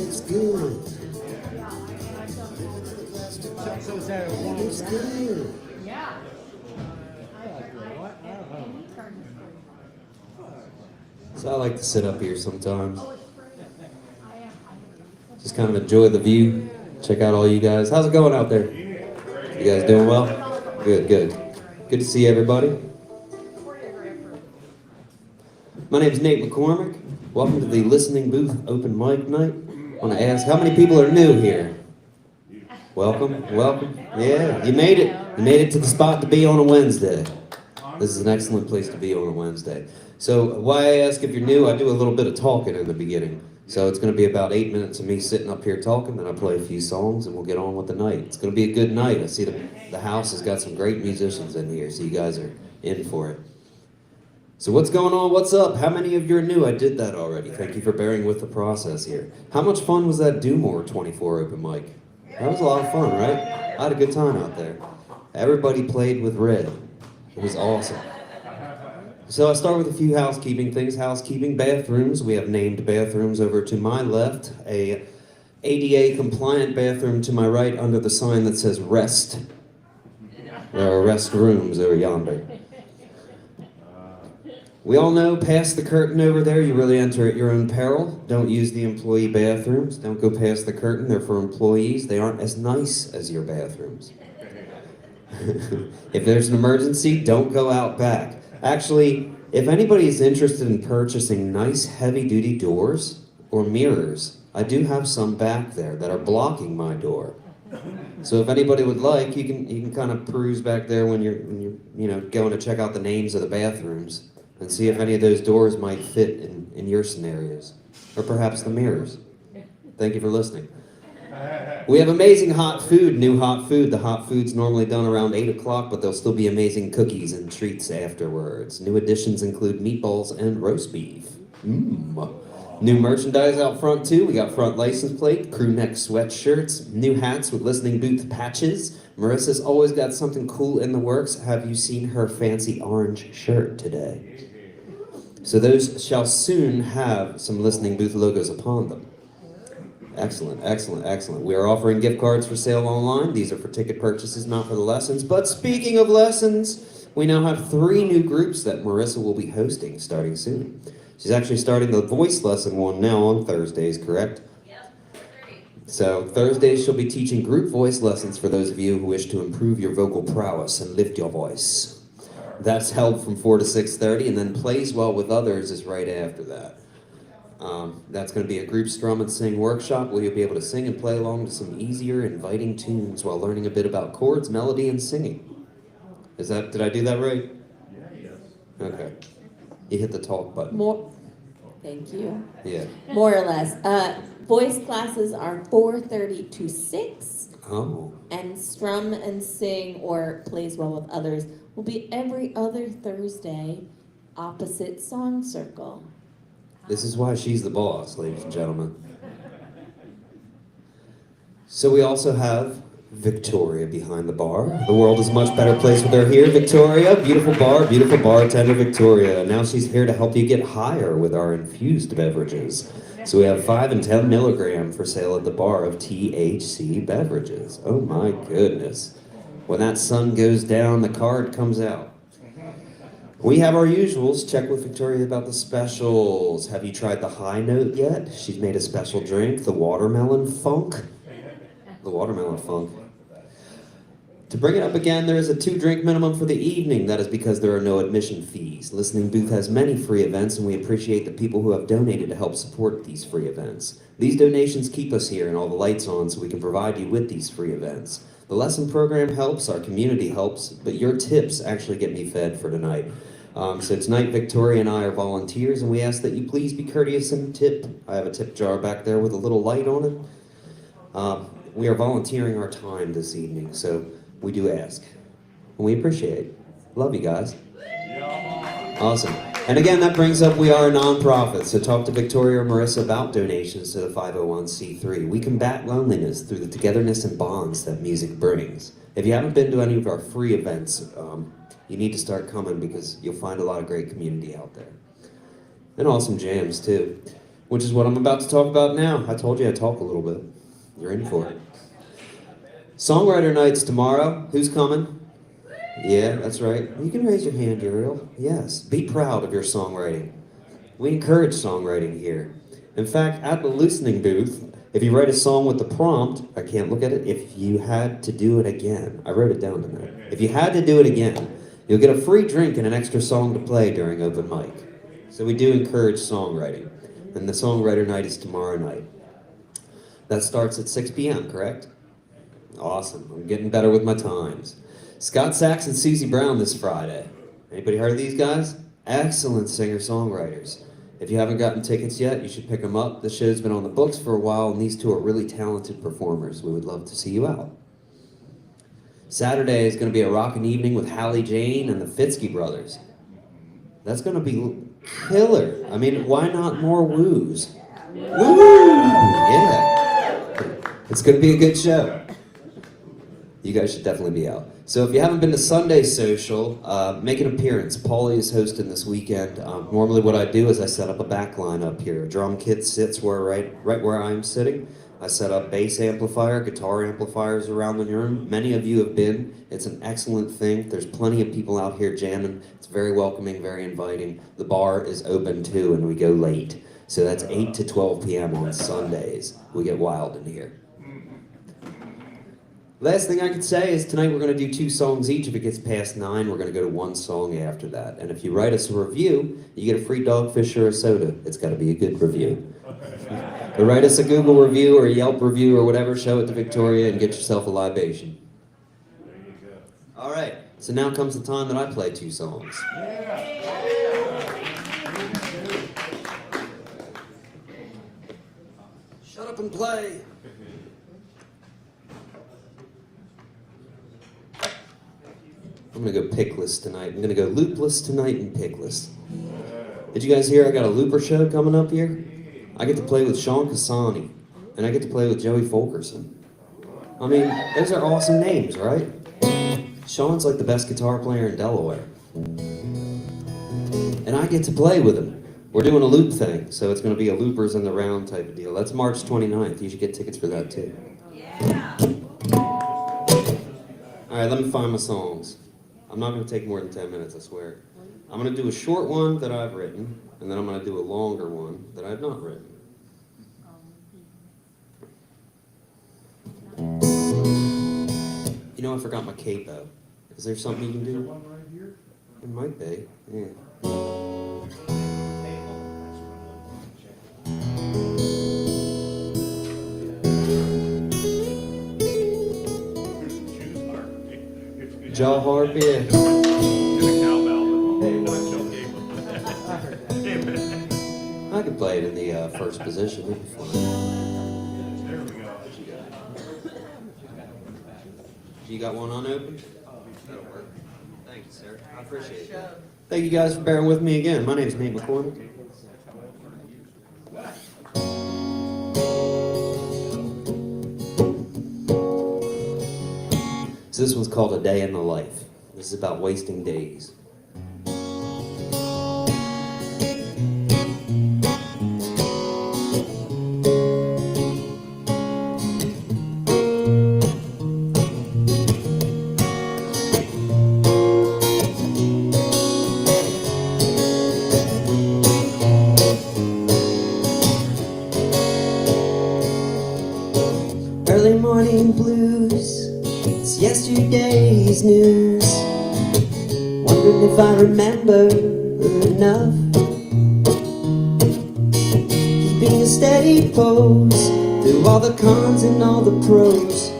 Looks good. So is that a one? Looks good. So I like to sit up here sometimes. Just kind of enjoy the view. Check out all you guys. How's it going out there? You guys doing well? Good, good. Good to see everybody. My name is Nate McCormick. Welcome to the Listening Booth Open Mic Night. I want to ask, how many people are new here? Welcome, welcome. Yeah, you made it. You made it to the spot to be on a Wednesday. This is an excellent place to be on a Wednesday. So why I ask if you're new, I do a little bit of talking in the beginning. So it's going to be about 8 minutes of me sitting up here talking, then I play a few songs, and we'll get on with the night. It's going to be a good night. I see the house has got some great musicians in here, so you guys are in for it. So what's going on? What's up? How many of you are new? I did that already. Thank you for bearing with the process here. How much fun was that Do More 24 open mic? That was a lot of fun, right? I had a good time out there. Everybody played with red. It was awesome. So I start with a few housekeeping things. Housekeeping, bathrooms. We have named bathrooms over to my left. A ADA compliant bathroom to my right under the sign that says rest. There are restrooms over yonder. We all know, past the curtain over there, you really enter at your own peril. Don't use the employee bathrooms. Don't go past the curtain. They're for employees. They aren't as nice as your bathrooms. If there's an emergency, don't go out back. Actually, if anybody is interested in purchasing nice heavy-duty doors or mirrors, I do have some back there that are blocking my door. So if anybody would like, you can kind of peruse back there when you're going to check out the names of the bathrooms and see if any of those doors might fit in your scenarios, or perhaps the mirrors. Thank you for listening. We have amazing hot food, new hot food. The hot food's normally done around 8 o'clock, but there'll still be amazing cookies and treats afterwards. New additions include meatballs and roast beef. New merchandise out front too. We got front license plate, crew neck sweatshirts, new hats with listening booth patches. Marissa's always got something cool in the works. Have you seen her fancy orange shirt today? So those shall soon have some listening booth logos upon them. Excellent, excellent, excellent. We are offering gift cards for sale online. These are for ticket purchases, not for the lessons. But speaking of lessons, we now have 3 new groups that Marissa will be hosting starting soon. She's actually starting the voice lesson one now on Thursdays, correct? Yep, 30. So Thursdays she'll be teaching group voice lessons for those of you who wish to improve your vocal prowess and lift your voice. That's held from 4 to 6:30, and then Plays Well with Others is right after that. That's going to be a group strum and sing workshop where you'll be able to sing and play along to some easier, inviting tunes while learning a bit about chords, melody, and singing. Did I do that right? Yes. Okay. You hit the talk button. Thank you. Yeah. More or less. Voice classes are 4:30 to 6. Oh. And strum and sing or Plays Well with Others will be every other Thursday opposite Song Circle. This is why she's the boss, ladies and gentlemen. So we also have Victoria behind the bar. The world is a much better place with her here. Victoria, beautiful bartender Victoria. Now she's here to help you get higher with our infused beverages. So we have 5 and 10 milligram for sale at the bar of THC beverages. Oh my goodness. When that sun goes down, the card comes out. We have our usuals. Check with Victoria about the specials. Have you tried the high note yet? She's made a special drink, the watermelon funk. The watermelon funk. To bring it up again, there is a 2-drink minimum for the evening. That is because there are no admission fees. Listening Booth has many free events, and we appreciate the people who have donated to help support these free events. These donations keep us here and all the lights on so we can provide you with these free events. The lesson program helps, our community helps, but your tips actually get me fed for tonight. So tonight, Victoria and I are volunteers, and we ask that you please be courteous and tip. I have a tip jar back there with a little light on it. We are volunteering our time this evening, so we do ask. And we appreciate it. Love you guys. Awesome. And again, that brings up we are a nonprofit, so talk to Victoria or Marissa about donations to the 501c3. We combat loneliness through the togetherness and bonds that music brings. If you haven't been to any of our free events, you need to start coming because you'll find a lot of great community out there. And awesome jams, too. which is what I'm about to talk about now. I told you I'd talk a little bit. You're in for it. Songwriter night's tomorrow. Who's coming? Yeah, that's right. You can raise your hand, Uriel. Yes, be proud of your songwriting. We encourage songwriting here. In fact, at the listening booth, if you write a song with the prompt, I can't look at it, if you had to do it again, I wrote it down in there. If you had to do it again, you'll get a free drink and an extra song to play during open mic. So we do encourage songwriting. And the songwriter night is tomorrow night. That starts at 6 p.m., correct? Awesome, I'm getting better with my times. Scott Sachs and Susie Brown this Friday. Anybody heard of these guys? Excellent singer-songwriters. If you haven't gotten tickets yet, you should pick them up. The show's been on the books for a while, and these two are really talented performers. We would love to see you out. Saturday is going to be a rockin' evening with Hallie Jane and the Fitzky brothers. That's going to be killer. I mean, why not more woos? Woo! Yeah. It's going to be a good show. You guys should definitely be out. So if you haven't been to Sunday Social, make an appearance. Paulie is hosting this weekend. Normally what I do is I set up a back line up here. A drum kit sits right where I'm sitting. I set up bass amplifier, guitar amplifiers around the room. Many of you have been. It's an excellent thing. There's plenty of people out here jamming. It's very welcoming, very inviting. The bar is open too, and we go late. So that's 8 to 12 p.m. on Sundays. We get wild in here. Last thing I could say is tonight we're going to do 2 songs each. If it gets past 9, we're going to go to 1 song after that. And if you write us a review, you get a free dogfish or a soda. It's got to be a good review. But write us a Google review or a Yelp review or whatever, show it to Victoria, and get yourself a libation. All right, so now comes the time that I play 2 songs. Shut up and play. I'm gonna go pickless tonight. I'm gonna go loopless tonight and pickless. Did you guys hear I got a looper show coming up here? I get to play with Sean Cassani, and I get to play with Joey Fulkerson. I mean, those are awesome names, right? Sean's like the best guitar player in Delaware. And I get to play with him. We're doing a loop thing, so it's gonna be a loopers in the round type of deal. That's March 29th. You should get tickets for that too. Yeah. All right, let me find my songs. I'm not going to take more than 10 minutes, I swear. I'm going to do a short one that I've written, and then I'm going to do a longer one that I've not written. You know, I forgot my capo. Is there something you can do? One right here? It might be, yeah. Jaw harp, yeah. I could play it in the first position. It'd be fun. You got one unopened? That'll work. Thank you, sir. I appreciate it. Thank you guys for bearing with me again. My name is Nate McCormick. So this one's called A Day in the Life. This is about wasting days. Early morning blues, it's yesterday's news. Wondering if I remember enough. Keeping a steady pose through all the cons and all the pros.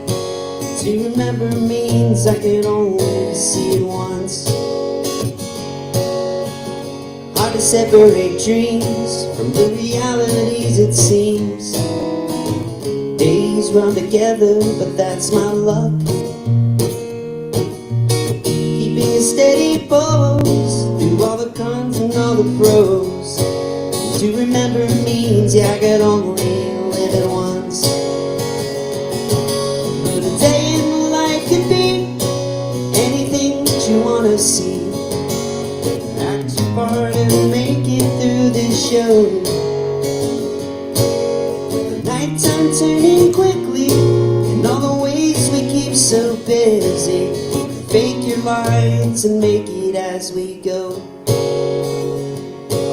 To remember means I can only see it once. Hard to separate dreams from the realities it seems. Days run together, but that's my luck. Keeping a steady pose through all the cons and all the pros. To remember means, yeah, I could only live it once. But a day in life could be anything that you wanna see. Act your part and make it through this show. your lines and make it as we go. I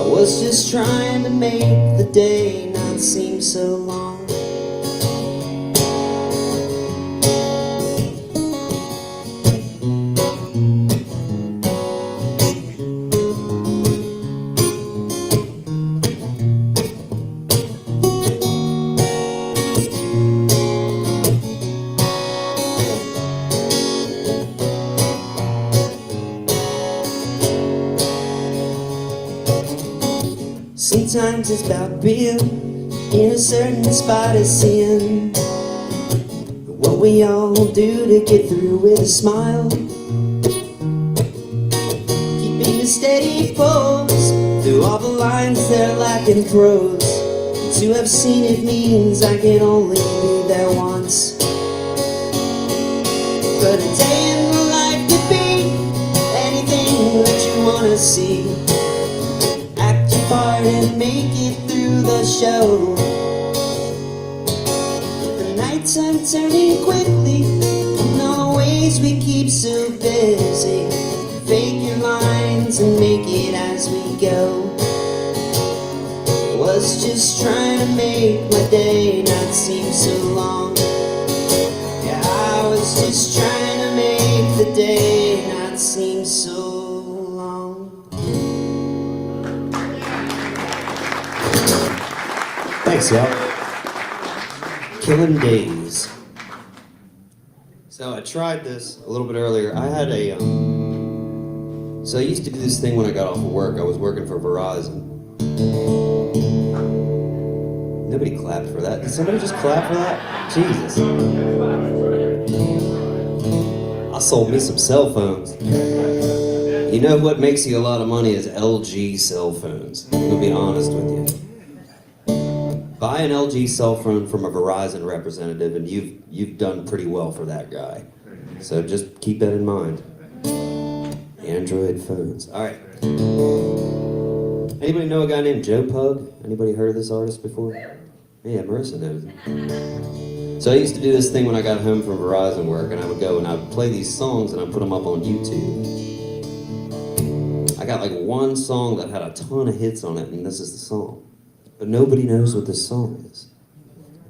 was just trying to make the day not seem so long. Sometimes it's about being in a certain spot of sin. What we all do to get through with a smile. Keeping a steady pose through all the lines that are lacking prose. To have seen it means I can only be there once. But a day in the life could be anything that you wanna see. Part and make it through the show. The nights are turning quickly in all the ways we keep so busy. Fake your lines and make it as we go. Was just trying to make my day not seem so long. Yeah, I was just trying to make the day not seem so long. Thanks, y'all. Killing Days. So I tried this a little bit earlier. I had a, so I used to do this thing when I got off of work. I was working for Verizon. Nobody clapped for that. Did somebody just clap for that? Jesus. I sold me some cell phones. You know what makes you a lot of money is LG cell phones. I'm gonna be honest with you. Buy an LG cell phone from a Verizon representative and you've done pretty well for that guy. So just keep that in mind. Android phones. All right. Anybody know a guy named Joe Pug? Anybody heard of this artist before? Yeah, Marissa knows him. So I used to do this thing when I got home from Verizon work, and I would go and I would play these songs and I'd put them up on YouTube. I got like one song that had a ton of hits on it, and this is the song. But nobody knows what this song is.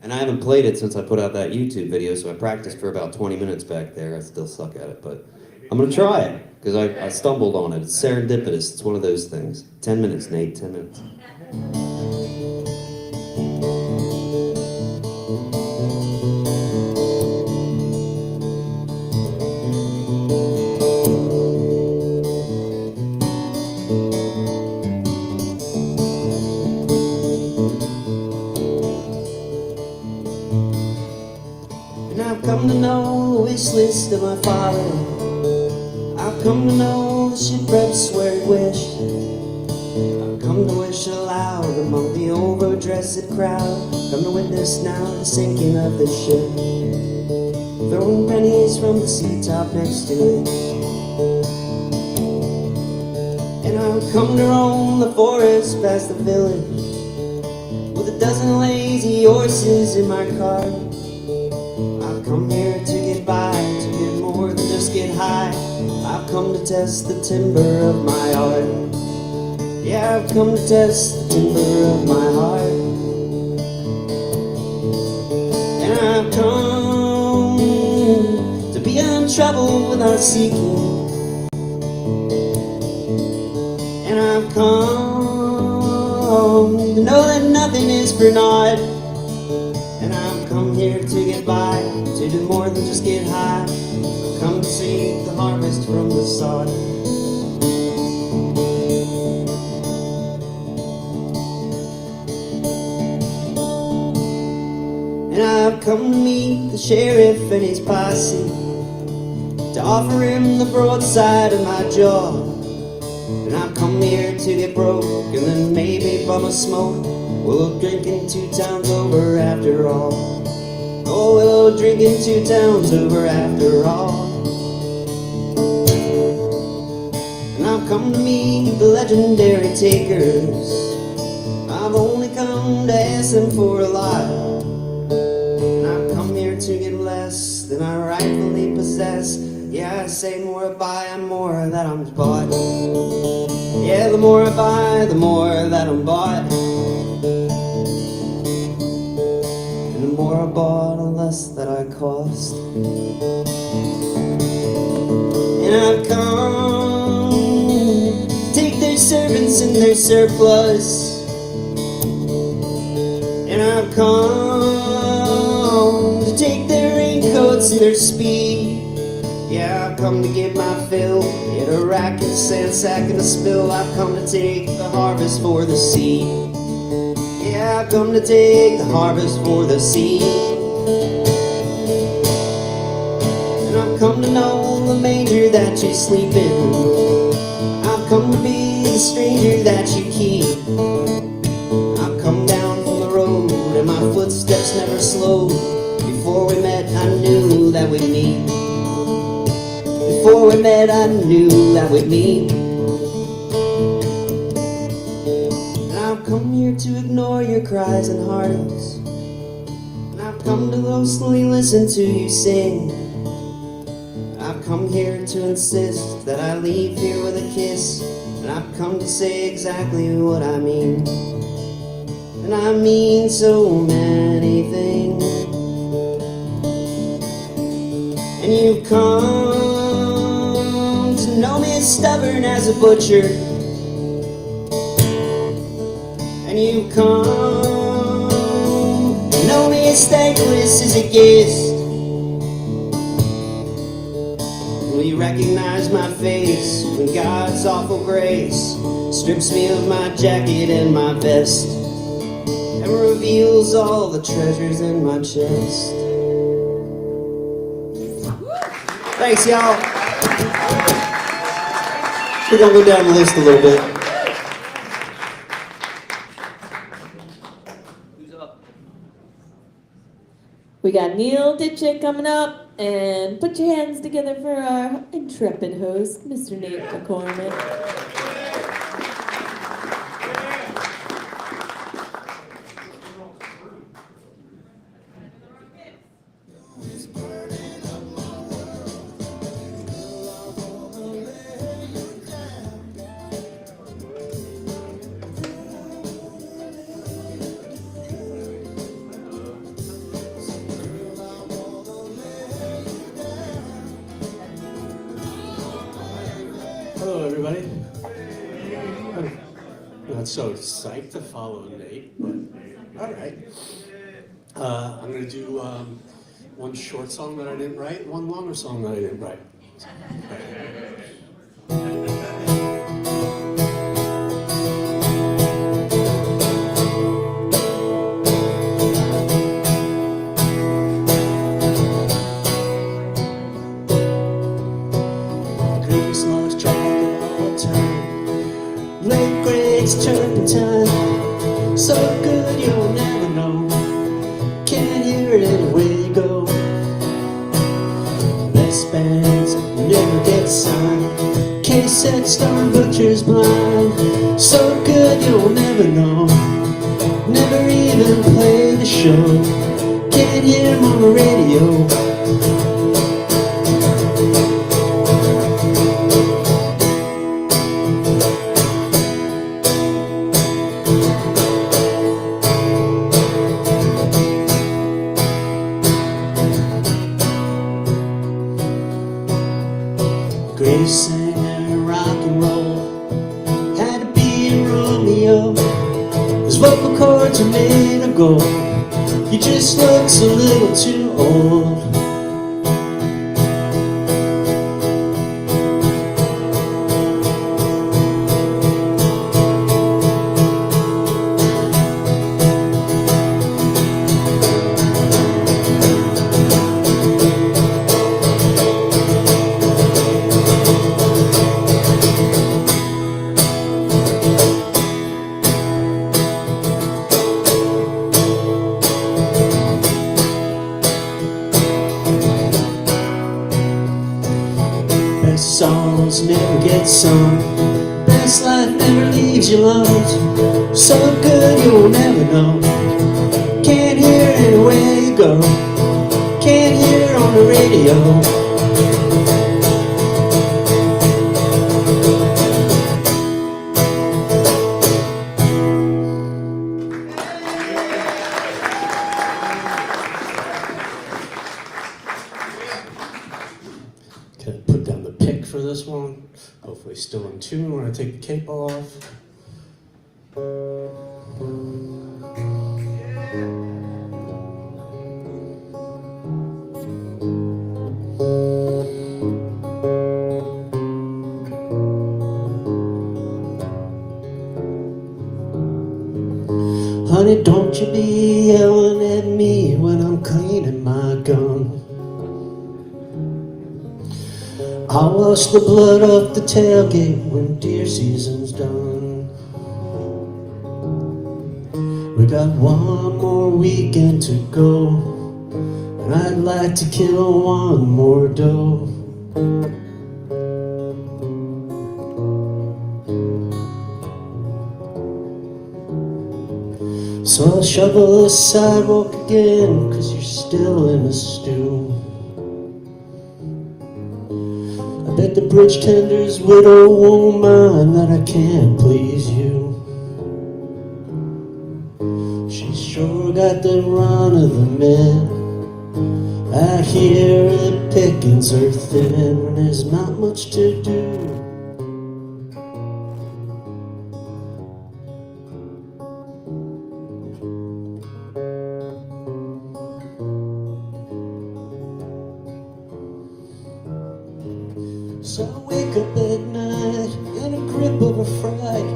And I haven't played it since I put out that YouTube video, so I practiced for about 20 minutes back there. I still suck at it, but I'm gonna try it, because I stumbled on it. It's serendipitous, it's one of those things. 10 minutes, Nate, 10 minutes. I've come to know the wish list of my father. I've come to know the shipwrecks where he wished. I've come to wish aloud among the overdressed crowd. Come to witness now the sinking of the ship, throwing pennies from the seat top next to it. And I've come to roam the forest past the village with a dozen lazy horses in my cart. I've come here to get by, to get more than just get high. I've come to test the timber of my heart. Yeah, I've come to test the timber of my heart. And I've come to be untroubled without seeking. And I've come to know that nothing is for naught. And I've come here to get by, to do more than just get high. I've come to see the harvest from the sod. And I've come to meet the sheriff and his posse, to offer him the broadside of my jaw. And I've come here to get broke, and then maybe bum a smoke. We'll drink in 2 towns over after all. Oh, we'll drink in 2 towns over after all. And I've come to meet the legendary takers. I've only come to ask them for a lot. And I've come here to get less than I rightfully possess. Yeah, I say more I buy and more that I'm bought. Yeah, the more I buy, the more that I'm bought. And the more I bought, the less that I cost. And I've come to take their servants and their surplus. And I've come to take their raincoats and their speed. Yeah, I've come to get my fill, get a rack and sand sack and a spill. I've come to take the harvest for the seed. Yeah, I've come to take the harvest for the seed. And I've come to know the manger that you sleep in. I've come to be the stranger that you keep. I've come down from the road and my footsteps never slowed. Before we met, I knew that we'd meet. Before we met, I knew that we'd meet. And I've come here to ignore your cries and heartaches. And I've come to closely listen to you sing. I've come here to insist that I leave here with a kiss. And I've come to say exactly what I mean. And I mean so many things. And you've come to know me as stubborn as a butcher. And you've come to know me as thankless as a guest. Will you recognize my face when God's awful grace strips me of my jacket and my vest and reveals all the treasures in my chest? Thanks, y'all. We're gonna go down the list a little bit. Who's up? We got Neil Ditchett coming up, and put your hands together for our intrepid host, Mr. Nate McCormick. Hello, everybody. I'm not so psyched to follow Nate, but all right. I'm going to do one short song that I didn't write, one longer song that I didn't write. Grease lost track of all time. Late grades turpentine. So good you'll never know. Can't hear it anywhere you go. Best bands never get signed. Cassette star butcher's blind. So good you'll never know. Never even play the show. Can't hear 'em on the radio. Grace sang rock and roll, had to be a Romeo. His vocal cords are made of gold. He just looks a little too old. Best songs never get sung. Best life never leaves you alone. So good you'll never know. Can't hear anywhere you go. Can't hear it on the radio. for this one. Hopefully still in tune when I take the cape off. Honey, don't you be yelling at me when I'm cleaning my gun. I'll wash the blood off the tailgate when deer season's done. We got one more weekend to go, and I'd like to kill one more doe. So I'll shovel the sidewalk again, 'cause you're still in a stew. I bet the bridge tender's widow won't mind that I can't please you. She's sure got the run of the men. Out here the pickings are thin and there's not much to do. So I wake up at night in a grip of a fright,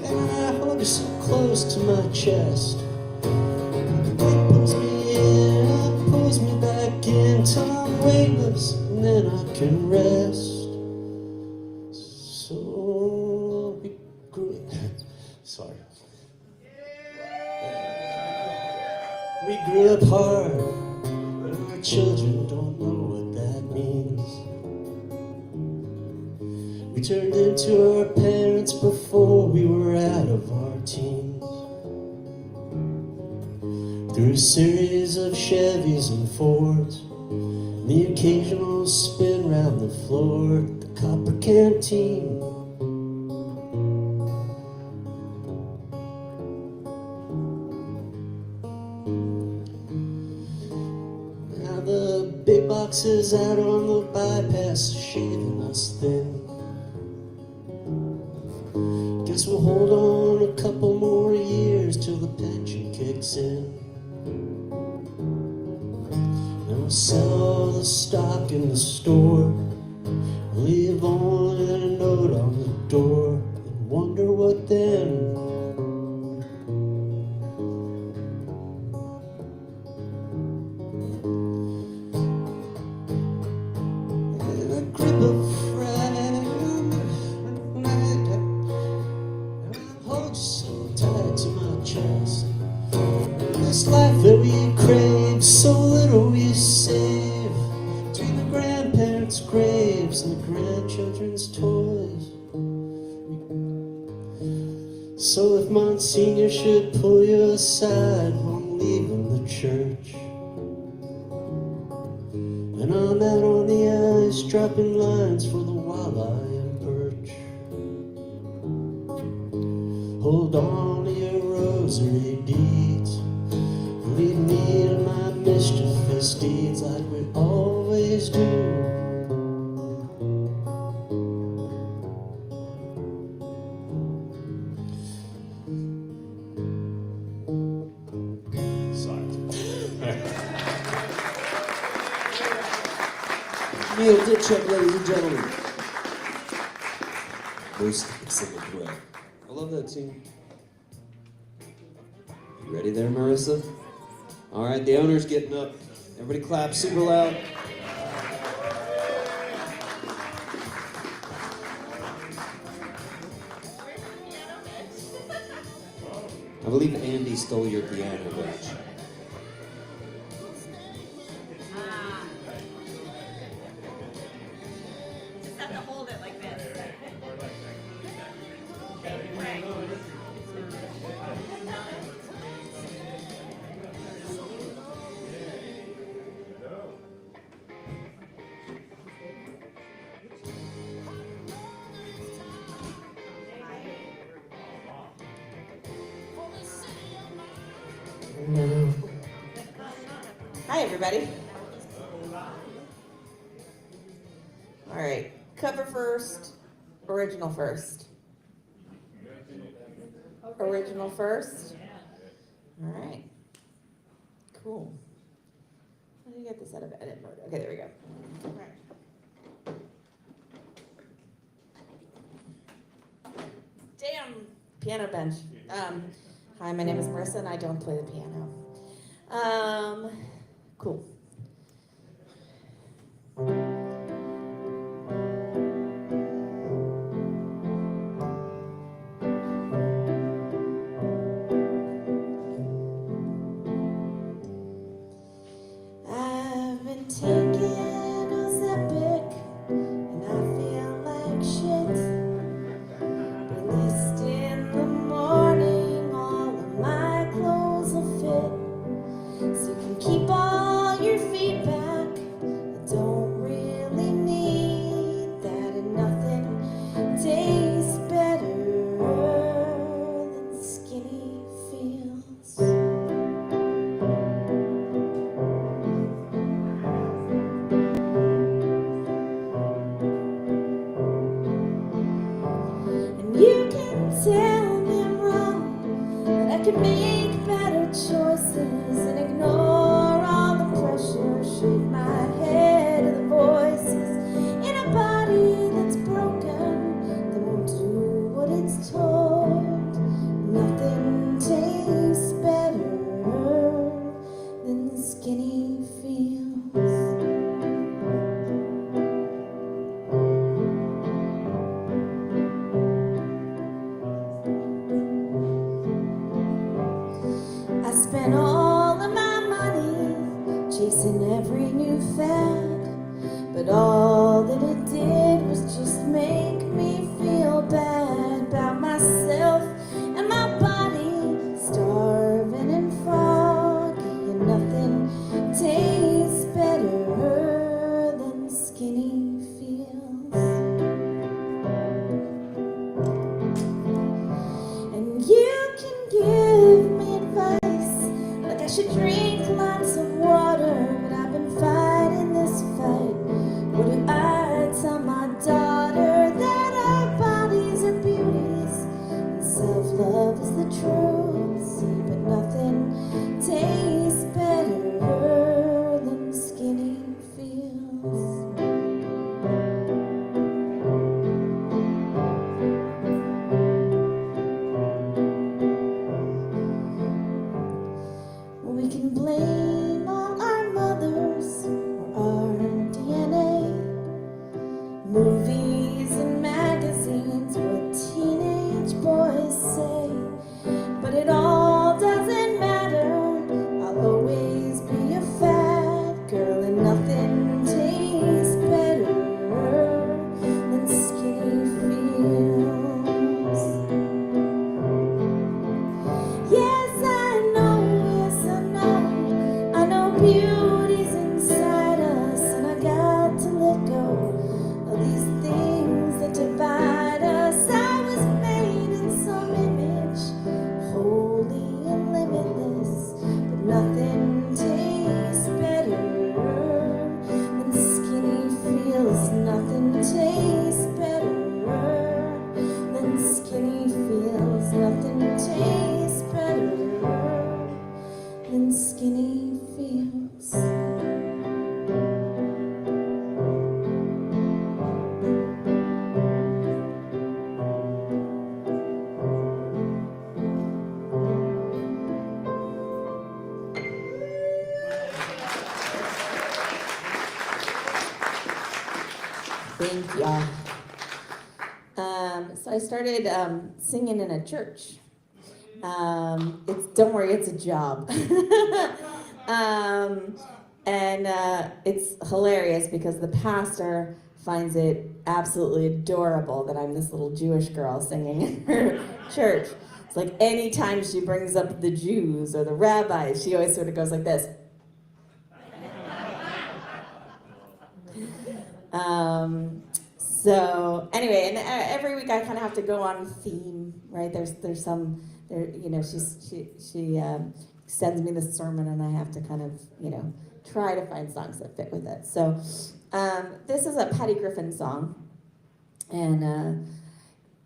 and I hold you so close to my chest. It pulls me in, it pulls me back in till I'm weightless, and then I can rest. So we grew sorry. We grew up hard, and our children don't know what that means. We turned into our parents before we were out of our teens. Through a series of Chevys and Fords, the occasional spin round the floor at the Copper Canteen. Now the big boxes out on the bypass are shaving us thin. Guess we'll hold on a couple more years till the pension kicks in. Then we'll sell the stock in the store, leave only a note on the door, and wonder what then. In a grip of fright, hold you so tight to my chest. This life that we crave, so little we save, between the grandparents' graves and the grandchildren's toys. So if Monsignor should pull you aside when leaving the church, and I'm out on the ice dropping lines for the walleye and perch, hold on to your rosary beads, lead me to my mischievous deeds like we always do. Neil Ditchuk, ladies and gentlemen. Most excellent play. I love that tune. You ready there, Marissa? All right, the owner's getting up. Everybody clap super loud. I believe Andy stole your piano, Rich. Just have to hold it like this. Hi, everybody. All right, Cover first, original first. Original first. All right. Cool. How do you get this out of edit mode? Okay, there we go. All right. Damn piano bench. Hi, my name is Marissa, and I don't play the piano. Cool. I've been taking Ozempic, and I feel like shit. Released in the morning, all of my clothes will fit. So you can keep all your feedback. I don't really need that, and nothing tastes better than skinny feels. And you can tell me I'm wrong, that I can make better choices and ignore all the pressure, shake my head to the voices in a body that's broken, that won't do what it's told. Nothing tastes better than skinny feels. I spent all of my money chasing every new fad, but all that it did was just make me feel bad about myself and my body, starving and foggy, and nothing tastes better than skinny feels. And you can give me advice, like I should drink lots of water, but I've been fighting this fight. What do I tell my daughter? That our bodies are beauties, and self-love is the truth. See, but nothing tastes better than skinny feels. We can blame all our mothers or our DNA, movies and magazines, what teenage boys say, but it all doesn't matter. I'll always be a fat girl, and nothing tastes better than skinny feels. Yes, I know, beauty's inside us, and I got to let go of these things that divide us. I was made in some image, holy and limitless, but nothing tastes better than skinny feels. Nothing tastes better than skinny feels. Nothing tastes better than skinny feels. Thank y'all. So I started singing in a church. Don't worry, it's a job. And it's hilarious because the pastor finds it absolutely adorable that I'm this little Jewish girl singing in her church. It's like anytime she brings up the Jews or the rabbis, she always sort of goes like this. So anyway, and every week I kind of have to go on theme, right? There's some, you know, she sends me the sermon, and I have to kind of, you know, try to find songs that fit with it. So this is a Patty Griffin song. And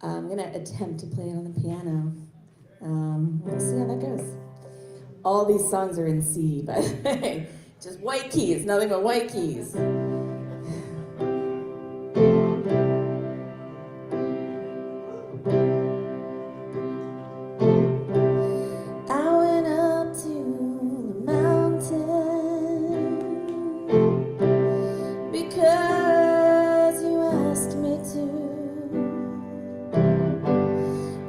I'm gonna attempt to play it on the piano. We'll see how that goes. All these songs are in C, by the way. Just white keys, nothing but white keys. I went up to the mountain because you asked me to.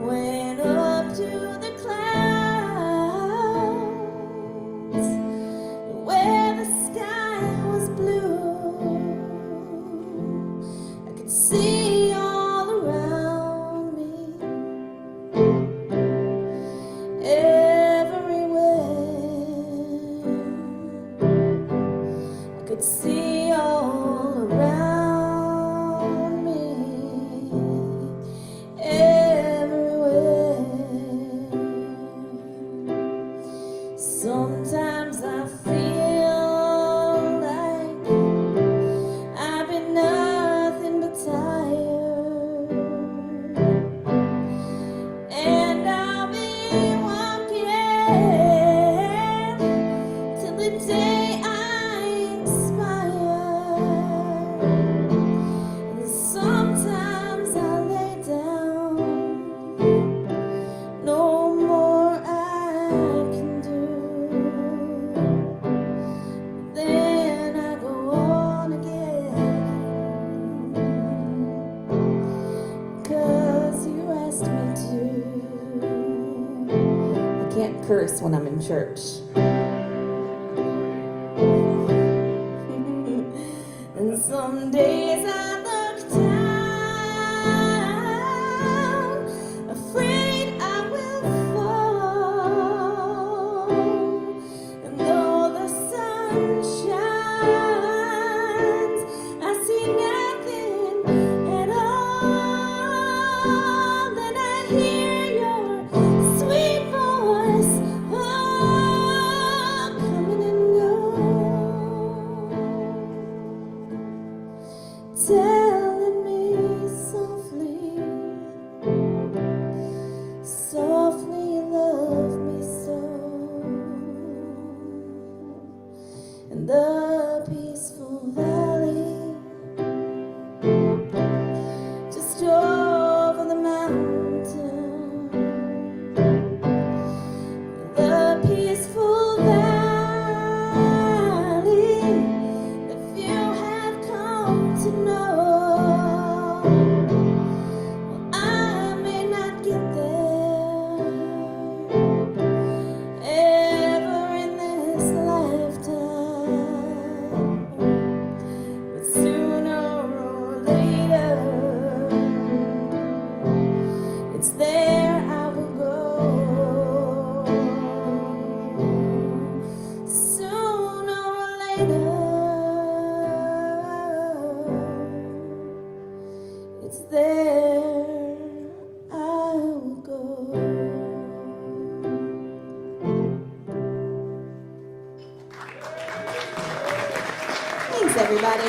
Went up to the clouds where the sky was blue. I could see all around me, everywhere. I could see all around me, everywhere. Sometimes I feel like I've been nothing but tired, and I'll be walking till the day I expire. And sometimes I lay down, no more I can do. Then I go on again, 'cause you asked me to. I can't curse when I'm in church. And some days I look down, afraid I will fall. And though the sun shines, I see nothing at all. Then I hear your sweet voice, coming and going, telling me softly, softly you love me so. In the peaceful valley, just over the mountain, the peaceful valley that few have come to know. Well, I may not get there ever in this lifetime, but sooner or later, it's there I will go. Sooner or later, it's there I will go. Thanks, everybody.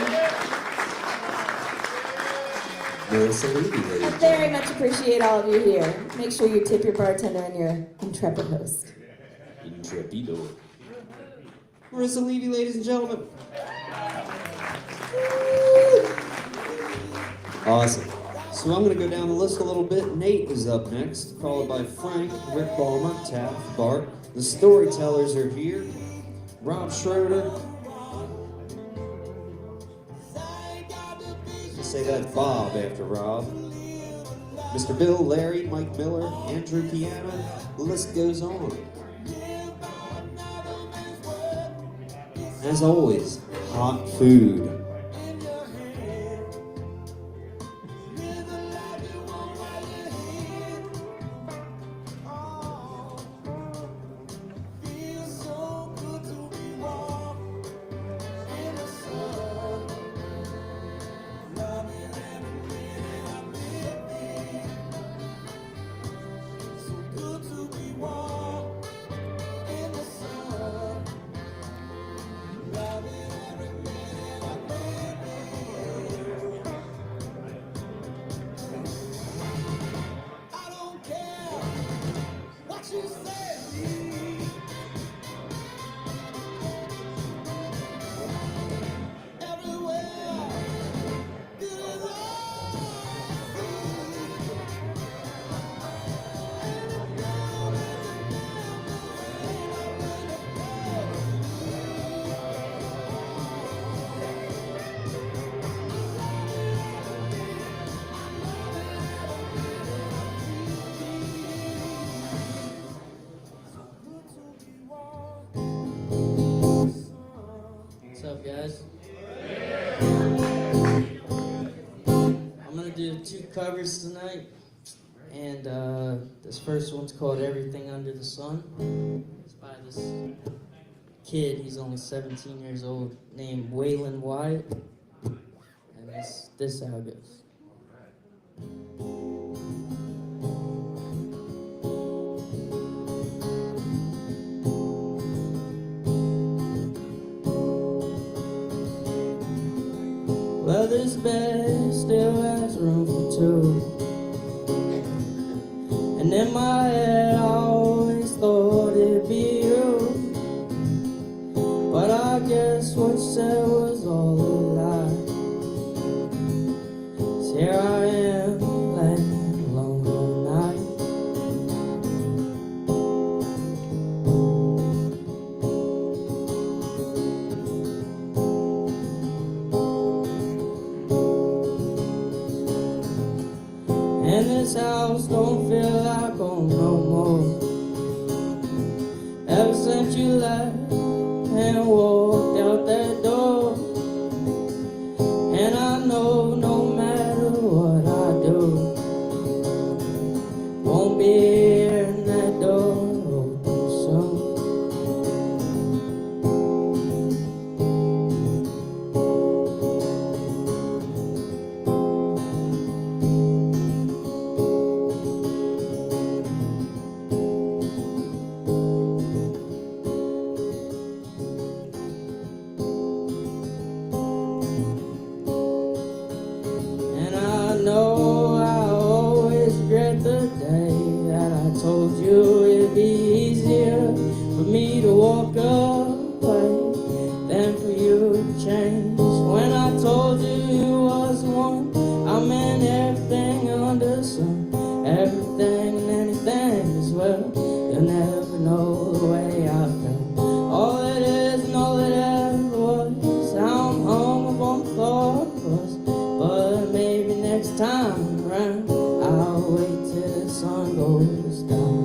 Marissa Levy, ladies I and very much appreciate all of you here. Make sure you tip your bartender and your intrepid host. Intrepido. Marissa Levy, ladies and gentlemen. Awesome. So I'm going to go down the list a little bit. Nate is up next, followed by Frank, Rick Ballmer, Taft, Bart. The storytellers are here. Rob Schroeder. Say that's Bob after Rob. Mr. Bill, Larry, Mike Miller, Andrew Piano. The list goes on. As always, hot food. What's up, guys? I'm gonna do 2 covers tonight, and this first one's called "Everything Under the Sun." It's by this kid. He's only 17 years old, named Waylon Wyatt, and this is how it goes. Well, this bed still has room for 2, and in my head I always thought it'd be you, but I guess what you said was all a lie. 'Cause here I am, laying alone all night. And this house don't feel like home no more. Ever since you left and walked out that door. And I know no matter what I do, won't be hearing that door open soon. And I know I always regret the day that I told you it'd be easier for me to walk away than for you to change. When I told you you was one, I meant everything under the sun, everything and anything as well. You'll never know the way I felt. All it is and all it ever was. How I'm hung up on the thought of us. But maybe next time around, I'll wait till the sun goes down.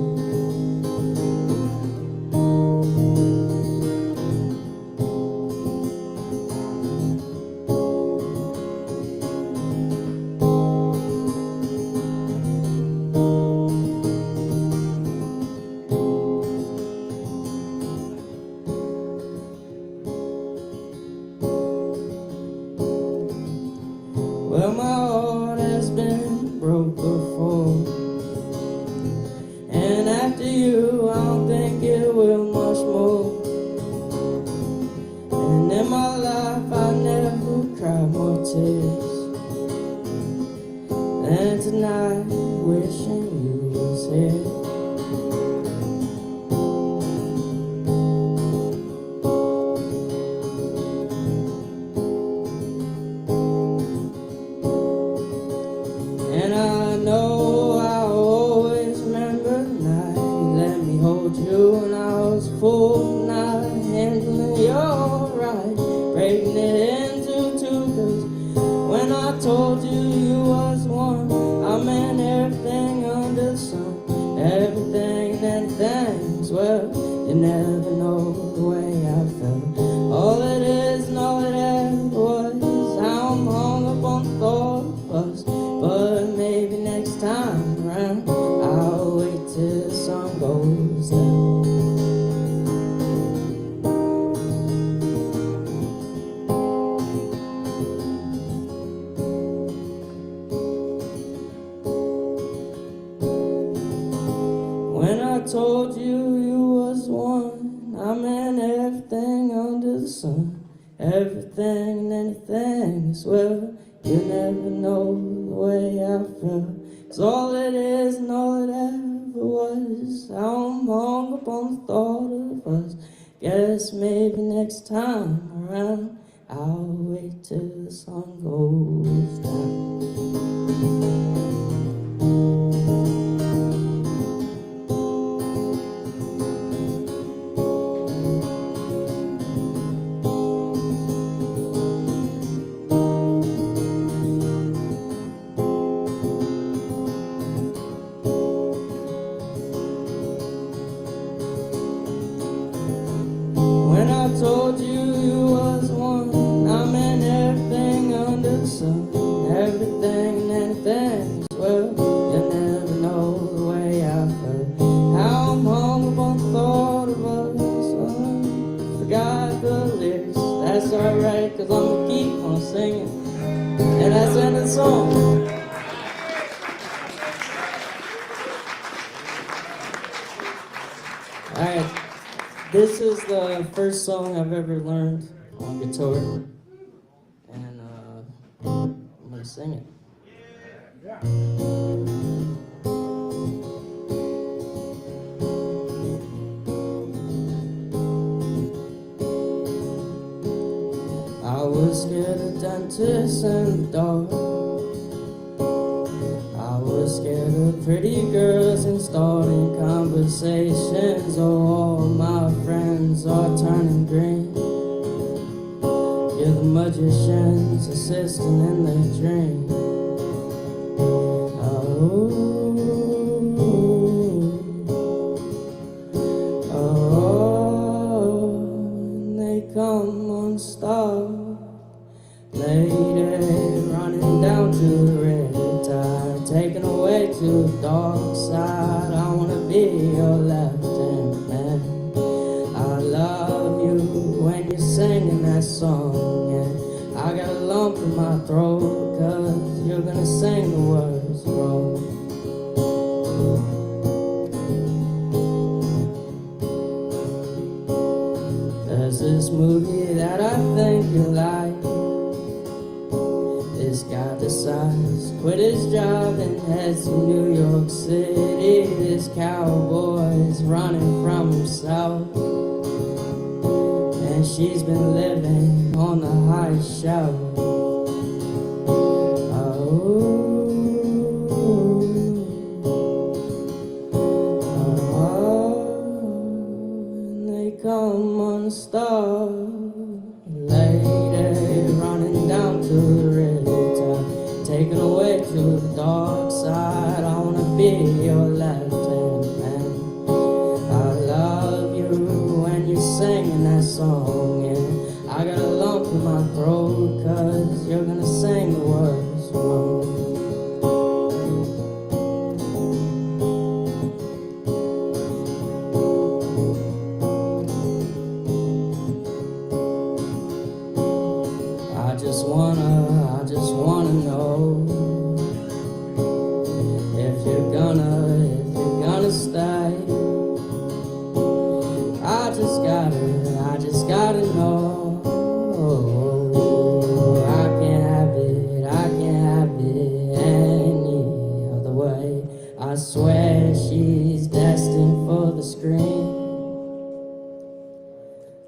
Well, my heart has been broke before, and after you, I don't think it will much more. And in my life, I never cried more tears than tonight, wishing you was here. And I know I'll always remember the night you let me hold you when I was a fool, not handling your right, breaking it into 2. 'Cause when I told you you was one, I meant everything under the sun, everything and anything as well. You never know the way I felt. All it is and all it ever was. How I'm hung up on the thought of us. But maybe next time around, I'll wait till the sun goes down. When I told you you was one, I meant everything under the sun, everything and anything as well. You never know the way I felt. 'Cause all it is and all it ever was. How I'm hung up on the thought of us. Guess maybe next time around, I'll wait till the sun goes down. When I told you you was one, that's alright, cause I'ma keep on singing. And that's the end of the song. Alright, this is the first song I've ever learned on guitar. And I'm gonna sing it. I was scared of dentists and the dark. I was scared of pretty girls and starting conversations. Oh, all my friends are turning green. You're the magician's assistant in their dream. And they come on stop. Lady running down to the red tide, taken away to the dark side. I wanna be your left-hand man. I love you when you're singing that song, and I got a lump in my throat, cause you're gonna sing the words wrong. There's this movie that I think you like. This guy decides to quit his job and heads to New York City. This cowboy's running from himself, and she's been living on the high shelf. And they come unstuck. Lady running down to the red, taken away to the dark side. I wanna be your left-hand man. I love you when you're singing that song, and I got a lump in my throat, cause you're gonna sing the words wrong. I just wanna know if you're gonna stay. I just gotta know. I can't have it any other way. I swear she's destined for the screen.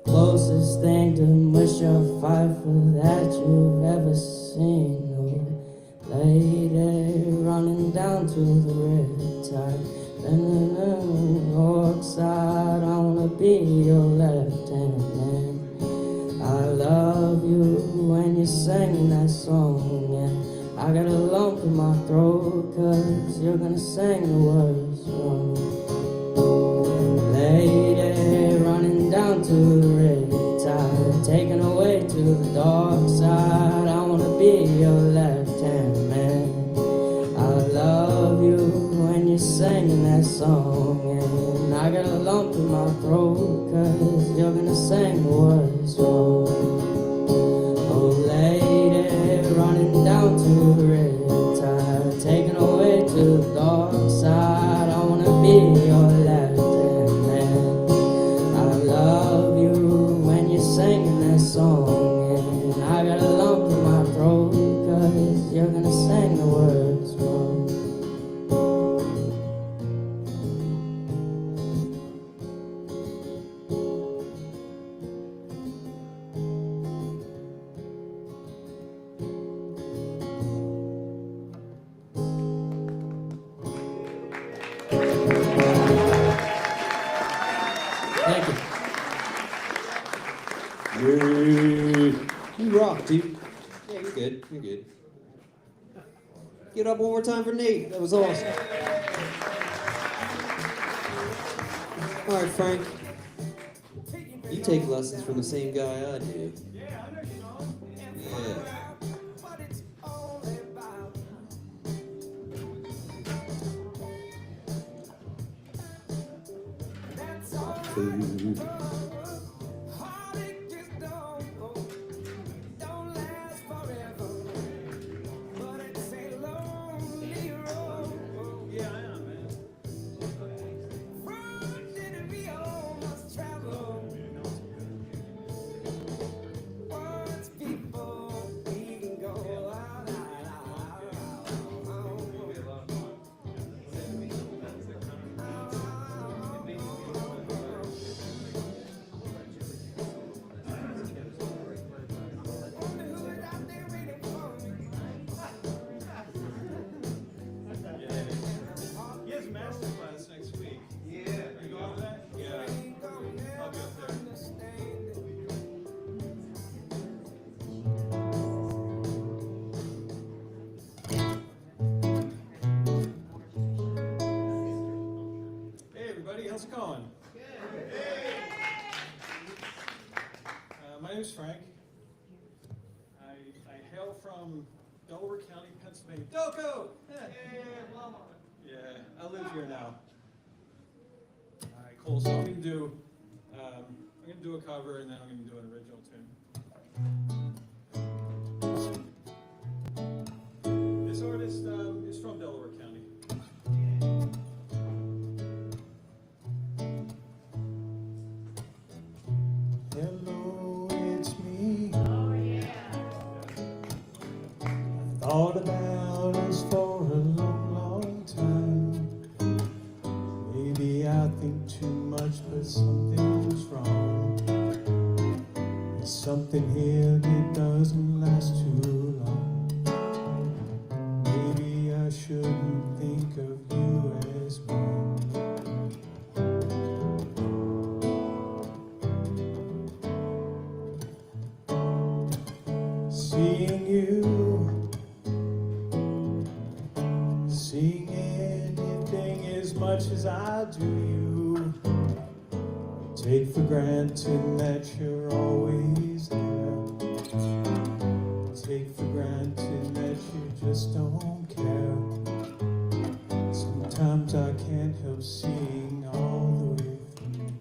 Closest thing to Michelle Pfeiffer that you've ever seen. Oh, lady running down to the red tide, then north side. I wanna be your left-hand man. I love you when you're singing that song, and I got a lump in my throat, cause you're gonna sing the words wrong. Lady running down to the red tide, taken away to the dark side. I wanna be your left-hand man. I love you when you're singing that song, and I got a lump in my throat, cause you're gonna sing the words wrong. Oh, lady running down to the red tide, taken away to the dark side. I wanna be your left-hand man. I love you when you're singing that song, and I got a lump in my throat, cause you're gonna sing the words wrong. Thank you. You rock, dude. Yeah, you're good. You're good. Give it up one more time for Nate. That was awesome. All right, Frank. You take lessons from the same guy I do. Yeah. Food. My name is Frank. I hail from Delaware County, Pennsylvania. Delco! Yeah, I live here now. All right, cool. So I'm gonna do a cover, and then I'm gonna do an original tune. This artist is from Delaware County. Hello, it's me. Oh, yeah. I thought about us for a long, long time. Maybe I think too much, but something's wrong. There's something here that doesn't last too long. Maybe I shouldn't think of you as mine. Seeing you, seeing anything as much as I do you, take for granted that you're always there. Take for granted that you just don't care. Sometimes I can't help seeing all the way through.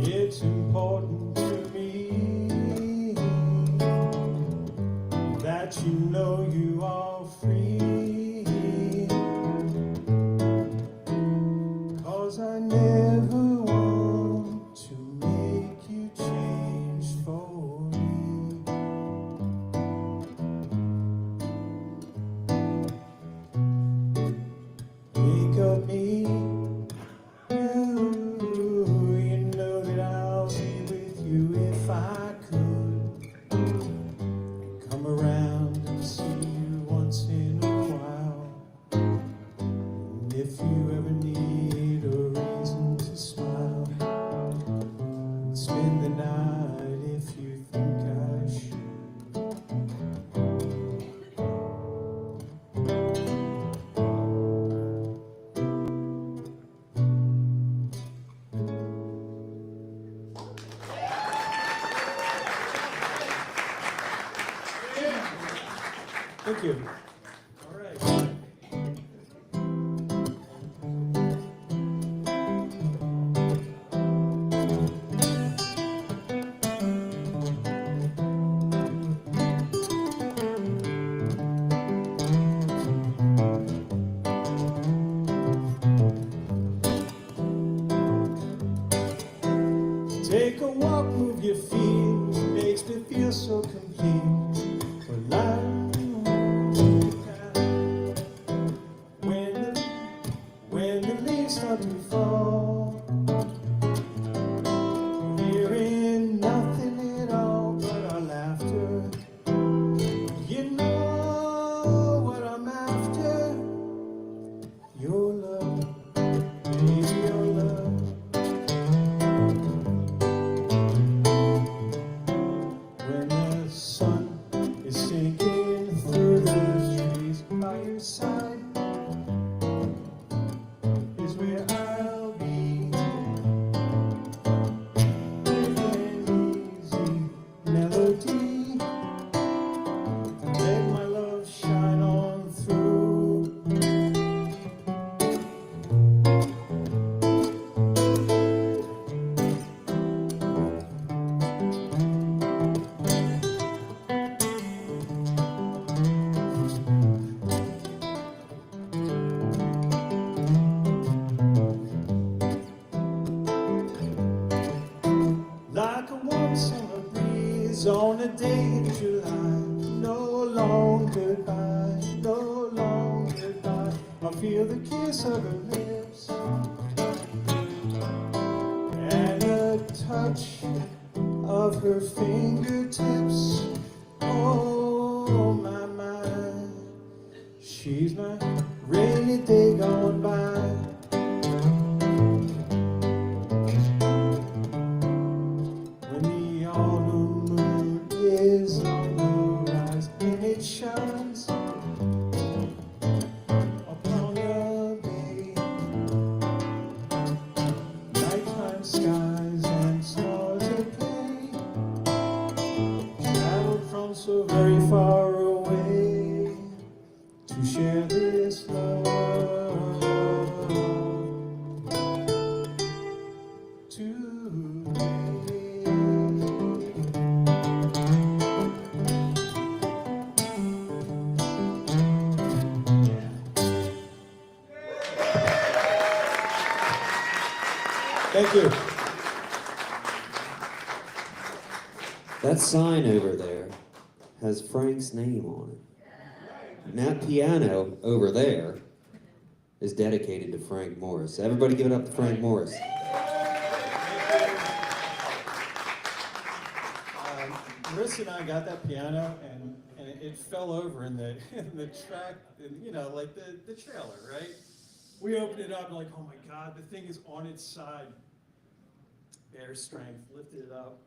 It's important to me that you know you are free, 'cause I never want to make you change for me. Think of me, you know that I'll be with you if I could. Come around and see you once in a while. And if you ever need a reason to smile, spend the night if you think I should. Thank you. All right. Take a walk, move your feet, makes me feel so complete. For life. When the leaves start to fall, hearing nothing at all but our laughter. You know what I'm after. Your love, baby, your love. When the sun is sinking through the trees by your side is where I'll be. With an easy melody, let my love shine on through. Like a warm summer breeze on a day in July. No long goodbye, no long goodbye. I feel the kiss of her lips and a touch of her fingertips. Oh my, my, she's my rainy day gone by. When the autumn moon is on the rise and it shines Thank you. That sign over there has Frank's name on it. And that piano over there is dedicated to Frank Morris. Everybody give it up to Frank Morris. Marissa and I got that piano, and it fell over in the track, you know, like the trailer, right? We opened it up and like, oh my God, the thing is on its side. Air strength, lifted it up.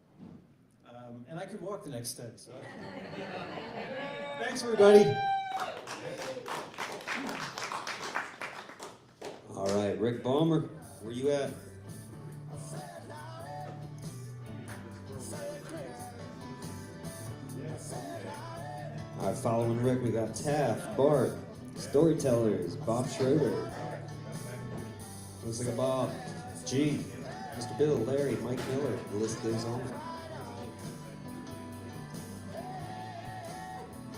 And I could walk the next day, so. Thanks, everybody. All right, Rick Ballmer, where you at? All right, following Rick, we got Taft, Bart, Storytellers, Bob Schroeder. Looks like a Bob, G, Mr. Bill, Larry, Mike Miller, the list goes on.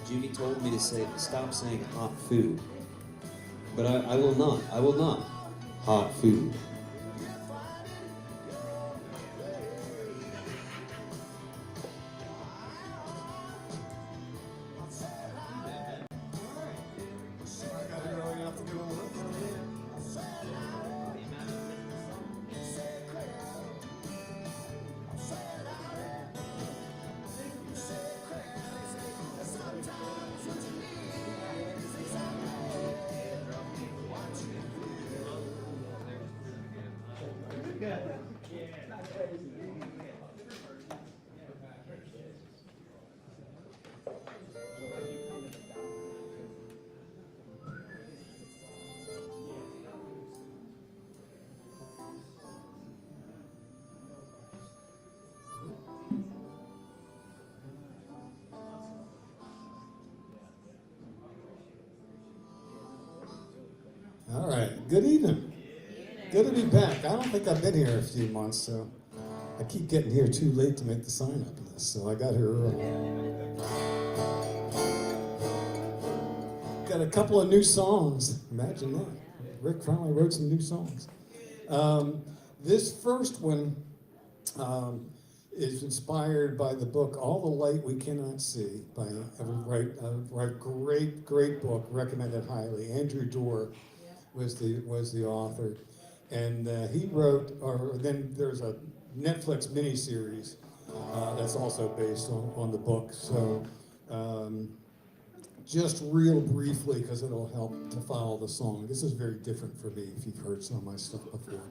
Judy told me to stop saying hot food, but I will not. I will not. Hot food. All right, good evening. Good to be back. I don't think I've been here a few months, so I keep getting here too late to make the sign-up list, so I got here early. Got a couple of new songs. Imagine that. Rick finally wrote some new songs. This first one is inspired by the book All the Light We Cannot See by a great book, recommended highly. Andrew Dorr was the author, and he wrote. Or then there's a Netflix miniseries that's also based on the book. So just real briefly, because it'll help to follow the song. This is very different for me if you've heard some of my stuff before.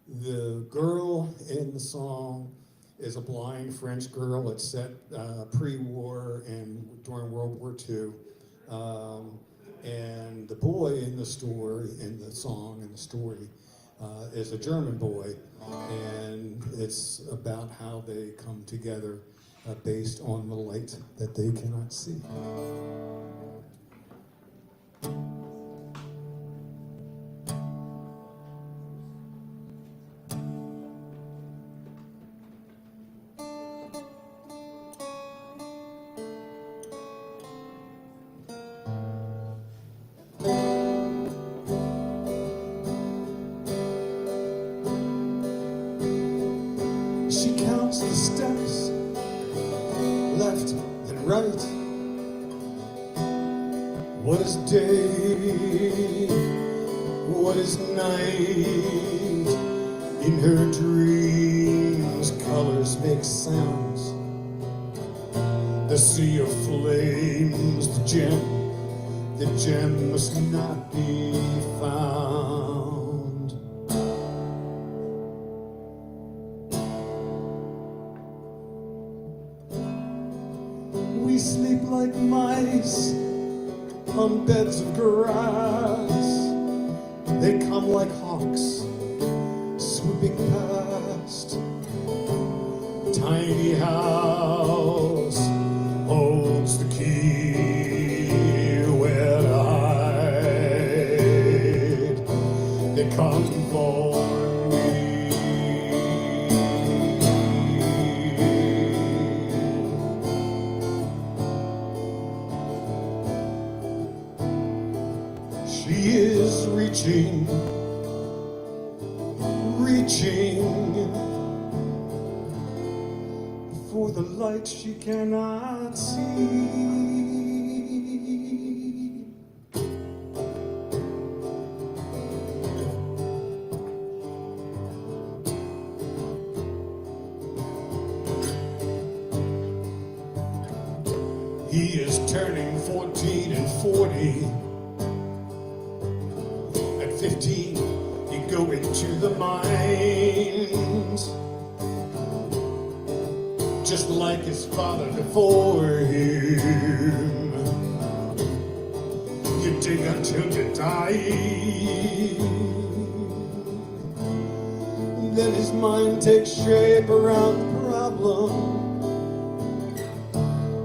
The girl in the song is a blind French girl. It's set pre-war and during World War II. And the boy in the story, in the song, in the story, is a German boy. And it's about how they come together based on the light that they cannot see. She counts the steps, left and right. What is day? What is night? In her dreams, colors make sounds. The sea of flames, the gem must not be found. We sleep like mice on beds of grass. They come like hawks swooping past. Tiny house holds the key where to hide. They come for me. She is reaching light she cannot see. He is turning 14 and 40. At 15, he'd go into the mines, just like his father before him. You dig until you die. Then his mind takes shape around the problem.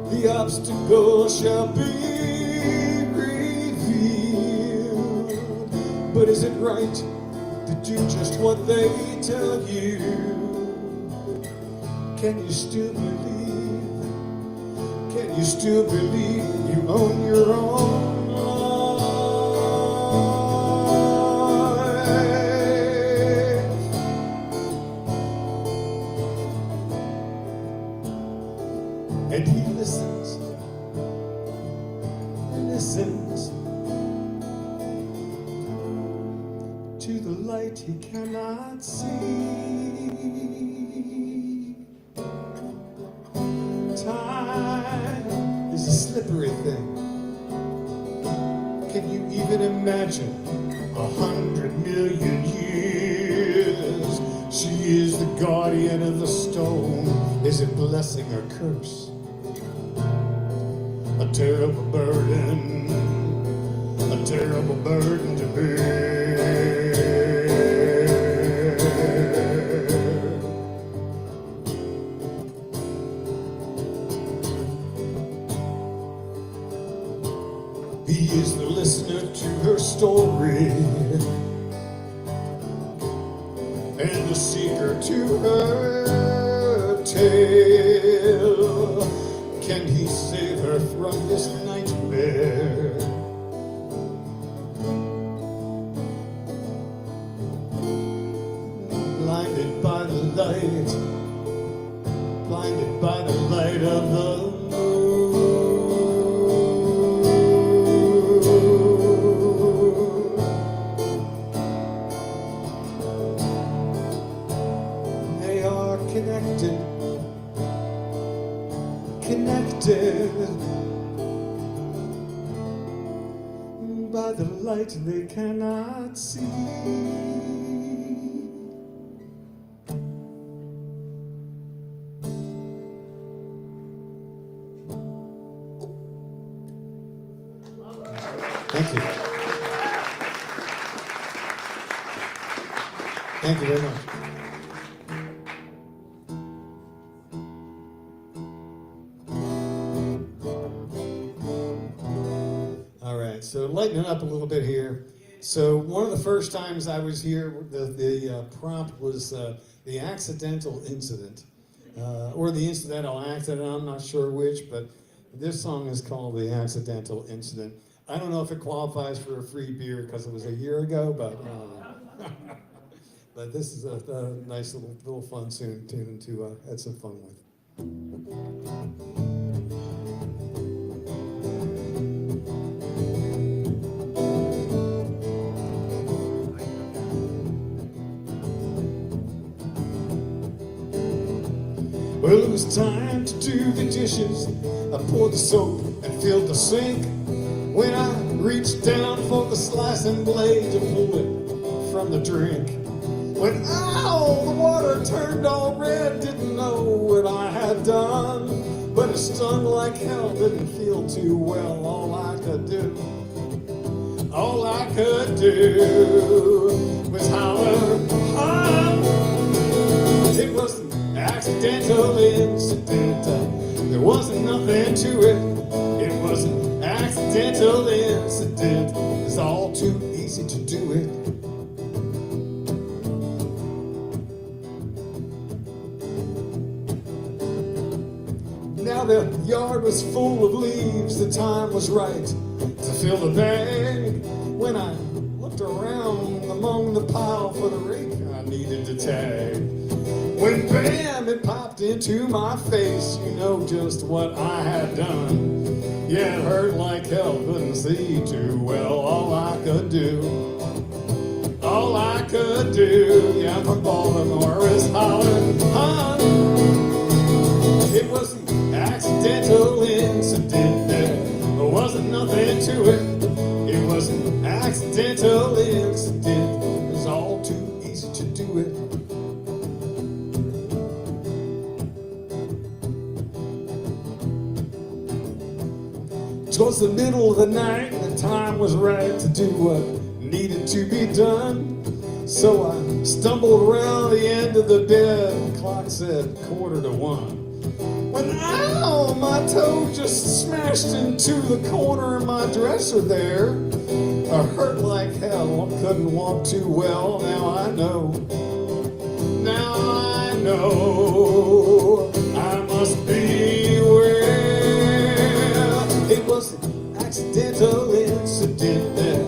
The obstacle shall be revealed. But is it right to do just what they tell you? Can you still believe? Can you still believe you own your own life? And he listens to the light he cannot see. Time is a slippery thing. Can you even imagine 100 million years? She is the guardian of the stone. Is it blessing or curse? A terrible burden to bear. He is the listener to her story and the seeker to her tale. Can he save her from this nightmare? Blinded by the light of the moon. They are connected by the light they cannot see. Thank you. Thank you very much. All right, so lightening up a little bit here. So one of the first times I was here, the prompt was the accidental incident, or the incidental accident, I'm not sure which, but this song is called The Accidental Incident. I don't know if it qualifies for a free beer because it was a year ago, but but this is a nice little fun tune to have some fun with. Well, it was time to do the dishes. I poured the soap and filled the sink. When I reached down for the slicing blade to pull it from the drink, when ow, the water turned all red. Didn't know what I had done, but it stung like hell. Didn't feel too well. All I could do was holler. It was an accidental incident. There wasn't nothing to it. It was an accidental incident. It's all too easy to do it. Now the yard was full of leaves. The time was right to fill the bag. When I looked around among the pile for the rake I needed to tag, when bam, it popped walked into my face. You know just what I had done. Yeah, it hurt like hell, couldn't see too well. All I could do, yeah, from Baltimore is holler, hun. It was an accidental incident. There wasn't nothing to it. It was an accidental incident. It was all too easy to do it. 'Twas the middle of the night, and the time was right to do what needed to be done. So I stumbled around the end of the bed, the clock said 1:45. When ow, my toe just smashed into the corner of my dresser there. I hurt like hell, couldn't walk too well. Now I know I must be well. It was an accidental incident. There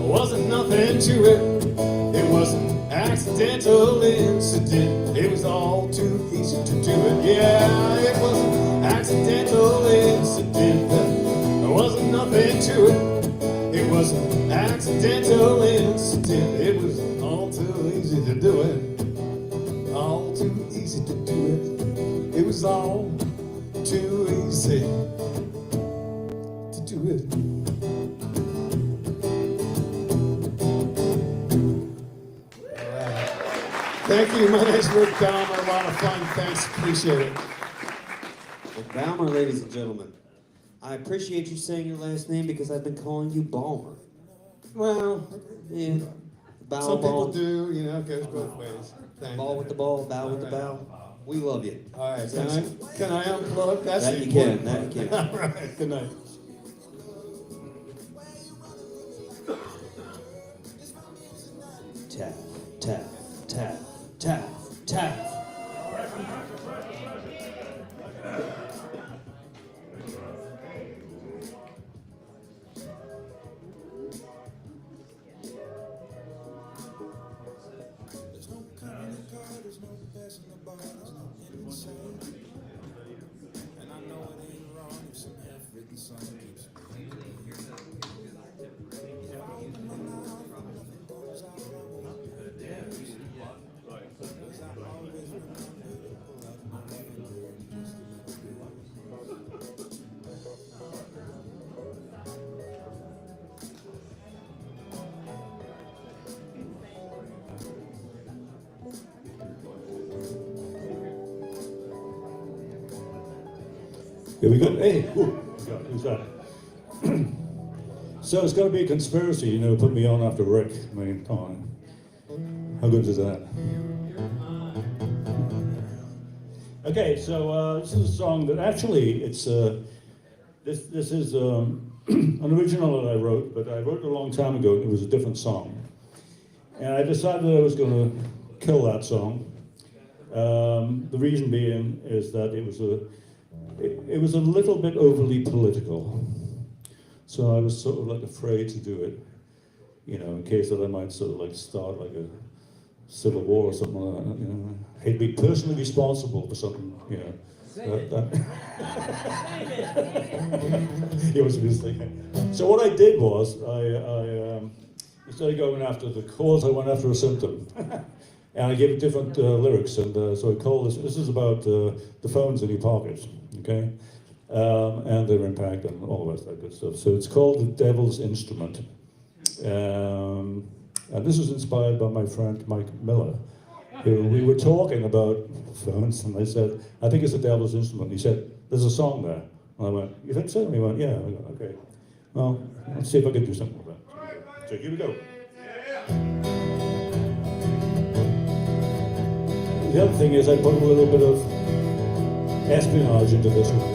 wasn't nothing to it. It was an accidental incident. It was all too easy to do it. Yeah, it was an accidental incident. There wasn't nothing to it. It was an accidental incident. It was all too easy to do it. All too easy to do it. It was all too easy to do it. All right. Thank you. My name's Rick Baumer. A lot of fun. Thanks. Appreciate it. Rick Baumer, ladies and gentlemen. I appreciate you saying your last name because I've been calling you Balmer. Well, Yeah. Bow, some ball. people do, you know, it goes both ways. Thank Ball you. with the ball, bow with the bow. We love you. All right, can I unplug? That's That the you can, important that you part. can. All right, good night. Tap, tap, tap, tap, tap. There's no coming in car, there's no passing the bar, there's no insane. And I know it ain't wrong if some half-written song keeps playing. If I open my mouth, nothing goes out right. Cause I always remember to pull out my finger and just let it go. Here we go. Hey, who's that? So it's got to be a conspiracy, you know, put me on after Rick. I mean, come on. How good is that? Okay, so this is a song that actually it's this is an original that I wrote, but I wrote it a long time ago. It was a different song, and I decided I was going to kill that song. The reason being is that it was a little bit overly political. So I was sort of like afraid to do it, you know, in case that I might sort of like start like a civil war or something like that, you know. I'd be personally responsible for something, you know. It was his thing. So what I did was, I instead of going after the cause, I went after a symptom. And I gave it different lyrics, and so I call this is about the phones in your pockets, okay? And their impact and all the rest of that good stuff. So it's called The Devil's Instrument. And this was inspired by my friend Mike Miller. We were talking about phones, and I said, I think it's The Devil's Instrument. He said, there's a song there. And I went, you think so? And he went, yeah. I go, okay. Well, let's see if I can do something with that. So here we go. The other thing is I put a little bit of espionage into this one.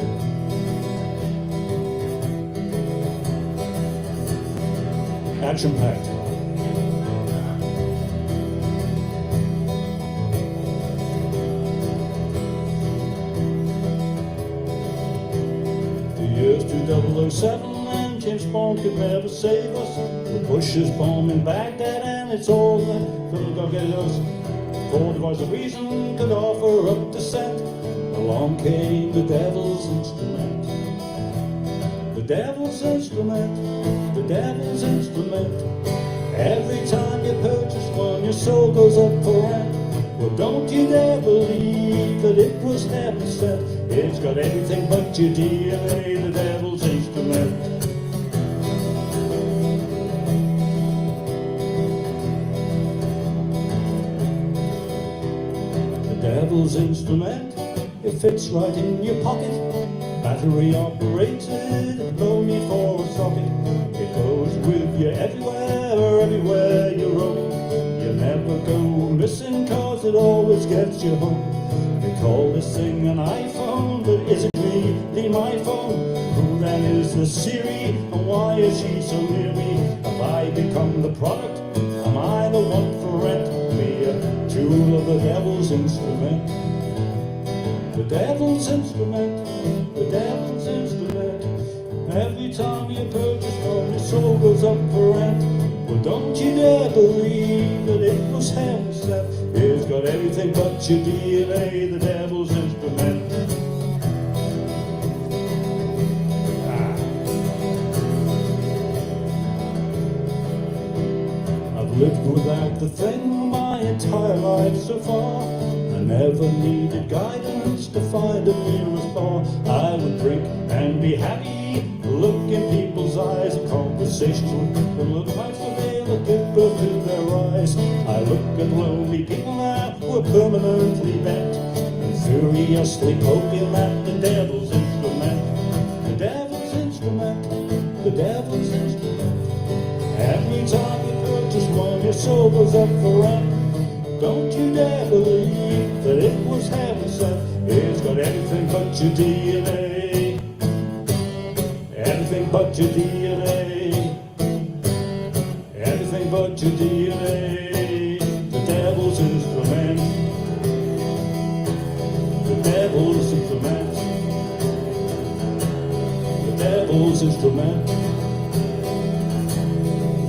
Action-packed. The year's 2007 and James Bond could never save us. The Bush is bombing Baghdad and it's all the go get us. For the voice of reason could offer up dissent. along came the devil's instrument. The devil's instrument, the devil's instrument. Every time you purchase one, your soul goes up for rent. Well, don't you dare believe that it was heaven sent. It's got everything but your DNA, the devil's instrument. The devil's instrument, it fits right in your pocket. Battery operated, no need for a socket. It goes with you everywhere, everywhere you roam. You never go missing cause it always gets you home. They call this thing an iPhone, but is it really my phone? Who then is the Siri, and why is she so near me? Have I become the product? Am I the one for rent? Me a tool of the devil's instrument. The devil's instrument, the devil's instrument. Every time you purchase one, your soul goes up for rent. Well, don't you dare believe that it was heaven sent. It's got everything but your DNA, the devil's instrument. I've lived without the thing my entire life so far. I never needed guidance to find a nearest bar. I would drink and be happy, look in people's eyes, and conversations with them look like they look deeper to their eyes. I look at lonely people now who are permanently bent and furiously poking at the devil's instrument. The devil's instrument, the devil's instrument. Every time you purchase one, your soul goes up for rent. Don't you dare believe that it was heaven sent. It's got everything but your DNA. Everything but your DNA. Everything but your DNA. The devil's instrument. The devil's instrument. The devil's instrument.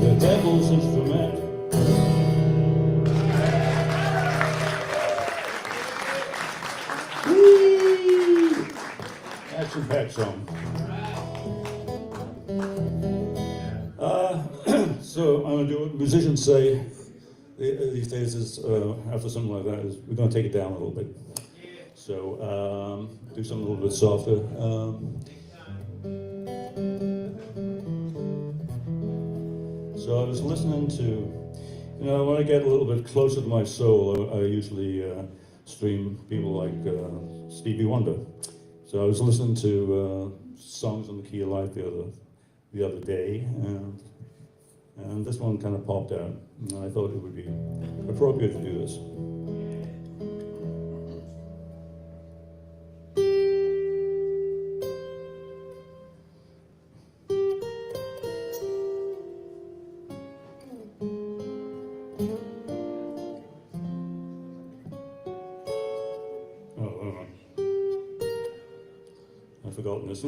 The devil's instrument. Action-packed song. So I'm going to do what musicians say these days is, after something like that, is we're going to take it down a little bit. So do something a little bit softer. So I was listening to, when I get a little bit closer to my soul, I usually stream people like Stevie Wonder. So I was listening to songs on the Key of Life the other day, and this one kind of popped out, and I thought it would be appropriate to do this. I've forgotten this.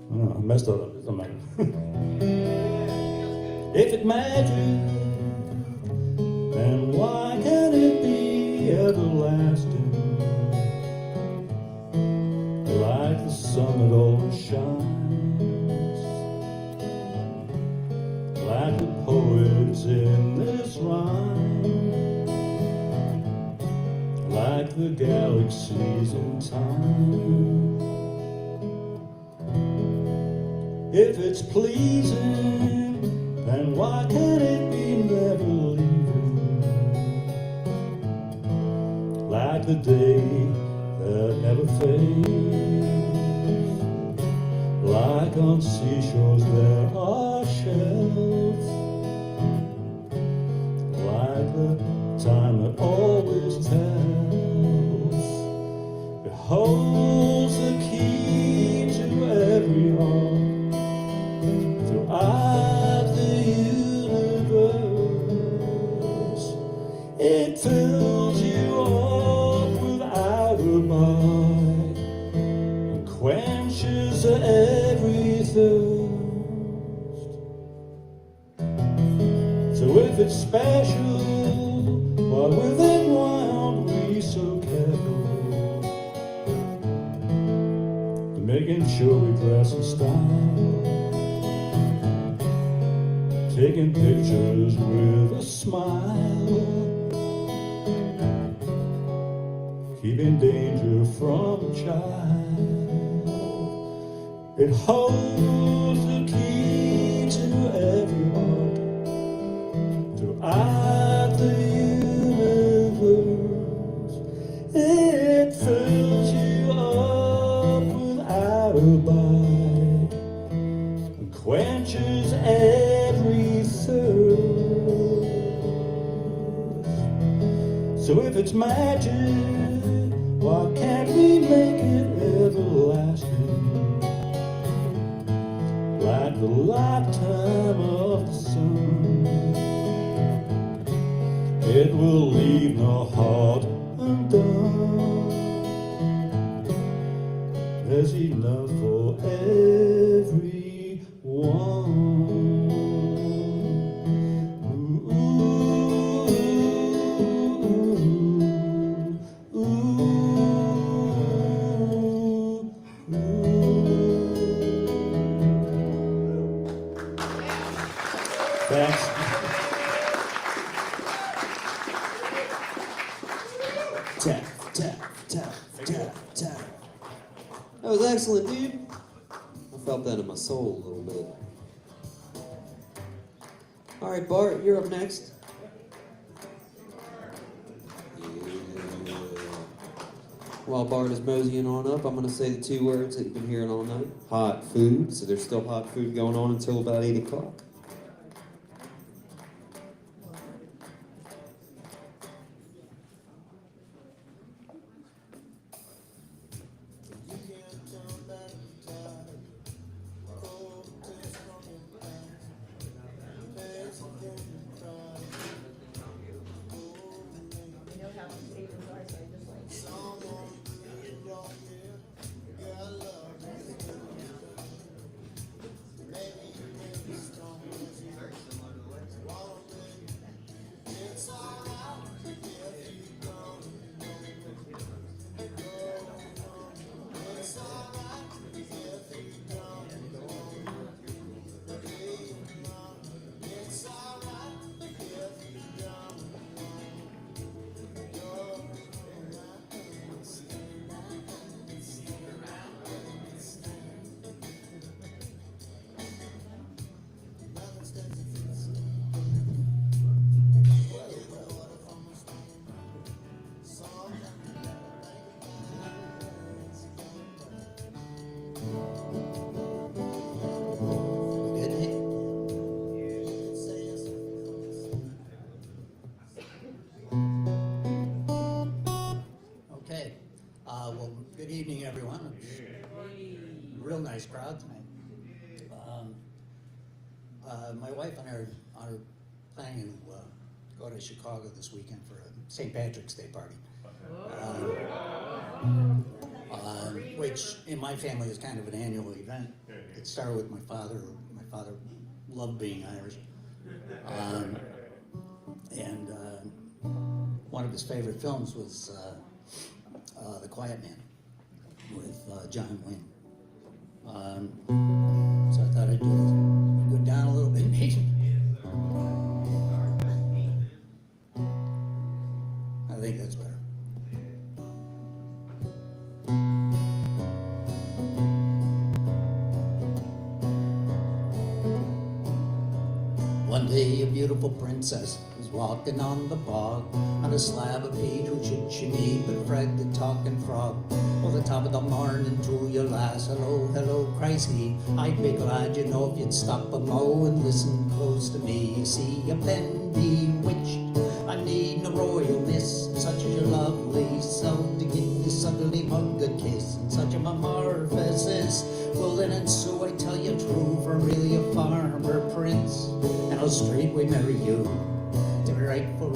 I messed that up, it doesn't matter. If it matters, then why can't it be everlasting? Like the sun that always shines, like the poets in this rhyme, like the galaxies in time. If it's pleasing, then why can't it be never leaving? Like the day that never fades, like on seashores there are shells, like the time that always tells. It holds the key to every heart throughout the universe. It fills you up without a mind, if it's special, why within wild we so careful, making sure we dress in style, taking pictures with a smile, keeping danger from a child. It holds the key to every heart throughout the universe. It fills you up with alibi and quenches every thirst. So if it's magic, why can't we make it everlasting? Like the lifetime of the sun, it will leave no heart undone. There's enough for everyone. Thanks. Tap, tap, tap, tap, tap. That was excellent, dude. I felt that in my soul a little bit. All right, Bart, you're up next. Yeah. While Bart is moseying on up, I'm going to say the two words that you've been hearing all night. Hot food. So there's still hot food going on until about 8 o'clock. Good evening, everyone. Real nice crowd tonight. My wife and I are planning to go to Chicago this weekend for a St. Patrick's Day party, which in my family is kind of an annual event. It started with my father. My father loved being Irish, and one of his favorite films was The Quiet Man with John Wayne. So I thought I'd go down a little bit, maybe. I think that's better. One day a beautiful princess was walking on the bog, on a slab of peat, who should she meet but Fred the talking frog. Oh, the top of the morning to your lass, hello, hello, cries he. I'd be glad, you know, if you'd stop a mo and listen close to me. You see, I've been bewitched, I need no royal miss, such as your lovely self to give this ugly mug a kiss, and such a marvelous. Well then, and so I tell you true, for really a farmer prince, and I'll straightway marry you. To be rightful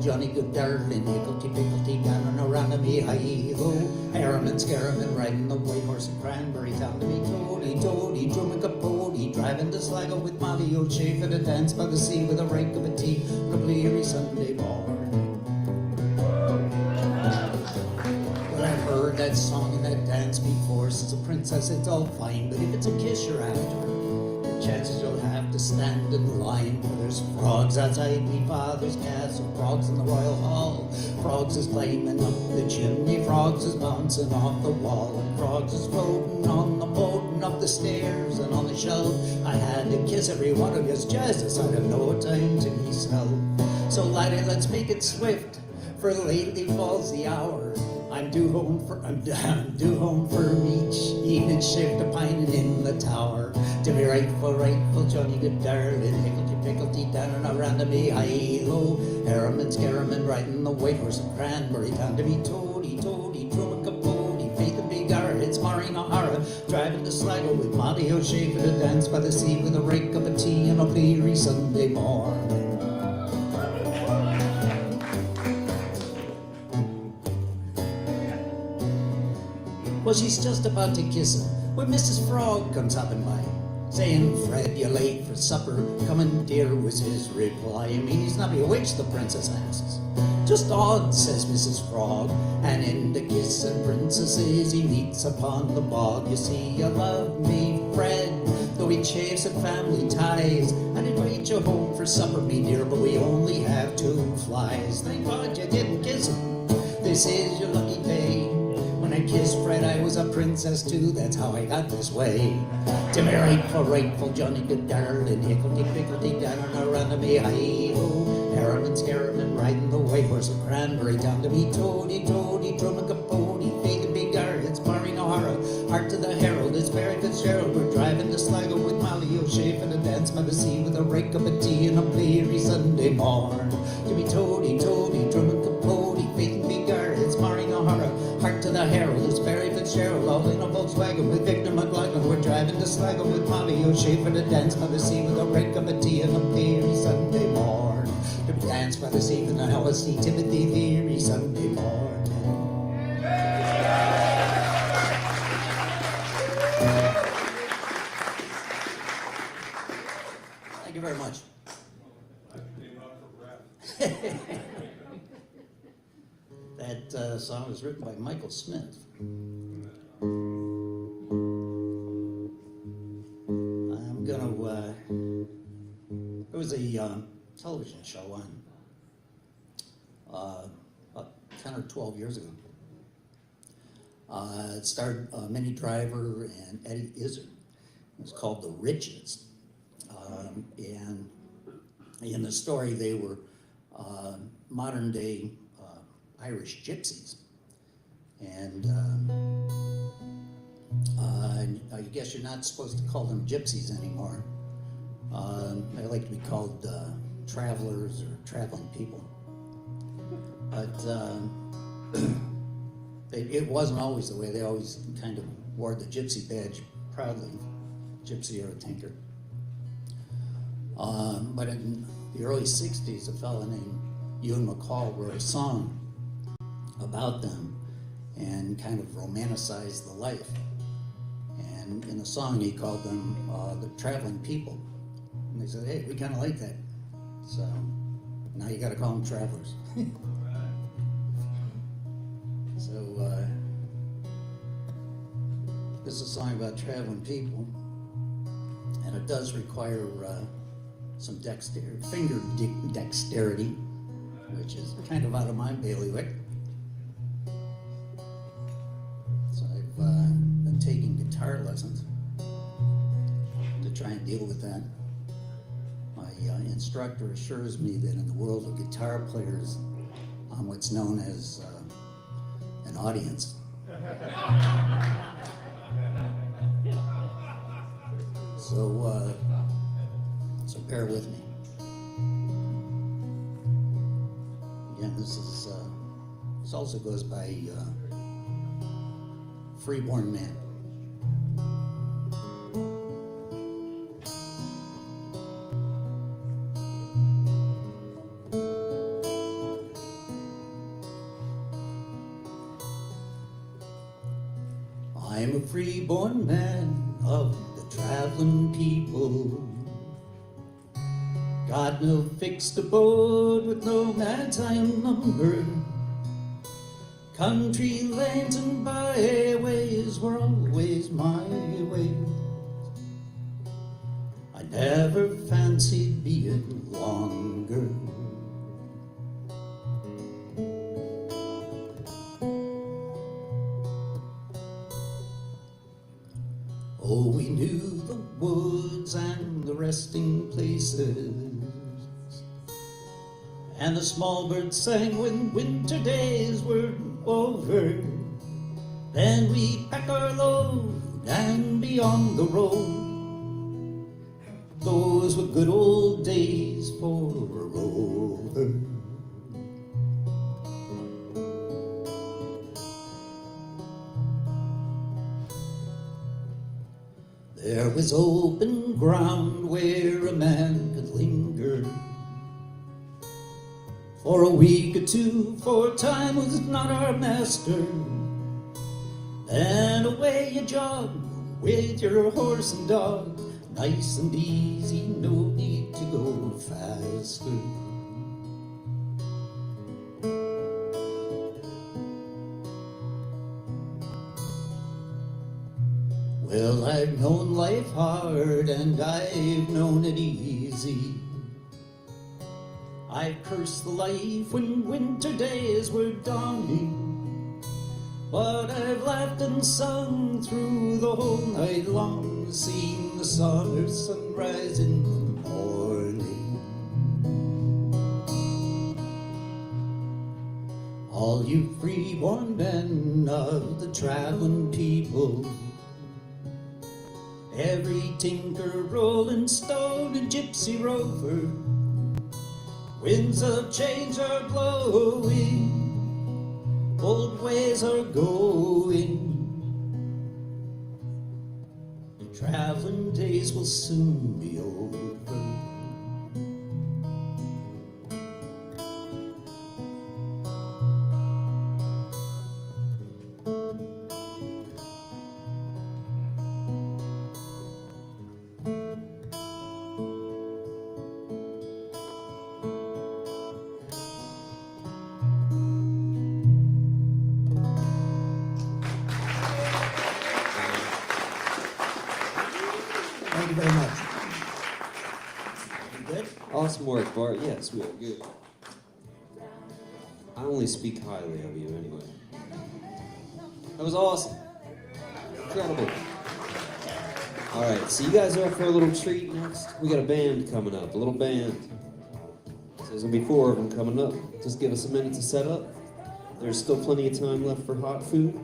Johnny good darling, hicklety-picklety down and around to me, hi-ho. Arum and scarum and riding the white horse and cranberry town to me, toady, drumming capote, driving to Sligo with Molly O'Shafer to dance by the sea with a rake of a tea on a bleary Sunday morning. Well, I've heard that song and that dance before. Since a princess, it's all fine, but if it's a kiss you're after, chances you'll have to stand in line. For there's frogs outside me father's castle, frogs in the royal hall, frogs is climbing up the chimney, frogs is bouncing off the wall, and frogs is floating on the boat and up the stairs and on the shelf. I had to kiss every one of yous just as I'd have no time to myself. So laddie, let's make it swift, for lately falls the hour. I'm due home for each evening shift, a pining in the tower. To be rightful, Johnny, good darling, hicklety-picklety down and around to me, hi-ho. Harriman, Scarriman, riding the white horse of Cranberry, down to me, toady, Truman Capote, Faith and Begar, it's Maureen O'Hara, driving to Sligo with Molly O'Shafer to dance by the sea with a rake of a tea on a bleary Sunday morning. Well, she's just about to kiss him when Mrs. Frog comes hopping by, saying, Fred, you're late for supper. Coming, dear, was his reply. I mean, he's not bewitched, the princess asks. Just odd, says Mrs. Frog, and in the kiss and princesses he meets upon the bog. You see, you love me, Fred, though he chafes at family ties. I'd invite you home for supper, me dear, but we only have 2 flies. Thank God you didn't kiss him. This is your lucky day. When I kissed Fred, I was a princess too. That's how I got this way. To me, rightful, Johnny, good darling, hicklety-picklety down and around to me, hi-ho. Harriman, Scarriman, riding the white horse of Cranberry, down to me, toady, Truman Capote, Faith and Begar, it's Maureen O'Hara, heart to the herald, it's Mary Fitzgerald. We're driving to Sligo with Molly O'Shafer to dance by the sea with a rake of a tea and a bleary Sunday morn. To me, toady, Truman Capote, Faith and Begar, it's Maureen O'Hara, heart to the herald, it's Mary Fitzgerald, all in a Volkswagen with Victor McLaughlin. We're driving to Sligo with Molly O'Shafer to dance by the sea with a rake of a tea and a bleary Sunday morn. To dance by the sea with an LSD Timothy Leary Sunday morning. Thank you very much. That song was written by Michael Smith. I'm gonna, there was a television show on about 10 or 12 years ago. It starred Minnie Driver and Eddie Izzard. It was called The Riches. And in the story, they were modern day Irish gypsies. And I guess you're not supposed to call them gypsies anymore. They like to be called travelers or traveling people. But it wasn't always the way. They always kind of wore the gypsy badge proudly, gypsy or a tinker. But in the early 60s, a fellow named Ewan McCall wrote a song about them and kind of romanticized the life. And in the song, he called them the traveling people. And they said, hey, we kind of like that. So now you got to call them travelers. So this is a song about traveling people, and it does require some finger dexterity, which is kind of out of my bailiwick. So I've been taking guitar lessons to try and deal with that. My instructor assures me that in the world of guitar players, I'm what's known as an audience. So bear with me. Again, this also goes by Freeborn Man. I'm a freeborn man of the travel traveling people. Got no fixed abode with no time number. Country lanes and byways were always my way. I never fancied being longer. Oh, we knew the woods and the resting places, and the small birds sang when winter days were over. Then we'd pack our load and be on the road. Those were good old days for a rover. There was open ground where a man could linger for a week or two, for time was not our master. Then away you jog with your horse and dog, nice and easy, no need to go faster. Well, I've known life hard and I've known it easy. I've cursed the life when winter days were dawning, but I've laughed and sung through the whole night long, seen the sunrise in the morning. All you free-born men of the traveling people, every tinker, rolling stone, and gypsy rover, winds of change are blowing, old ways are going. The traveling days will soon be over. Thank you very much. You good? Awesome work, Bart. Yes, we are good. I only speak highly of you anyway. That was awesome. Incredible. All right, so you guys are up for a little treat next. We got a band coming up, a little band. So there's gonna be 4 of them coming up. Just give us a minute to set up. There's still plenty of time left for hot food.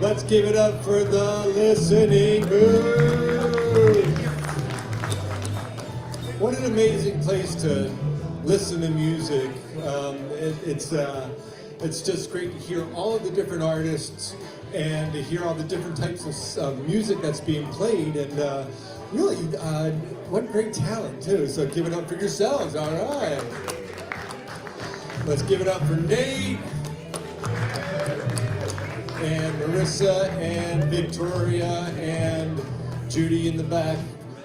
Let's give it up for the listening booth. What an amazing place to listen to music. It's just great to hear all of the different artists and to hear all the different types of music that's being played. And really, what great talent too. So give it up for yourselves, all right. Let's give it up for Nate and Marissa and Victoria and Judy in the back,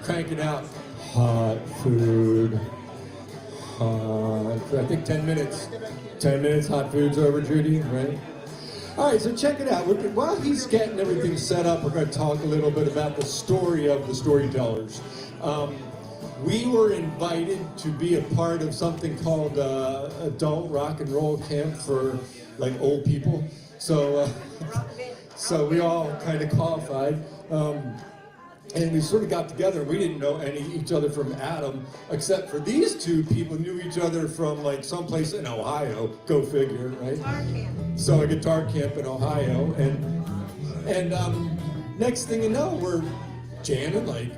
cranking out hot food. I think 10 minutes. 10 minutes, hot food's over, Judy, right? All right, so check it out. While he's getting everything set up, we're going to talk a little bit about the story of the storytellers. We were invited to be a part of something called Adult Rock and Roll Camp for like old people. So we all kind of qualified. And we sort of got together, and we didn't know each other from Adam, except for these two people knew each other from like someplace in Ohio. Go figure, right? Guitar camp. So a guitar camp in Ohio, and next thing you know, we're jamming like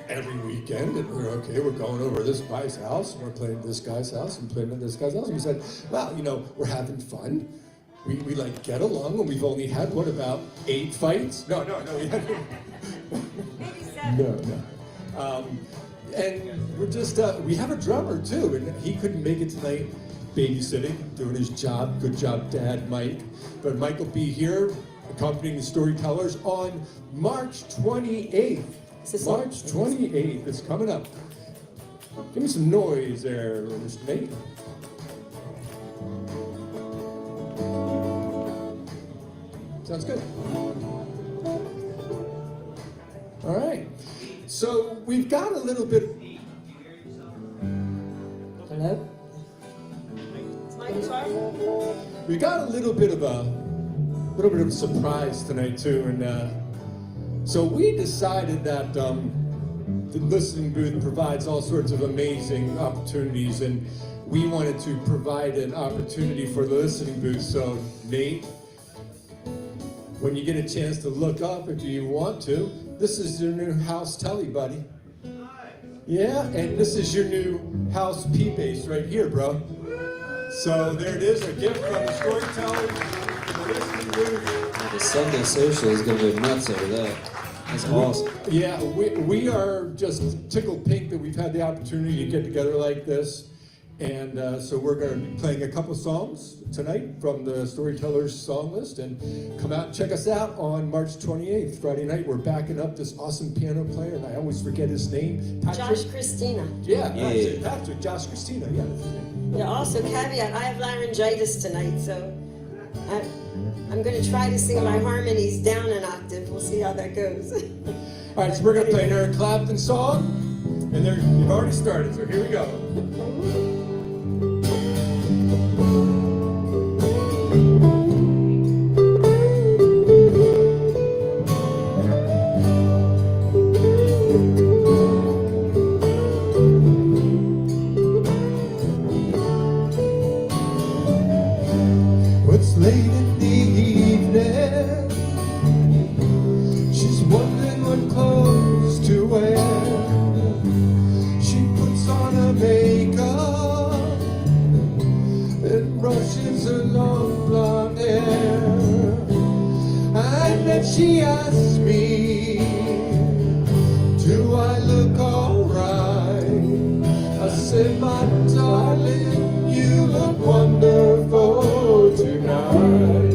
every weekend, and we're going over to this guy's house, and we're playing this guy's house, and playing at this guy's house. And we said, well, we're having fun. We like get along, and we've only had about 8 fights? No, we haven't. Maybe 7. No. And we're just, we have a drummer too, and he couldn't make it tonight, babysitting, doing his job. Good job, Dad, Mike. But Mike will be here accompanying the storytellers on March 28th. March 28th is coming up. Give me some noise there, Mr. Nate. Sounds good. All right. So we've got a little bit. Hello? It's my guitar. We got a little bit of a surprise tonight too, and so we decided that the listening booth provides all sorts of amazing opportunities, and we wanted to provide an opportunity for the listening booth. So Nate, when you get a chance to look up, if you want to, this is your new house telly, buddy. Yeah, and this is your new house P-bass right here, bro. So there it is, a gift from the storytellers, the listening booth. The Sunday social is going to go nuts over that. That's awesome. Yeah, we are just tickled pink that we've had the opportunity to get together like this. And so we're going to be playing a couple songs tonight from the Storytellers song list, and come out and check us out on March 28th, Friday night. We're backing up this awesome piano player, and I always forget his name. Patrick? Josh Christina. Yeah, that's it. Patrick, Josh Christina, yeah. That's his name. Yeah, also caveat, I have laryngitis tonight, so I'm going to try to sing my harmonies down an octave. We'll see how that goes. All right, so we're going to play an Eric Clapton song, and you've already started, so here we go. It's late in the evening. She's wondering what clothes to wear. She puts on her makeup and brushes her long blonde hair. And then she asks me, do I look alright? I said, my darling, you look wonderful tonight.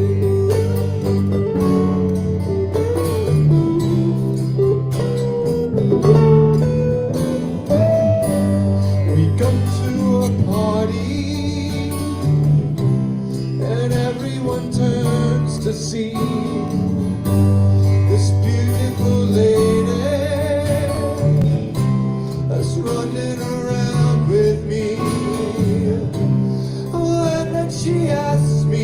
We come to a party and everyone turns to see this beautiful lady that's running around with me. Oh, and then she asks me,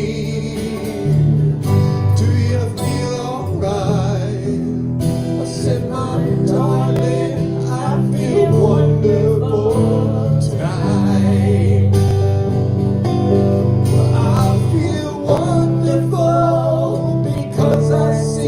do you feel alright? I said, my darling, I feel wonderful tonight. Well, I feel wonderful because I see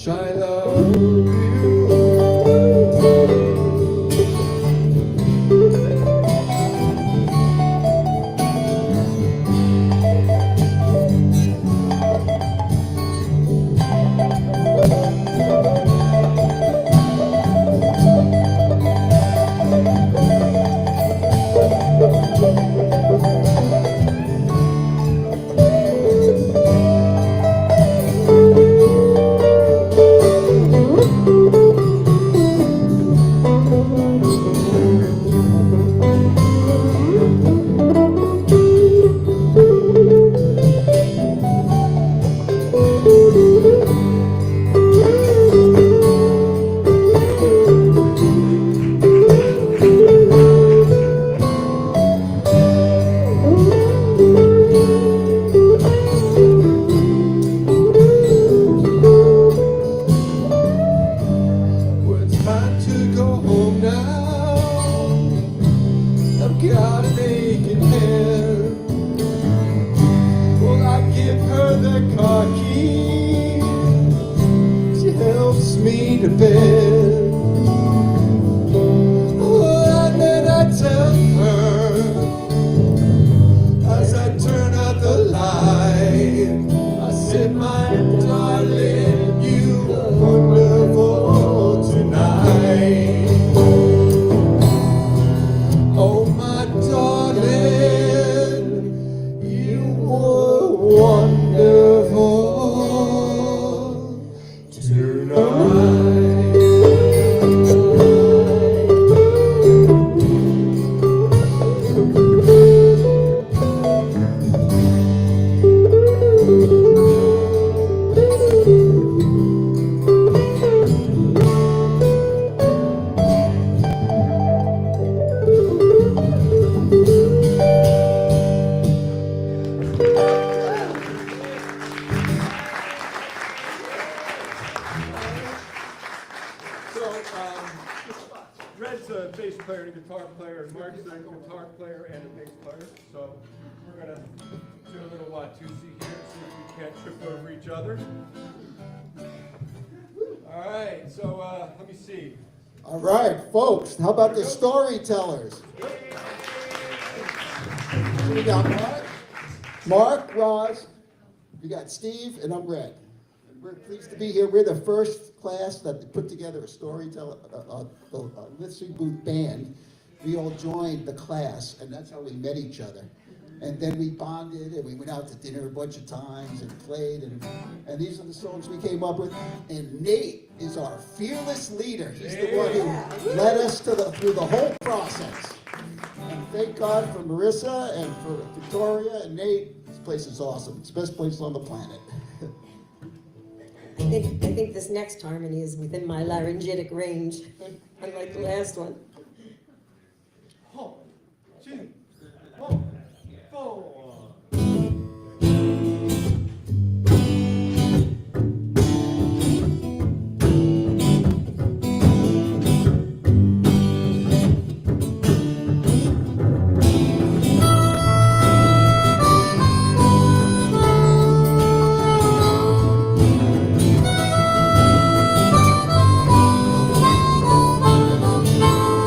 I love you. Well, it's time to go home now. I've got an aching head. Well, I give her the car key. She helps me to bed. Oh, and then I tell her as I turn out the light, I said, my darling, you are wonderful tonight. Oh, my darling, you were wonderful tonight. So, Red's a bass player and a guitar player, and Mark's a guitar player and a bass player. So we're gonna do a little Watusi here, see if we can't trip over each other. All right, so let me see. All right, folks, how about the storytellers? We got Mark, Roz, we got Steve, and I'm Red. We're pleased to be here. We're the first class that put together a storyteller, a listening booth band. We all joined the class, and that's how we met each other. And then we bonded, and we went out to dinner a bunch of times and played, and these are the songs we came up with. And Nate is our fearless leader. He's the one who led us through the whole process. And thank God for Marissa and for Victoria and Nate. This place is awesome. It's the best place on the planet. I think this next harmony is within my laryngitic range, unlike the last one. 1, 2, 1, 4. Thank you.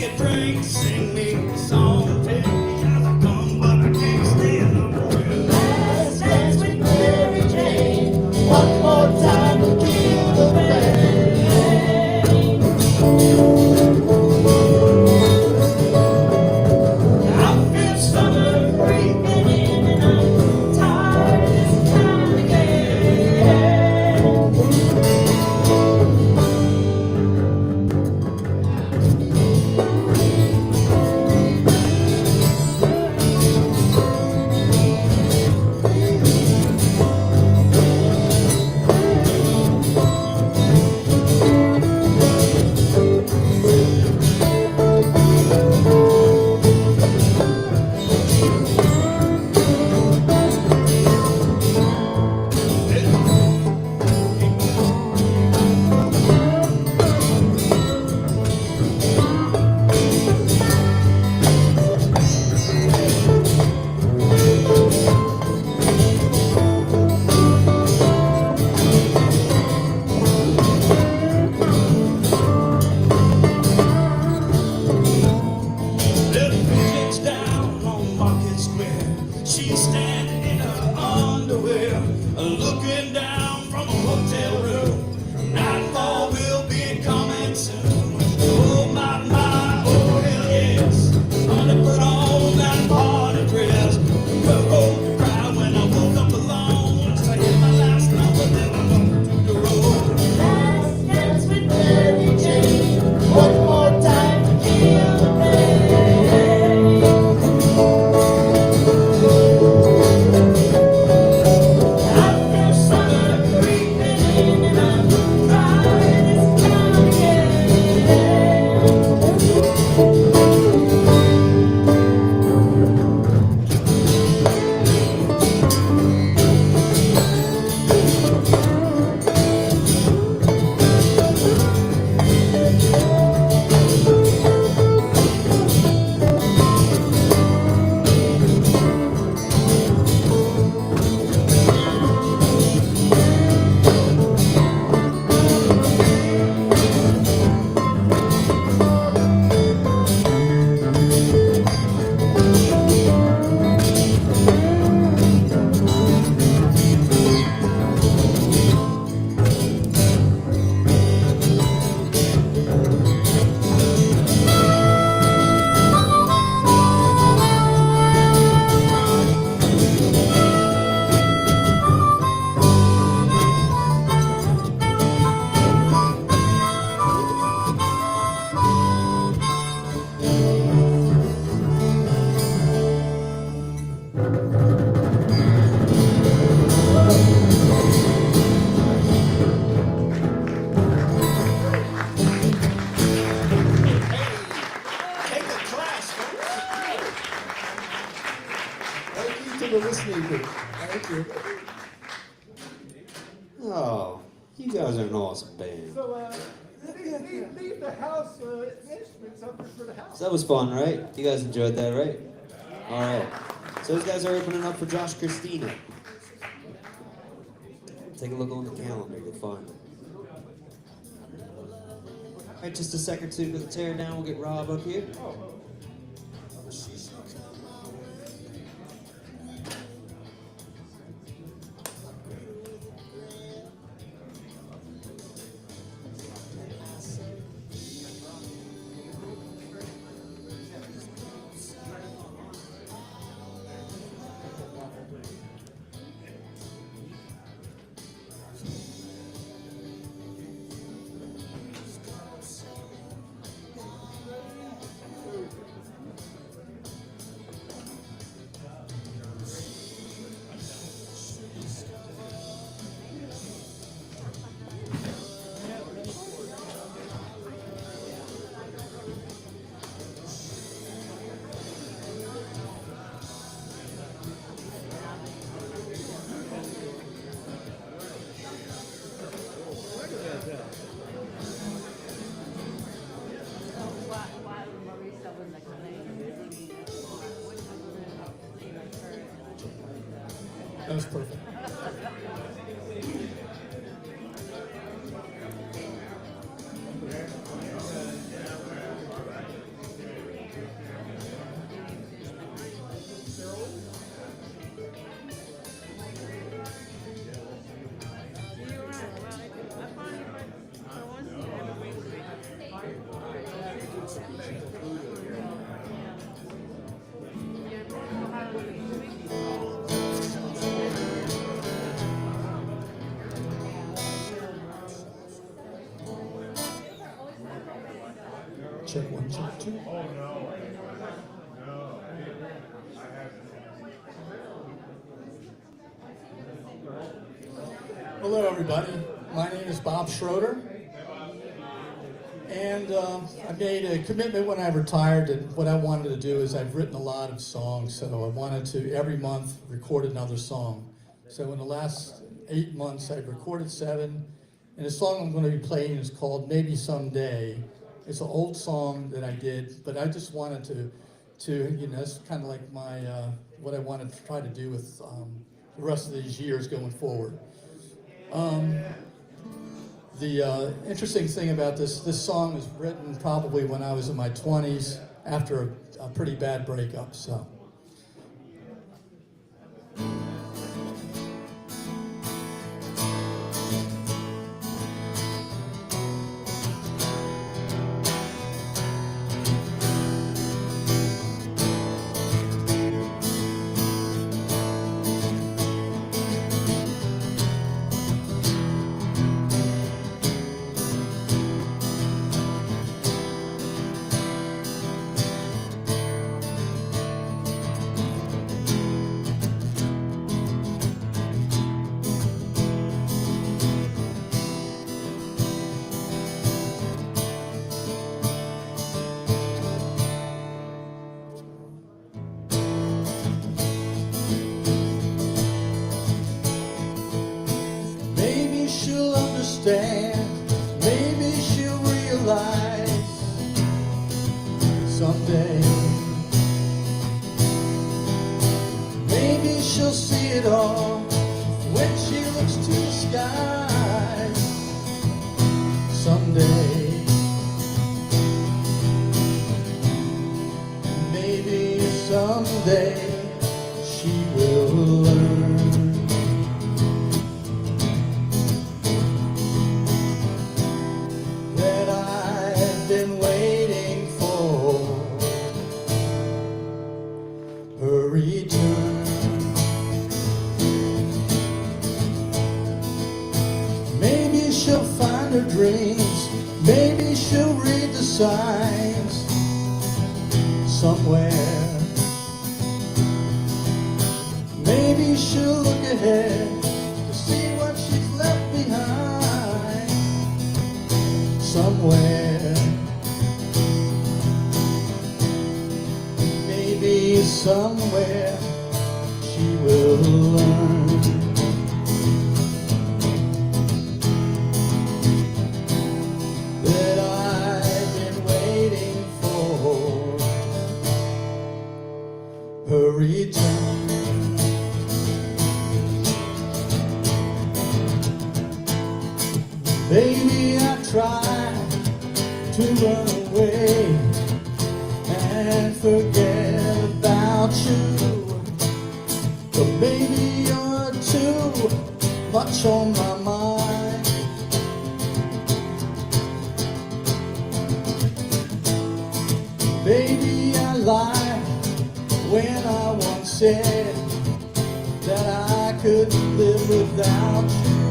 me a drink, sing me a song, tell me how I come, but I can't stand no more. Last dance with Mary Jane. One more time to kill the pain. I feel summer creeping in, and I'm tired of this time again. Little pigeon's down on Market Square. She's standing in her underwear, looking down from a hotel room. Nightfall will be coming soon. Oh my, oh hell yes. Honey, put on that party dress. Could hold the crowd when I woke up alone. I hit my last number, then I went to the road. Last dance with Mary Jane. One more time to kill the pain. I feel summer creeping in, and I'm tired of this time Take a class, folks. Thank you to the listening group. Thank you. Oh, you guys are an awesome band. So, leave the house instruments up for the house. So that was fun, right? You guys enjoyed that, right? All right. So those guys are opening up for Josh Christina. Take a look on the calendar, you'll find it. All right, just a sec or two for the tear down. We'll get Rob up here. That was perfect. Hello, everybody. My name is Bob Schroeder, and I made a commitment when I retired that what I wanted to do is I've written a lot of songs, so I wanted to every month record another song. So in the last 8 months, I've recorded 7, and the song I'm going to be playing is called Maybe Someday. It's an old song that I did, but I just wanted to you know, it's kind of like my what I wanted to try to do with the rest of these years going forward. The interesting thing about this song was written probably when I was in my 20s after a pretty bad breakup, so. Maybe she'll realize someday. Maybe she'll see it all when she looks to the sky someday. Maybe someday she will learn her return. Maybe she'll find her dreams. Maybe she'll read the signs somewhere. Maybe she'll look ahead to see what she's left behind somewhere. Maybe somewhere she will learn that I've been waiting for her return. Baby, I tried to run away and forget about you, but maybe you're too much on my mind. Baby, I lied when I once said that I couldn't live without you,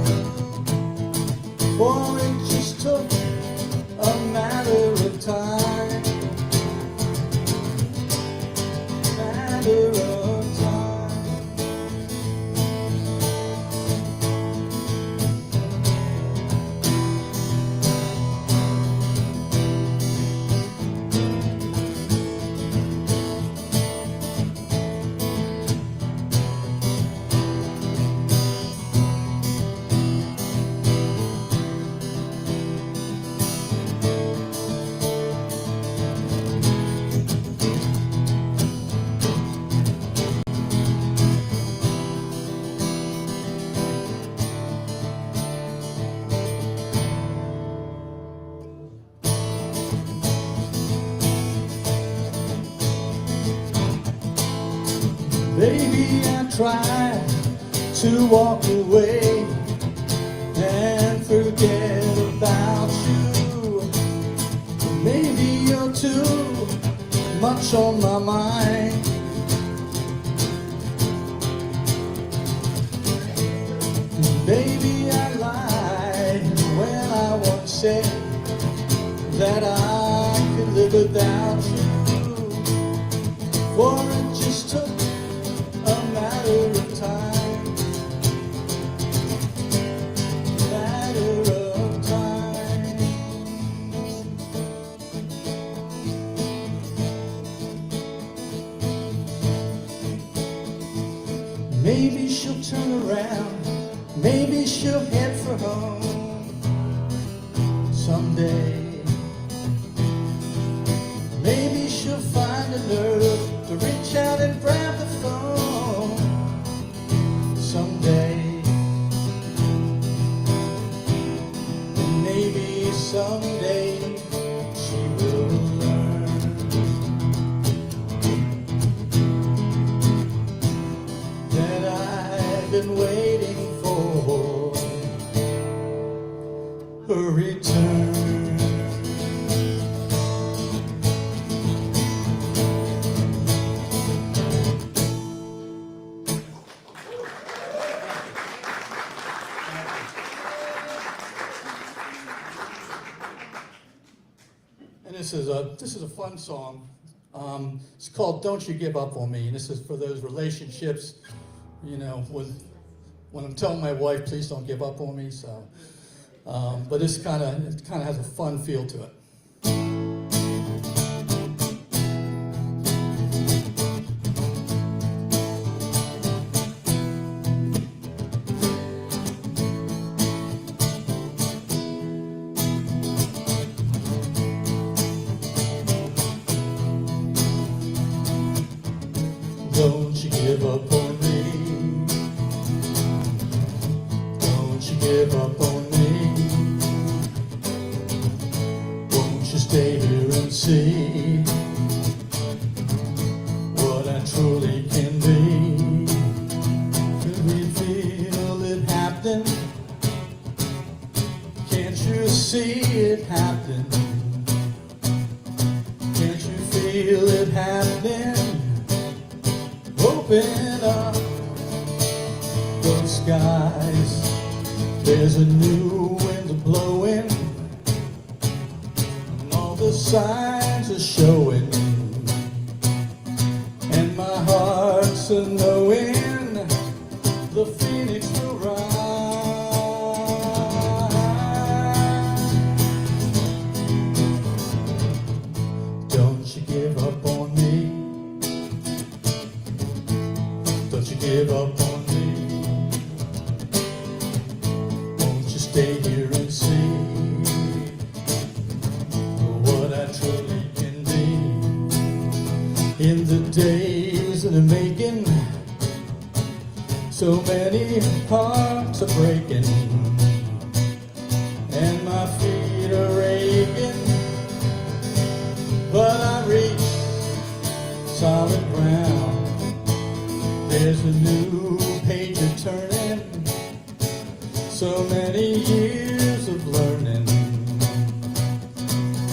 for it just took a matter of time. Matter of time. Baby, I tried to walk away and forget about you. Maybe you're too much on my mind. Baby, I lied when I once said that I could live without Maybe she'll turn around, maybe she'll head for home someday. Maybe she'll find the nerve to reach out and grab the phone someday. And maybe someday she will learn that I've been waiting for her return. And this is a fun song. It's called "Don't You Give Up on Me," and this is for those relationships, you know, when I'm telling my wife, "Please don't give up on me." So, but it kind of has a fun feel to it. Don't you give up on me. Don't you give up on me. Won't you stay here and see what I truly can be? Could we feel it happen? Can't you see it happen? Can't you feel it happening? Open up those skies. There's a new wind blowing, and all the signs are showing. And my heart's a knowing the phoenix will rise. Don't you give up on me. Don't you give up on me. Won't you stay here and see what I truly can be? In the days of the making, so many hearts are breaking, and my feet are aching, but I reach solid ground. There's a new page a turning, so many years of learning,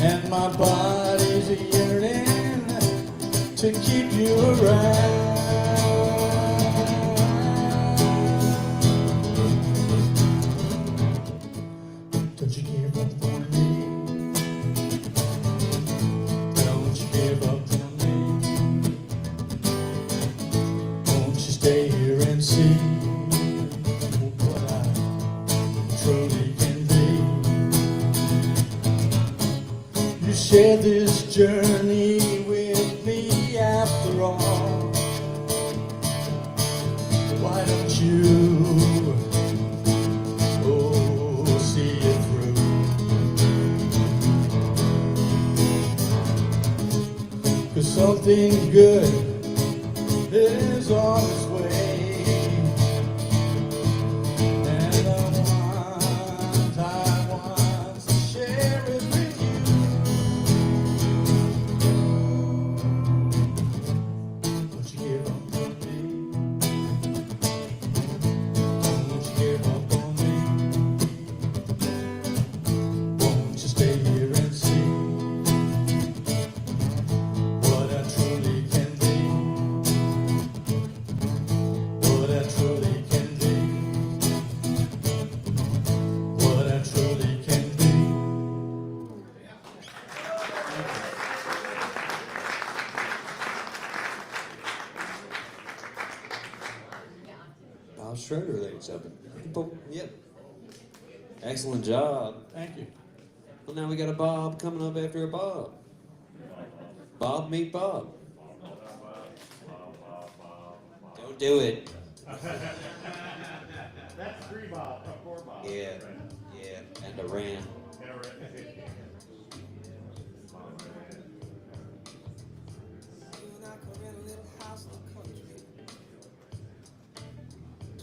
and my body's a yearning to keep you around. Don't you give up on me. Don't you give up on me. Stay here and see what I truly can be. You share this journey with me after all. Why don't you see it through? 'Cause something good is on its way, and I want to share it with you. Don't you give up on me. Don't you give up on me. Won't you stay here and see what I truly can be? What I truly can be. What I truly can be. Bob Schroeder, ladies and gentlemen. Yep. Excellent job. Thank you. Well, now we got a Bob coming up after a Bob. Bob meet Bob. Don't do it. That's 3 ball, 4 ball. Yeah, yeah, and a ram. Yeah, right. You and I could rent a little house in the country.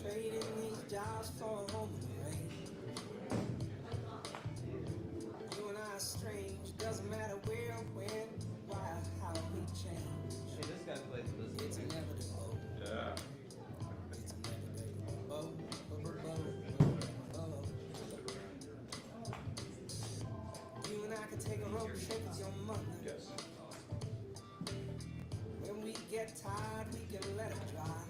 Trading these jobs for a home in the rain. You and I are strange. Doesn't matter where, when, why, how we change. Hey, this guy plays this. It's inevitable. Yeah. It's inevitable. You and I could take a road trip with your mother. Yes. When we get tired, we can let it dry.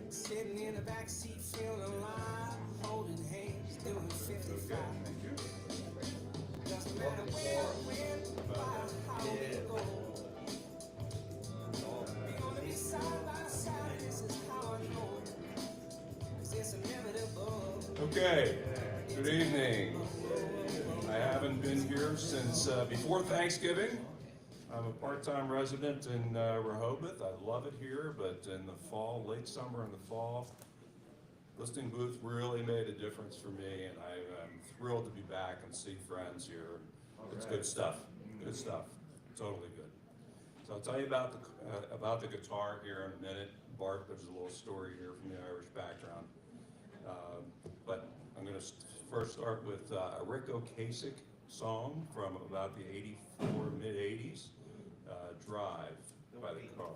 Sitting in the back seat, feeling alive, holding hands, doing 55. Doesn't matter where, when, why, how we go. We're gonna be side by side, this is how I know. 'Cause it's inevitable. Okay, good evening. I haven't been here since before Thanksgiving. I'm a part-time resident in Rehoboth. I love it here, but in the fall, late summer and the fall, listening booth really made a difference for me, and I'm thrilled to be back and see friends here. It's good stuff, totally good. So I'll tell you about the guitar here in a minute. Bart, there's a little story here from the Irish background. But I'm going to first start with a Rick Ocasek song from about the mid-80s, Drive by the Car.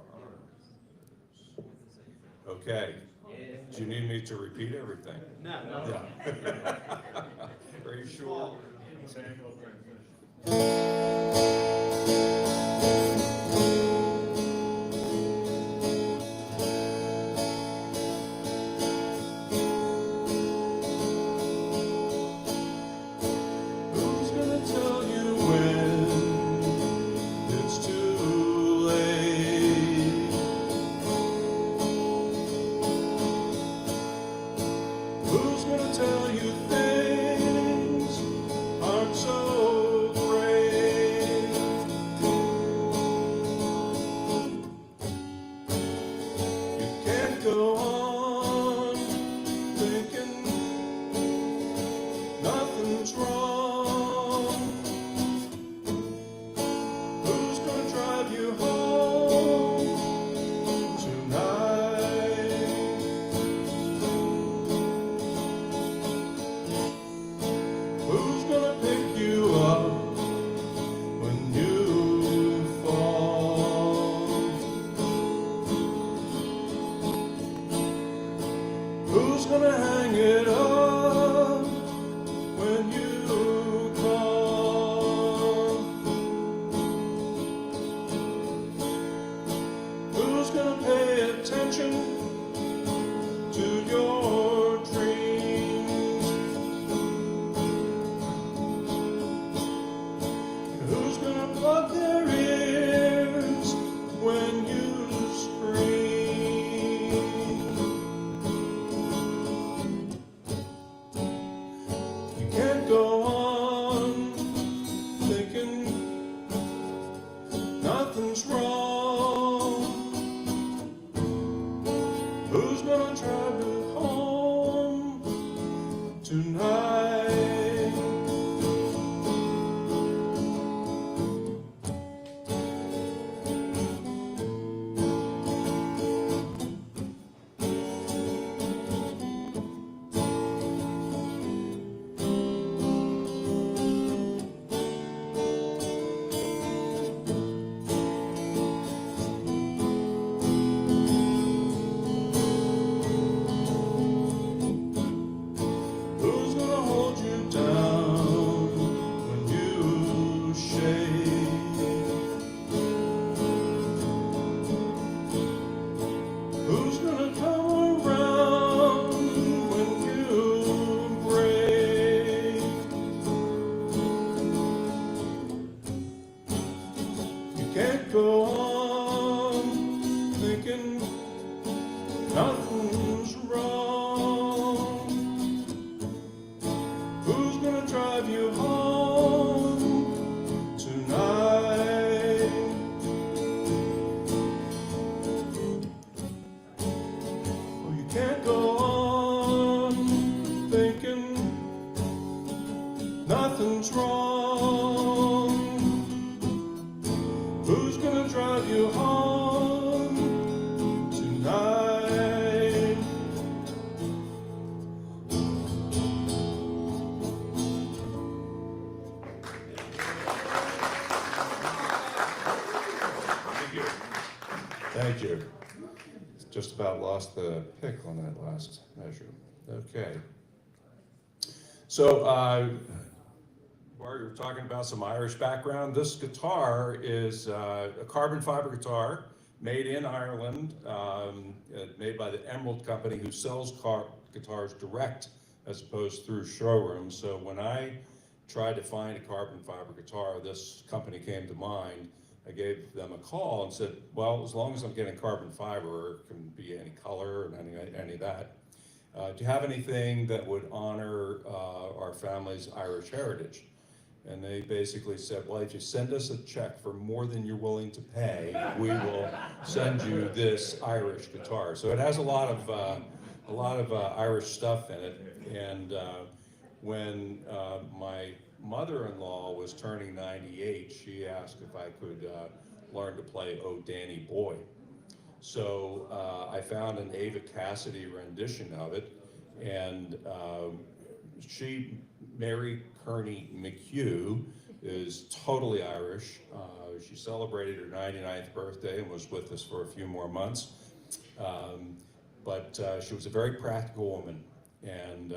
Okay. Do you need me to repeat everything? No. Yeah. Are you sure? Who's gonna tell you when it's too late? Who's gonna tell you things aren't so great? You can't go on thinking nothing's wrong. Who's gonna drive you home tonight? Who's gonna pick you up when you fall? Who's gonna hang it up when you call? Who's gonna pay attention to your dreams? Who's gonna plug their ears when you scream? You can't go on thinking nothing's wrong. Who's gonna drive you home tonight? Who's gonna hold you down when you shake? Who's gonna come around when you break? You can't go on thinking nothing's wrong. Who's gonna drive you home tonight? Who's gonna drive you home tonight? Thank you. Just about lost the pick on that last measure. Okay. So, while you're talking about some Irish background, this guitar is a carbon fiber guitar made in Ireland, made by the Emerald Company, who sells guitars direct as opposed through showrooms. So when I tried to find a carbon fiber guitar, this company came to mind. I gave them a call and said, well, as long as I'm getting carbon fiber, it can be any color and any of that. Do you have anything that would honor our family's Irish heritage? And they basically said, well, if you send us a check for more than you're willing to pay, we will send you this Irish guitar. So it has a lot of Irish stuff in it. And when my mother-in-law was turning 98, she asked if I could learn to play "Oh Danny Boy." So I found an Ava Cassidy rendition of it, and Mary Kearney McHugh, is totally Irish. She celebrated her 99th birthday and was with us for a few more months. But she was a very practical woman, and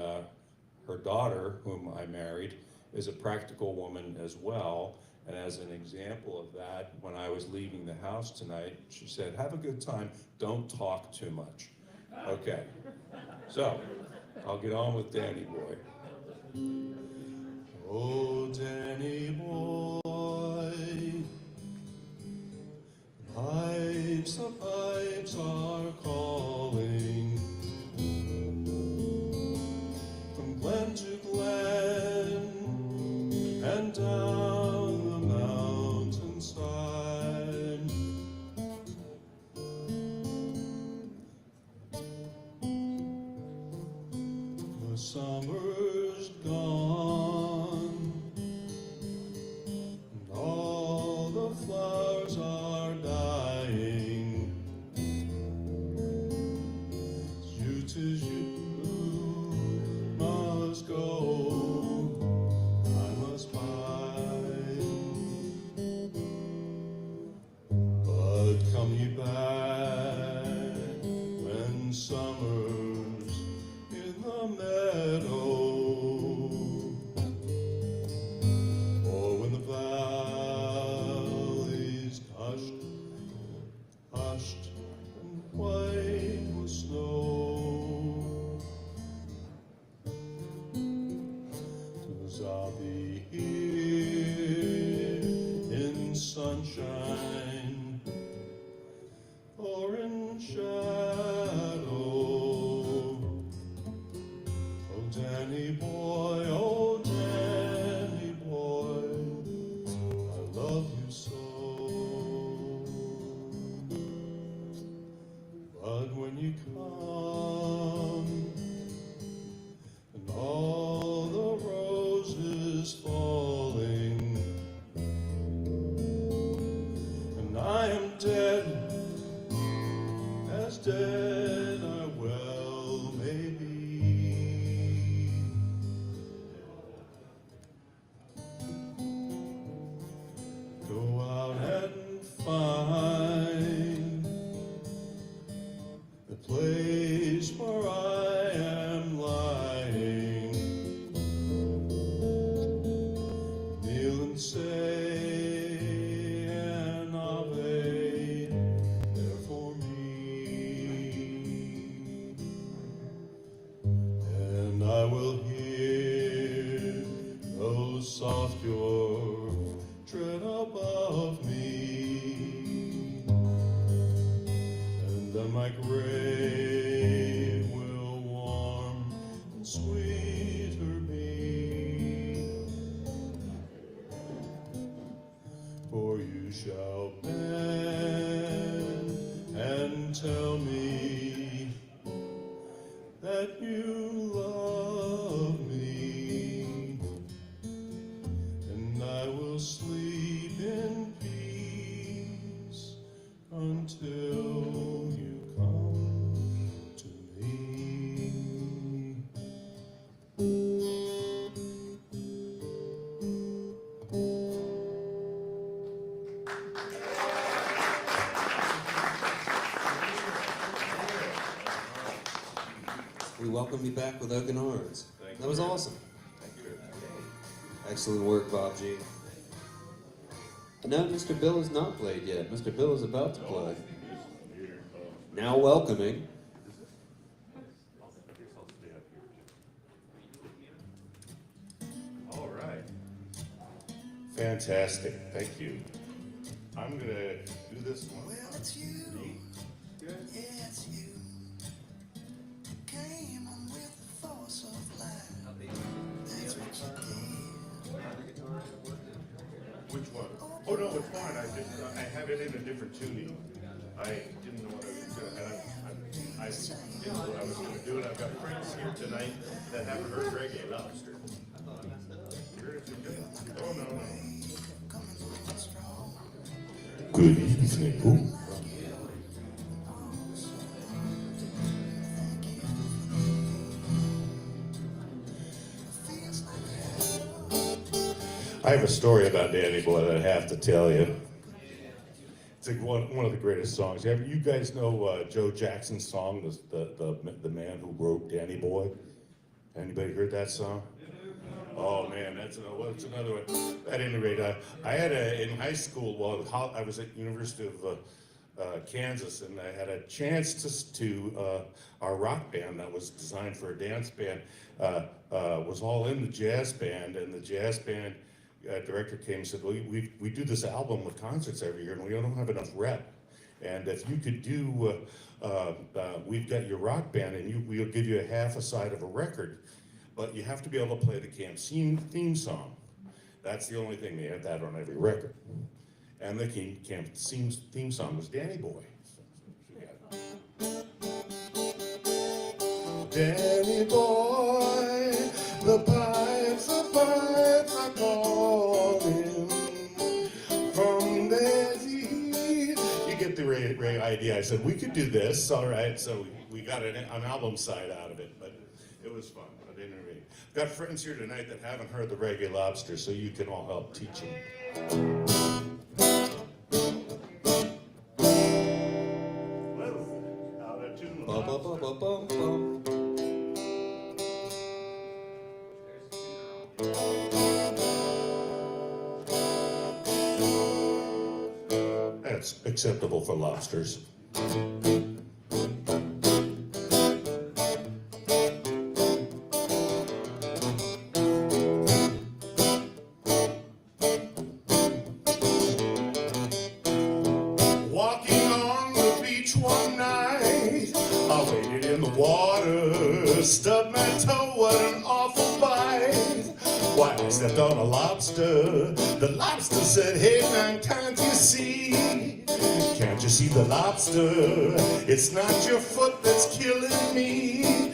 her daughter, whom I married, is a practical woman as well. And as an example of that, when I was leaving the house tonight, she said, have a good time, don't talk too much. Okay, so I'll get on with Danny Boy. Oh, Danny Boy, the pipes are calling from glen to glen and down the mountainside. The summer's gone and all the flowers are dying. 'Tis you must go, I must bide. But come ye back when summer's in the meadow, or when the valley's hushed and white with snow. 'Cause I'll be here in sunshine or in shadow. Oh, Danny boy, oh, Danny boy, I love you so. But when you come and all the roses falling, and I am dead, as dead I well may be. Go out and find the place where I am lying. Kneel and say an Ave there for me, and I will hear those soft your tread above me, and then my grave will warm and sweeter be, for you shall bend and tell me that you love me, and I will sleep in peace We welcome you back with open arms. Thank That you. was awesome. Thank you. Excellent work, Bob G. No, Mr. Bill is not played yet. Mr. Bill is about to play. Now welcoming. All right. Fantastic. Thank you. I'm going to do this one. Well, it's you. Good. Yeah, it's you. Came on with the force of life. That's what you did. Which one? Oh, no, it's fine. I have it in a different tuning. I didn't know what I was going to, I didn't know what I was going to do, and I've got friends here tonight that haven't heard Reggae Lobster. Oh, no, no. Good evening. I have a story about Danny Boy that I have to tell you. It's like one of the greatest songs. You guys know Joe Jackson's song, the man who wrote Danny Boy? Anybody heard that song? Oh man, that's another one. At any rate, I had in high school, well, I was at University of Kansas, and I had a chance to our rock band that was designed for a dance band was all in the jazz band, and the jazz band director came and said, well, we do this album with concerts every year, and we don't have enough rep. And if you could do, we've got your rock band, and we'll give you a half a side of a record, but you have to be able to play the camp theme song. That's the only thing. They had that on every record. And the camp theme song was Danny Boy. Danny Boy, the pipes are calling from their teeth. You get the idea. I said, we could do this, all right. So we got an album side out of it, but it was fun. I've got friends here tonight that haven't heard the Reggae Lobster, so you can all help teach them. Out of tune. Bum, bum, bum, bum, bum, bum. That's acceptable for lobsters. Walking on the beach one night, I waded in the water, stubbed my toe, what an awful bite. Why, I stepped on a lobster. The lobster said, hey man, can't you see? Can't you see the lobster? It's not your foot that's killing me.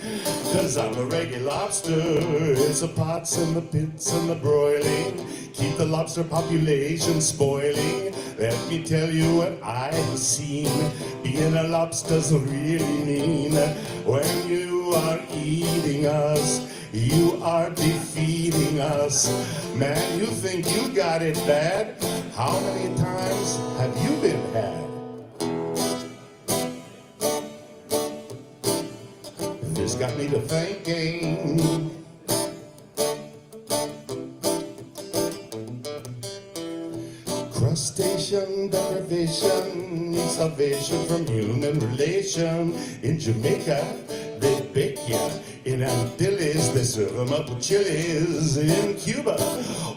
Cause I'm a Reggae Lobster. It's the pots and the pits and the broiling keep the lobster population spoiling. Let me tell you what I have seen. Being a lobster's really mean. When you are eating us, you are defeating us. Man, you think you got it bad? How many times have you been had? This got me to thinking. Crustacean deprivation needs salvation from human relation. In Jamaica, they bake ya. In Antilles, they serve them up with chilies. In Cuba,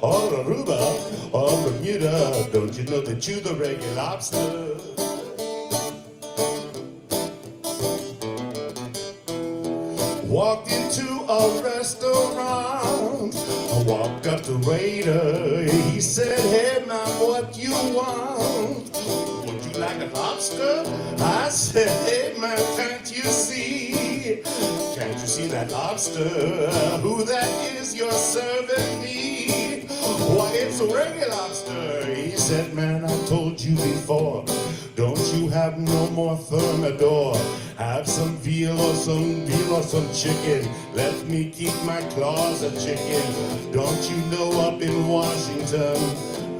or Aruba, or Bermuda, don't you know they chew the Reggae Lobster? Walked into a restaurant. I walked up to waiter. He said, hey man, what you want? Would you like a lobster? I said, hey man, can't you see? Can't you see that lobster? Who that is you're serving me? Why, it's a Reggae Lobster. He said, man, I told you before, don't you have no more thermidor? Have some veal or some chicken. Let me keep my claws a chicken. Don't you know up in Washington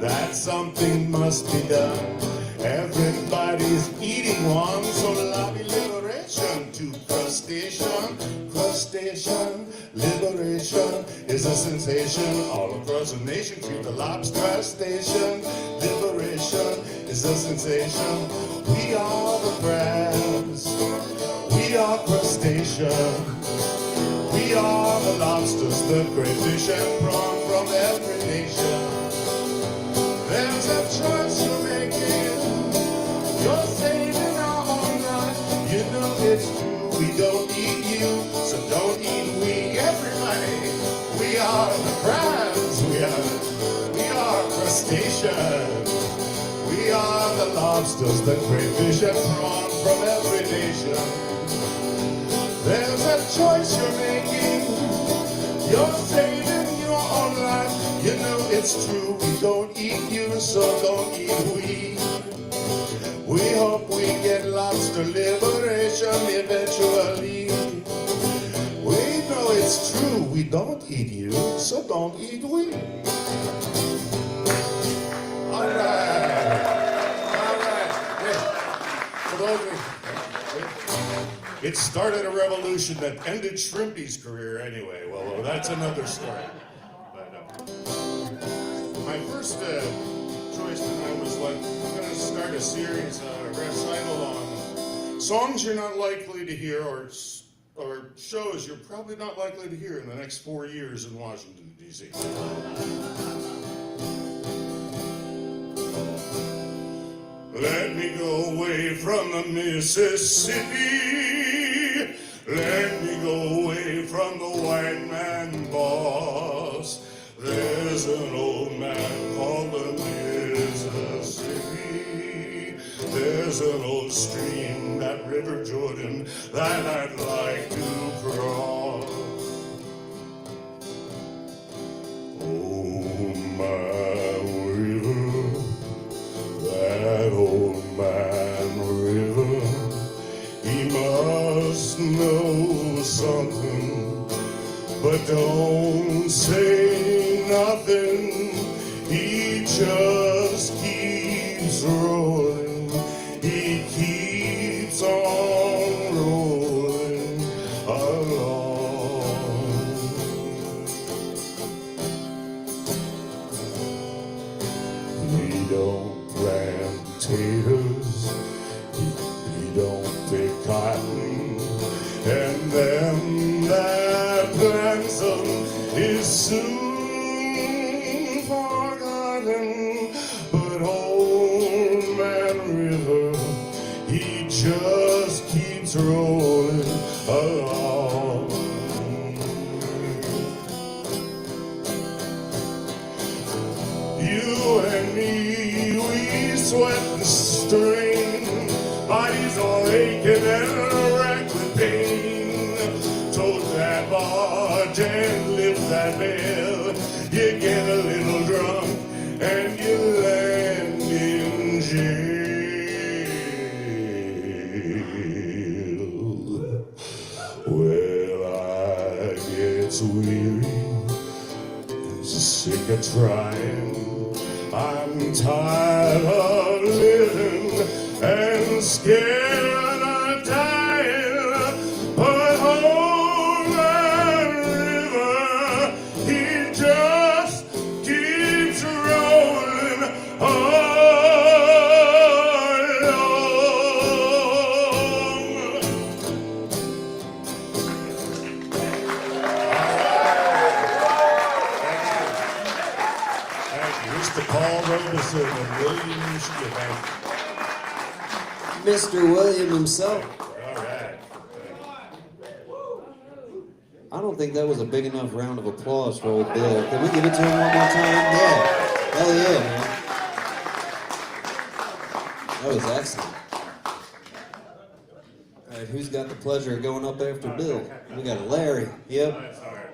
that something must be done? Everybody's eating one, so lobby liberation to crustacean. nation. Liberation is a sensation all across the nation. Treat the lobster station. Liberation is a sensation. We are the crabs. We are crustaceans. We are the lobsters, the crayfish and prawn from every nation. There's a choice you're making. You're saving our own life. You know it's true. We don't eat you, so don't eat we. Everybody, we are the crabs. We are crustaceans. We are the lobsters, the crayfish and prawn from every nation. There's a choice you're making. You're saving your own life. You know it's true. We don't eat you, so don't eat we. We hope we get lobster liberation eventually. We know it's true. We don't eat you, so don't eat we. All right. All right. Yeah. For those of you. It started a revolution that ended Shrimpy's career anyway. Well, that's another story. But, my first choice tonight was like, I'm going to start a series, a recital on songs you're not likely to hear or shows you're probably not likely to hear in the next 4 years in Washington, D.C. Let me go away from the Mississippi. Let me go away from the white man boss. There's an old man called the Mississippi. There's an old stream, that River Jordan, that I'd like to cross. Oh, my river, that old man river, he must know something, but don't say nothing. He just keeps rolling. He keeps on rolling along. He don't plant potatoes. He don't pick cotton. And them that plants them is soon forgotten. But old man River, he just keeps rolling along. You and me, we sweat the strain, bodies all aching and racked with pain. Tote that barge and lift that bell. You get a little drunk and you land in jail. Well, I get weary, sick of trying. I'm tired of living and scared of dying. But old man River, he just keeps rolling along. Mr. Paul Robeson and William Michigan. Mr. William himself. All right. I don't think that was a big enough round of applause for old Bill. Can we give it to him one more time? Yeah. Hell yeah, man. That was excellent. All right, who's got the pleasure of going up after Bill? We got Larry. Yep. That's all right.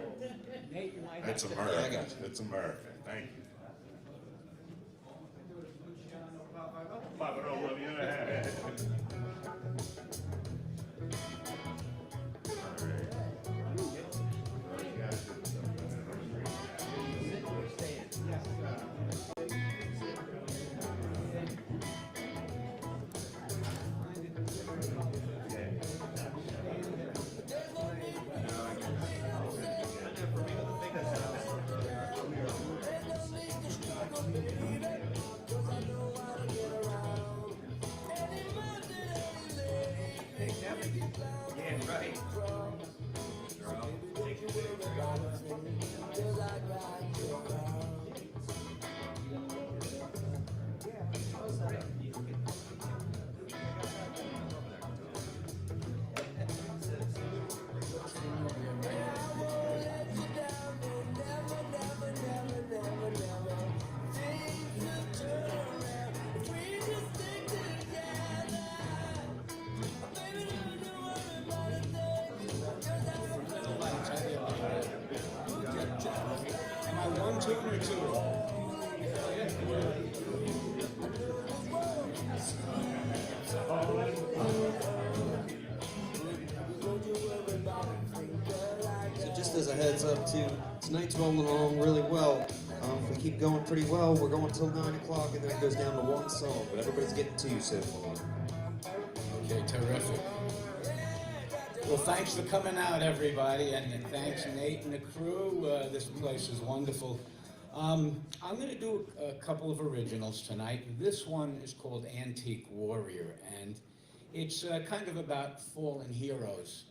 It's America. Yeah, I got you. It's America. Thank you. Am I one tune or two? So just as a heads up too, tonight's rolling along really well. If we keep going pretty well, we're going till 9 o'clock and then it goes down to one song, but everybody's getting two so far. Okay, terrific. Well, thanks for coming out, everybody, and thanks Nate and the crew. This place is wonderful. I'm going to do a couple of originals tonight. This one is called Antique Warrior, and it's kind of about fallen heroes,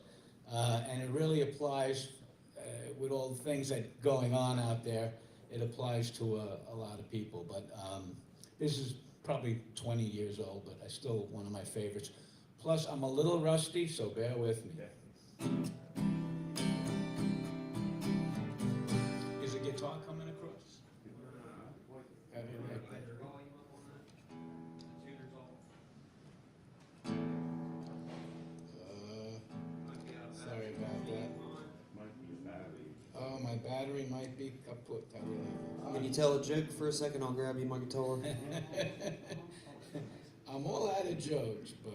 and it really applies with all the things that are going on out there. It applies to a lot of people, but this is probably 20 years old, but I still one of my favorites. Plus, I'm a little rusty, so bear with me. Is a guitar coming across? Sorry about that. Oh, my battery might be kaput. Can you tell a joke for a second? I'll grab you my guitar. I'm all out of jokes, but...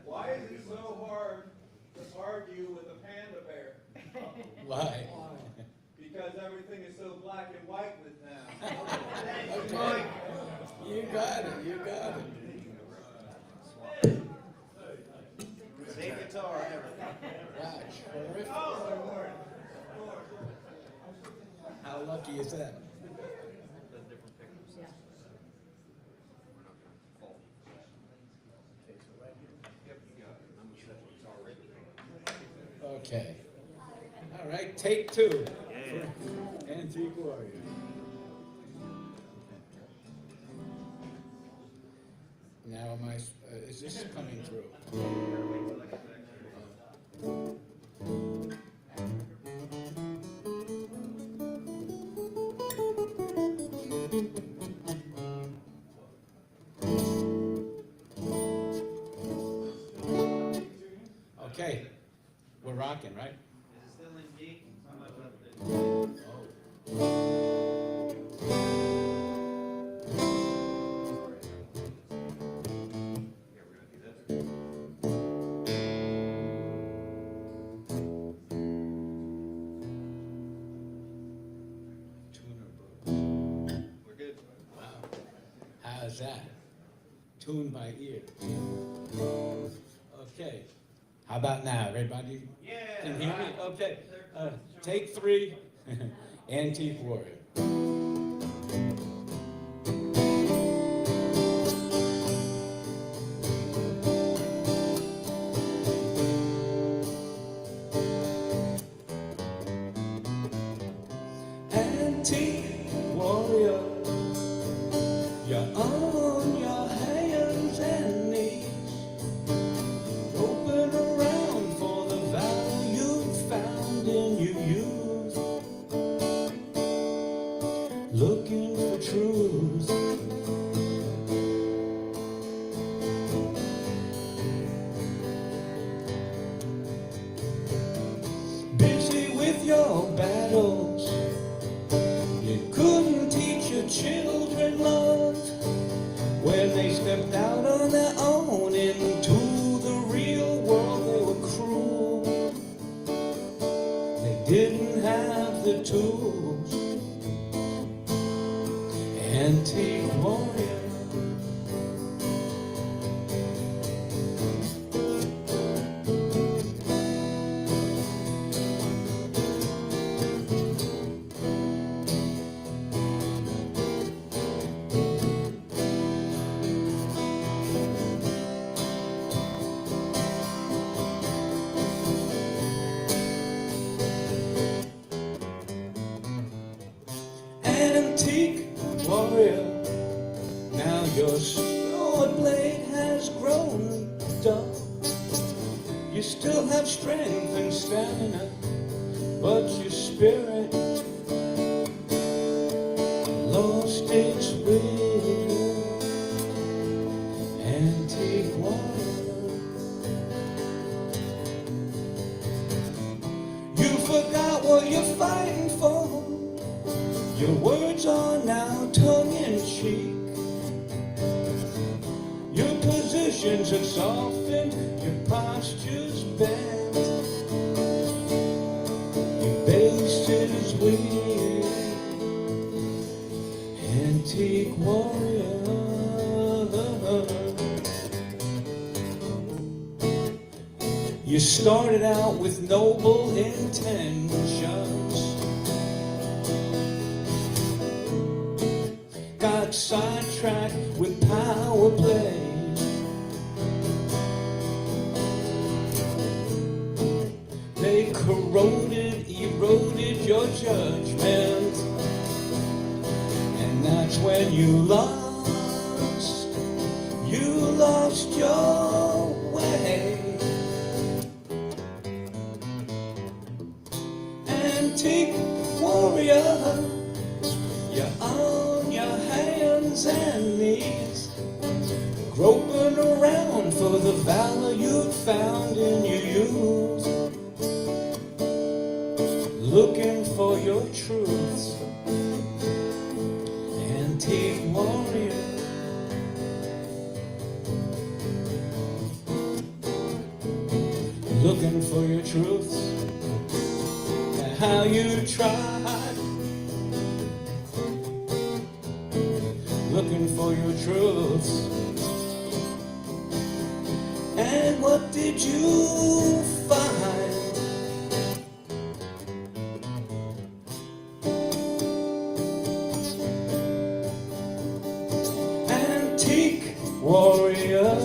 Why is it so hard to argue with a panda bear? Why? Because everything is so black and white with now. Okay. You got it, you got it. Same guitar and everything. Wow, terrific. How lucky is that? Okay. All right, take two. For Antique Warrior. Now am I, is this coming through? Okay, we're rocking, right? Is it still in G? We're good. Wow. How's that? Tuned by ear. Okay. How about now? Everybody can hear me? Okay. Take three. Antique Warrior. Antique warrior, you're on your hands and knees, groping around for the value found in your youth, looking for truth. Busy with your battles, you couldn't teach your children love when they stepped out on their own into the real world. They were cruel, they didn't have the tools. Antique warrior. Your sword blade has grown dull. You still have strength and stamina, but your spirit lost its will. Antique warrior, you forgot what you're fighting for. Your words are now tongue-in-cheek. Your positions have softened, your posture's bent, your base is weak. Antique warrior, you started out with noble intentions, got sidetracked with power play. They corroded, eroded your judgment, and that's when you lost your way. Antique warrior, you're on your hands and knees, groping around for the valor you'd found in your youth, looking for your truths. Antique warrior, looking for your truths, and how you tried, looking for your truths. And what did you find? Antique warrior.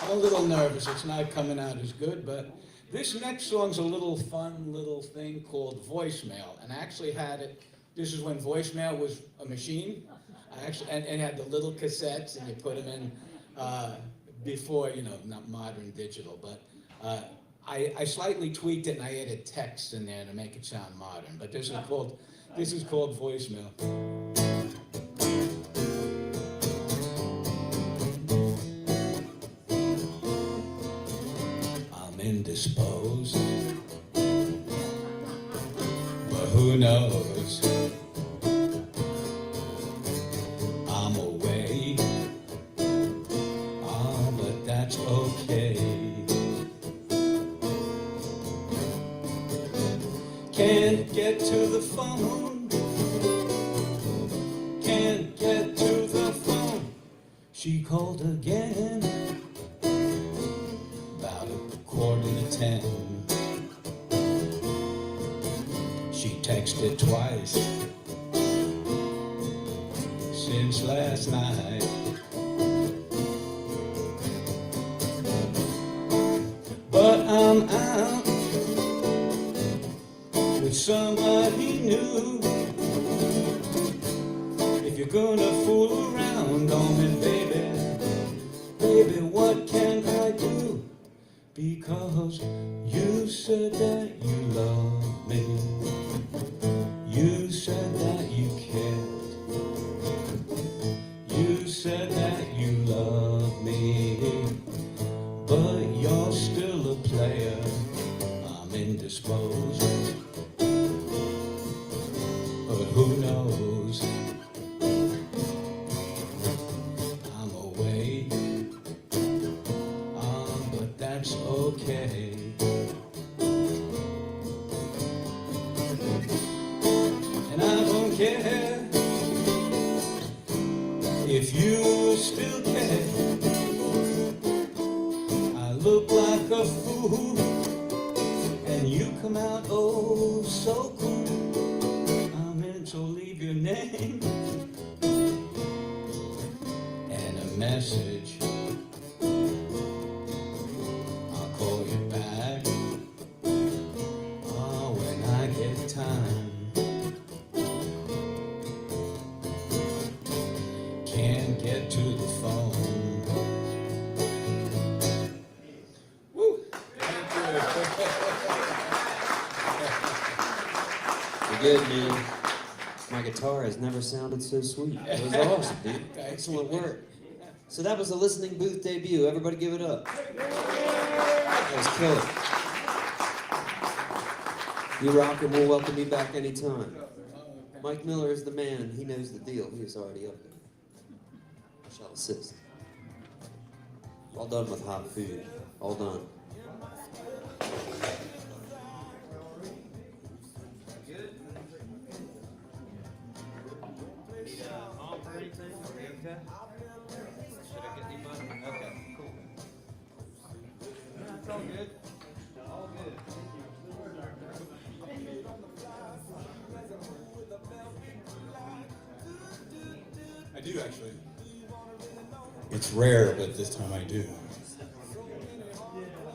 I'm a little nervous. It's not coming out as good, but this next song's a little fun little thing called voicemail. And I actually had it, this is when voicemail was a machine. I actually, and it had the little cassettes, and you put them in before, you know, not modern digital, but I slightly tweaked it and I added text in there to make it sound modern. But this is called voicemail. Indisposed, but who knows? I'm away, but that's okay. Can't get to the phone, can't get to the phone. She called again. 10. She texted twice since last night. But I'm out with somebody new. If you're gonna fool around on me, baby, what can I do? Because you said that you love me, you said that you cared, you said that you love me, but you're still a player. I'm indisposed, but who knows? I'm away, but that's okay. And I don't care if you still care. I look like a fool, and you come out oh so cool. I'm in, so leave your name and a message. I'll call you back when time. Can't get to the phone. Woo! You're good, man. My guitar has never sounded so sweet. It was awesome, dude. Excellent work. So that was a listening booth debut. Everybody give it up. That was killer. You rock and we'll welcome you back anytime. Mike Miller is the man. He knows the deal. He is already up there. I shall assist. All done with hot food. All done. I do actually. It's rare, but this time I do.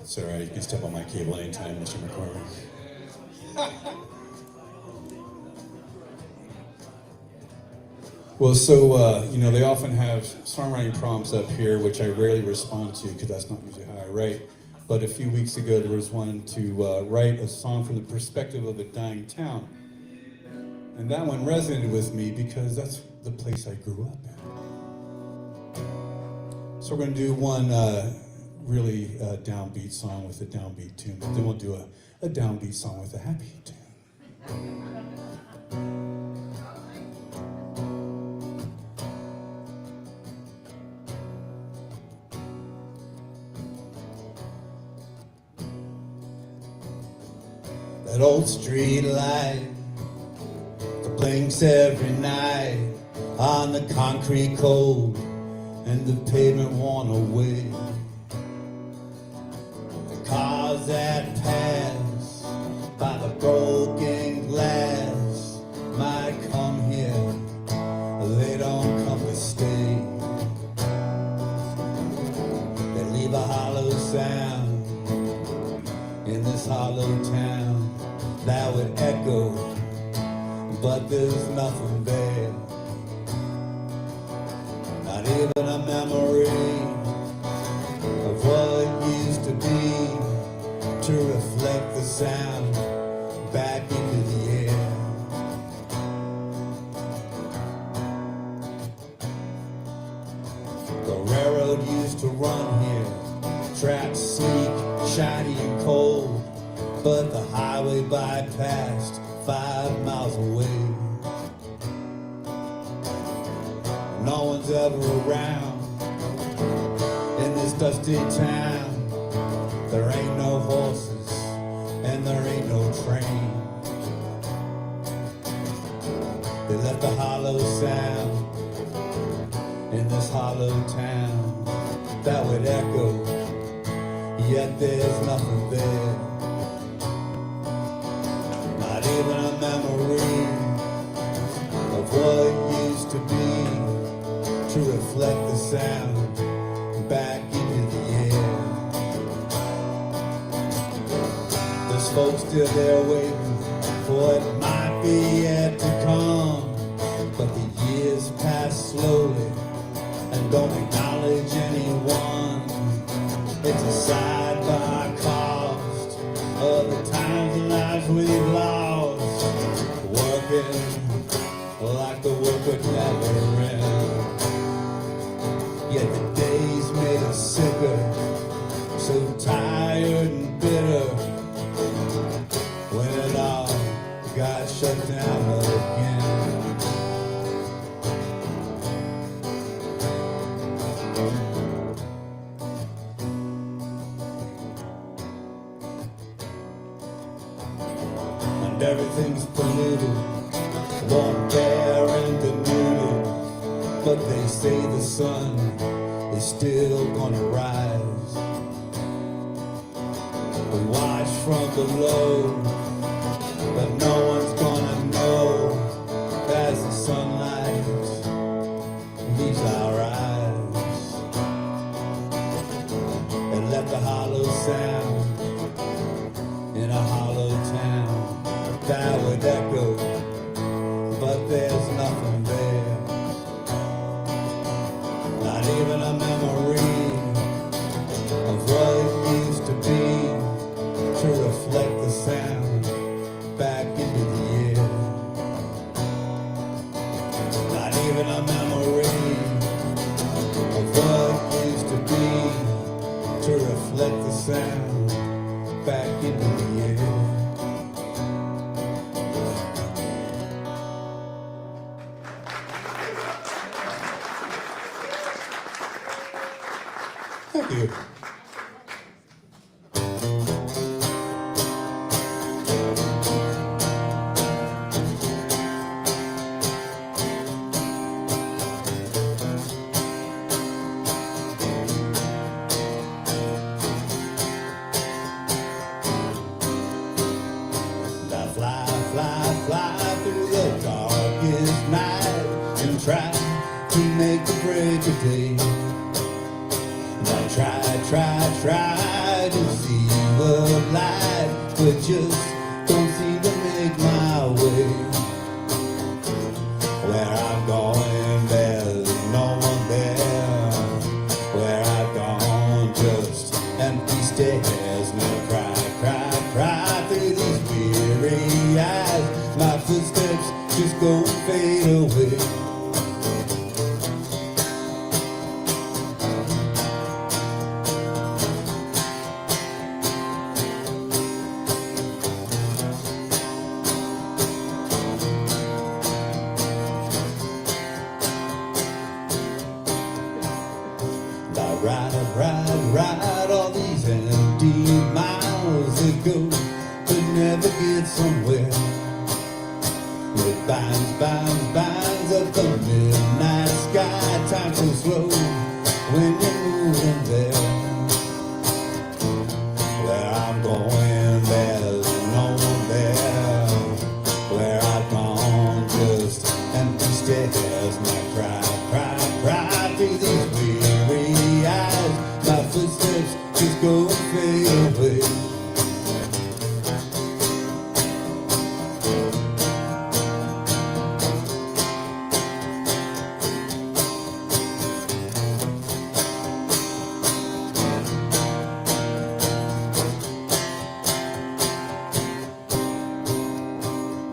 It's all right. You can step on my cable anytime, Mr. McCormick. Well, so, they often have songwriting prompts up here, which I rarely respond to because that's not usually how I write. But a few weeks ago, there was one to write a song from the perspective of a dying town. And that one resonated with me because that's the place I grew up in. So we're going to do one really downbeat song with a downbeat tune, but then we'll do a downbeat song with a happy tune. That old street light that blinks every night on the concrete cold and the pavement worn away. The cars that pass by the broken glass might come here, they don't come to stay. They leave a hollow sound in this hollow town that would echo, but there's nothing there. Not even a memory of what used to be to reflect the sound back into the air. The railroad used to run here, tracks sleek, shiny and cold, but the highway bypassed 5 miles away. No one's ever around in this dusty town. There ain't no horses and there ain't no train. They left a hollow sound in this hollow town that would echo, yet there's nothing there. Not even a memory of what used to be to reflect the sound back into the air. There's folks still there waiting for what might be yet to come, but the years pass slowly and don't acknowledge anyone. It's a side by cost of the times and lives we've lost, working like the work would never end. Yet the days made us sicker, so tired and bitter, when it all got shut down again. And everything's polluted, warm air and denuded, but they say the sun is still gonna rise. We watch from below, but no one's gonna know as the sunlight leaves our eyes. And left a hollow sound in a hollow town that would echo you. I fly, fly, fly through the darkest night and try to make the break of day. And I try to see the light, but just don't seem to make my way. Where I'm going, there's no one there. Where I've gone, just empty stairs. Now cry through these weary eyes. My footsteps just go and fade away. Ride all these empty miles that go but never get somewhere. It binds up the midnight sky. Time so slow when you're moving there. Where I'm going, there's no one there. Where I've gone, just empty stairs. Now cry through these weary eyes. My footsteps just go and fade away.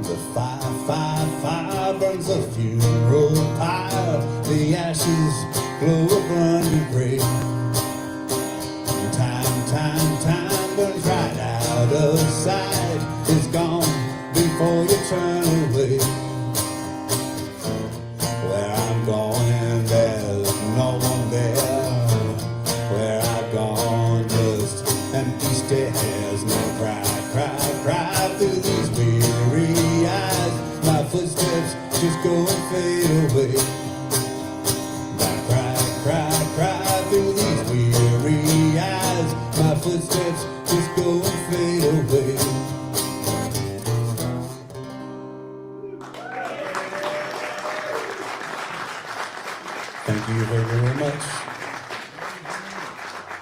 The fire burns a funeral pyre. The ashes glow a burning grave. Time burns right out of sight. It's gone before you turn away. Where I'm going, there's no one there. Where I've gone, just empty stairs. Now cry through these weary eyes. My footsteps just go and fade away. Now cry through these weary eyes. My footsteps just go and fade away. Thank you very much.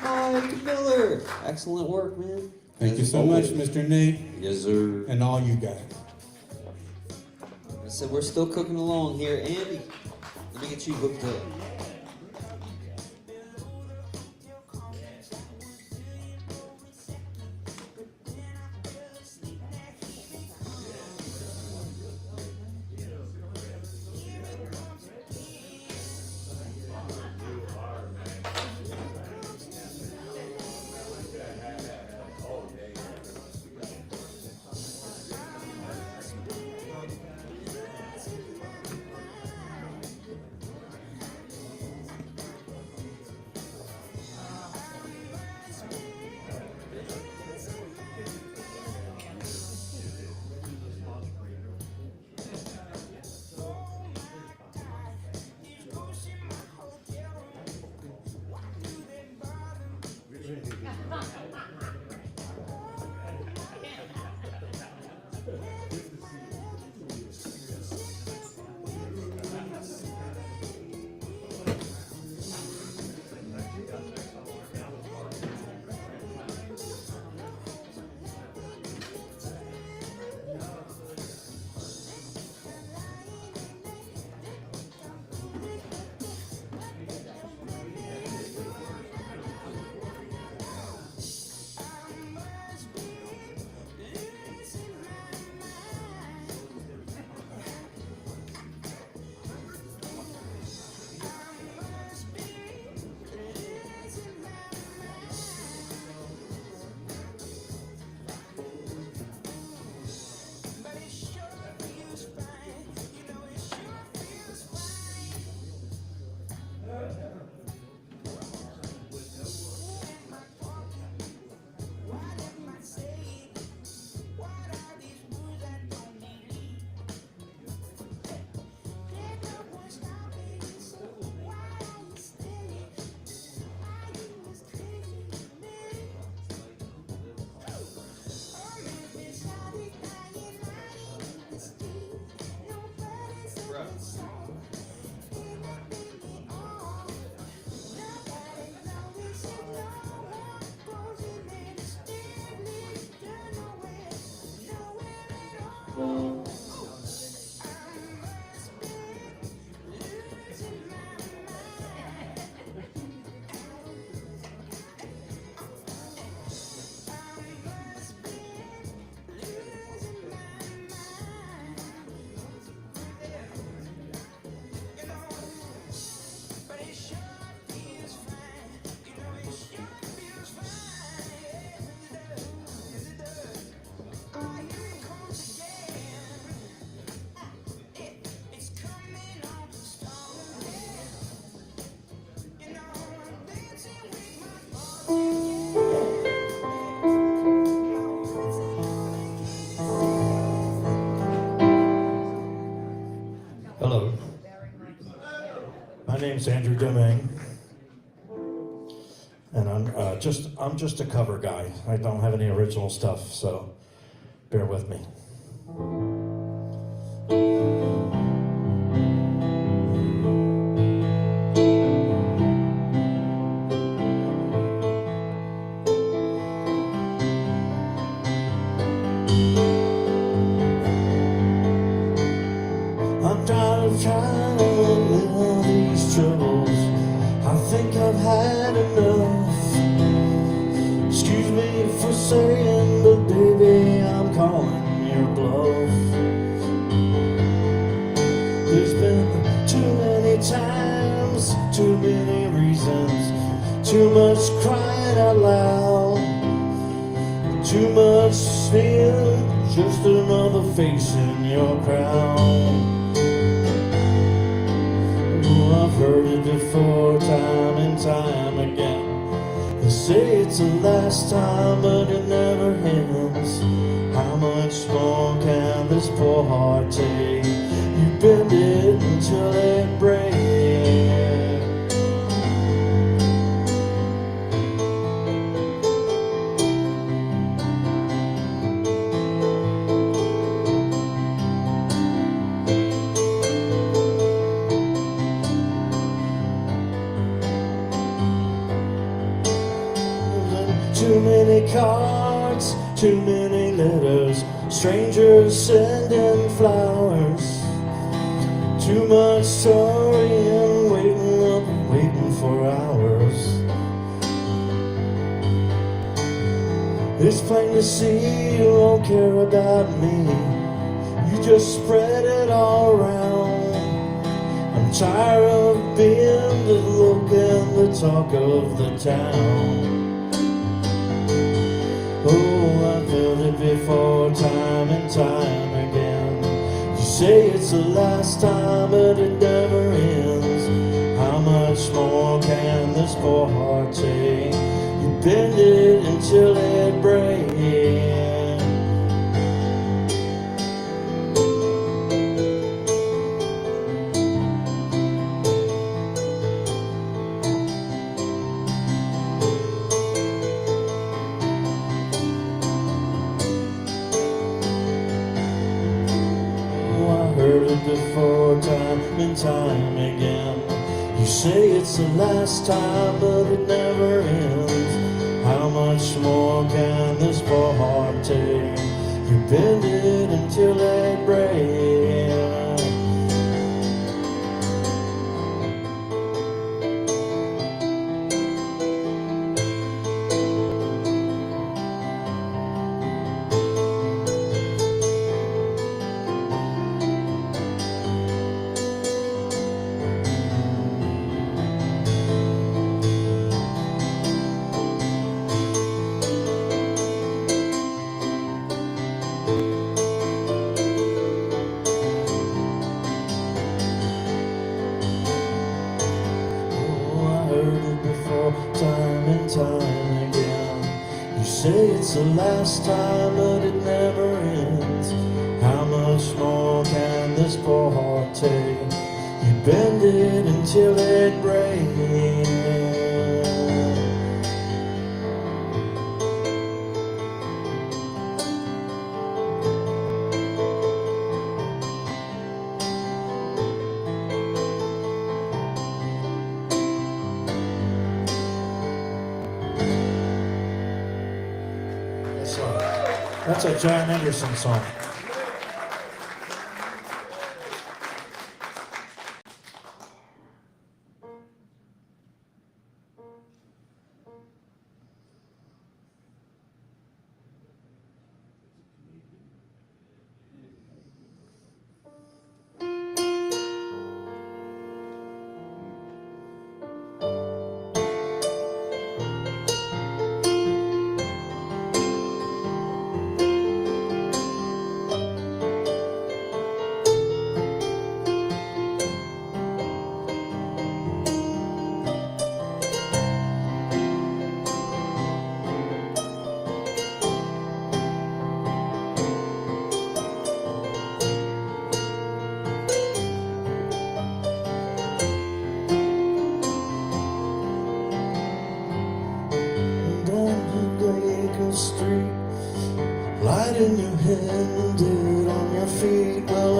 Mike Miller. Excellent work, man. Thank you so much, Mr. Nate. Yes, sir. And all you guys. I said we're still cooking along here. Andy, let me get you hooked up. name's Andrew Domingue, and I'm just a cover guy. I don't have any original stuff, so bear with me. I'm tired of trying to live all these troubles. I think I've had enough. Excuse me for saying, but baby, I'm calling your bluff. There's been too many times, too many reasons, too much crying out loud, too much sin, just another face in your crowd. Oh, I've heard it before, time and time again. They say it's the last time, but it never ends. How much more can this poor heart take? You bend it until it breaks. Too many cards, too many letters, strangers sending flowers. Too much sorry and waiting up and waiting for hours. It's plain to see you don't care about me. You just spread it all around. I'm tired of being the look and the talk of the town. Oh, I've felt it before, time and time again. You say it's the last time, but it never ends. How much more can this poor heart take? You bend it until it breaks. Heard it before, time and time again. You say it's the last time, but it never ends. How much more can this poor heart take? You bend it until it breaks. Time and time again. You say it's the last time, but it never ends. How much more can this poor heart take? You bend it until it breaks. That's a John Anderson song.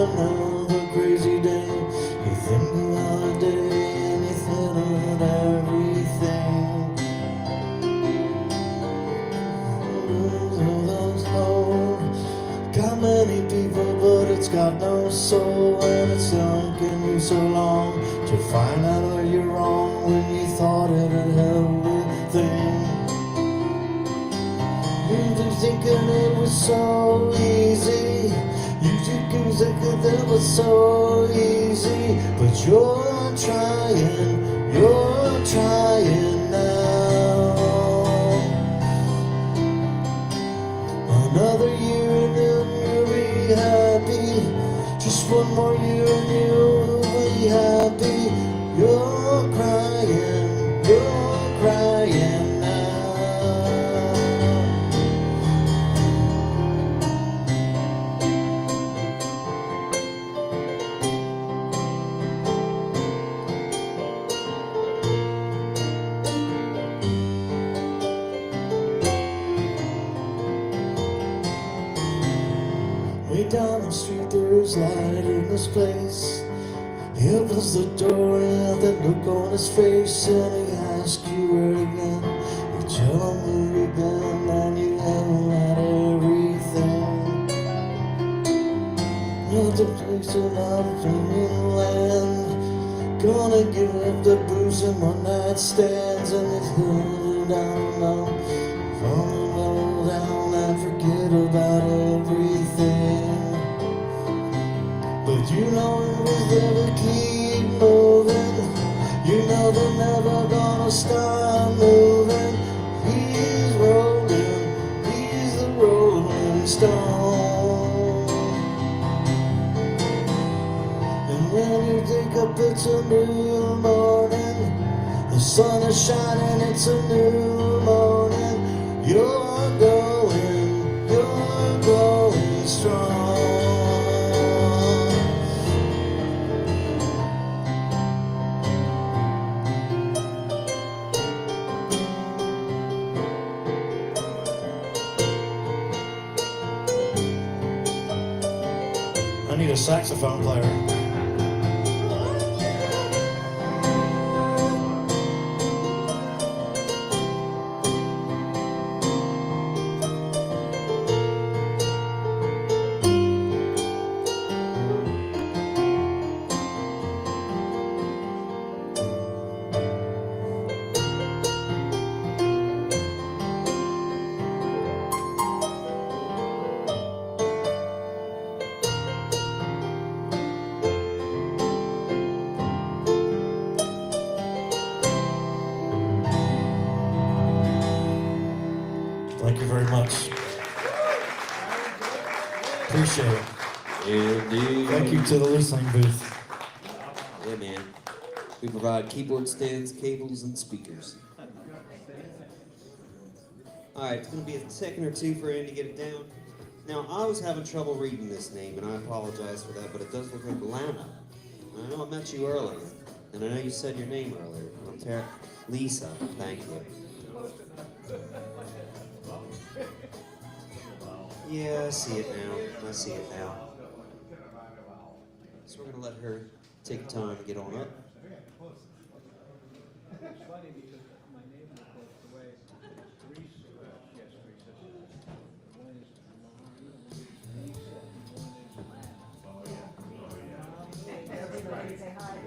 another crazy day. You think about a day and you think about everything. Got many people, but it's got no soul, and it's taken you so long to find out that you're wrong when you thought it had everything. You just thinking it was so easy. You think it was so easy, but you're trying now. Another year and then you'll be happy. Just one more year and you'll be happy. You're crying now. Way down the street there's light in this place. He opens the door and he had that look on his face, and he asks you where again. You tell him where you've been and you haven't had everything. Not the place of love in land. Gonna give up the booze and one night stands, and it's going down now. Gonna roll down and forget about everything. But you know it will never keep moving. You know they're never gonna stop moving. He's rolling, he's the rolling stone. And when you think up it's a new morning, the sun is shining, it's a new morning. You're going strong. I need a saxophone player. Thank you very much. Appreciate it. Indeed. Thank you to the listening booth. Yeah, man. We provide keyboard stands, cables, and speakers. Alright, it's going to be a second or two for Andy to get it down. Now, I was having trouble reading this name, and I apologize for that, but it does look like Lana. I know I met you earlier, and I know you said your name earlier. Lisa, thank you. Yeah, I see it now. So we're going to let her take time to get on up. Everybody say hi.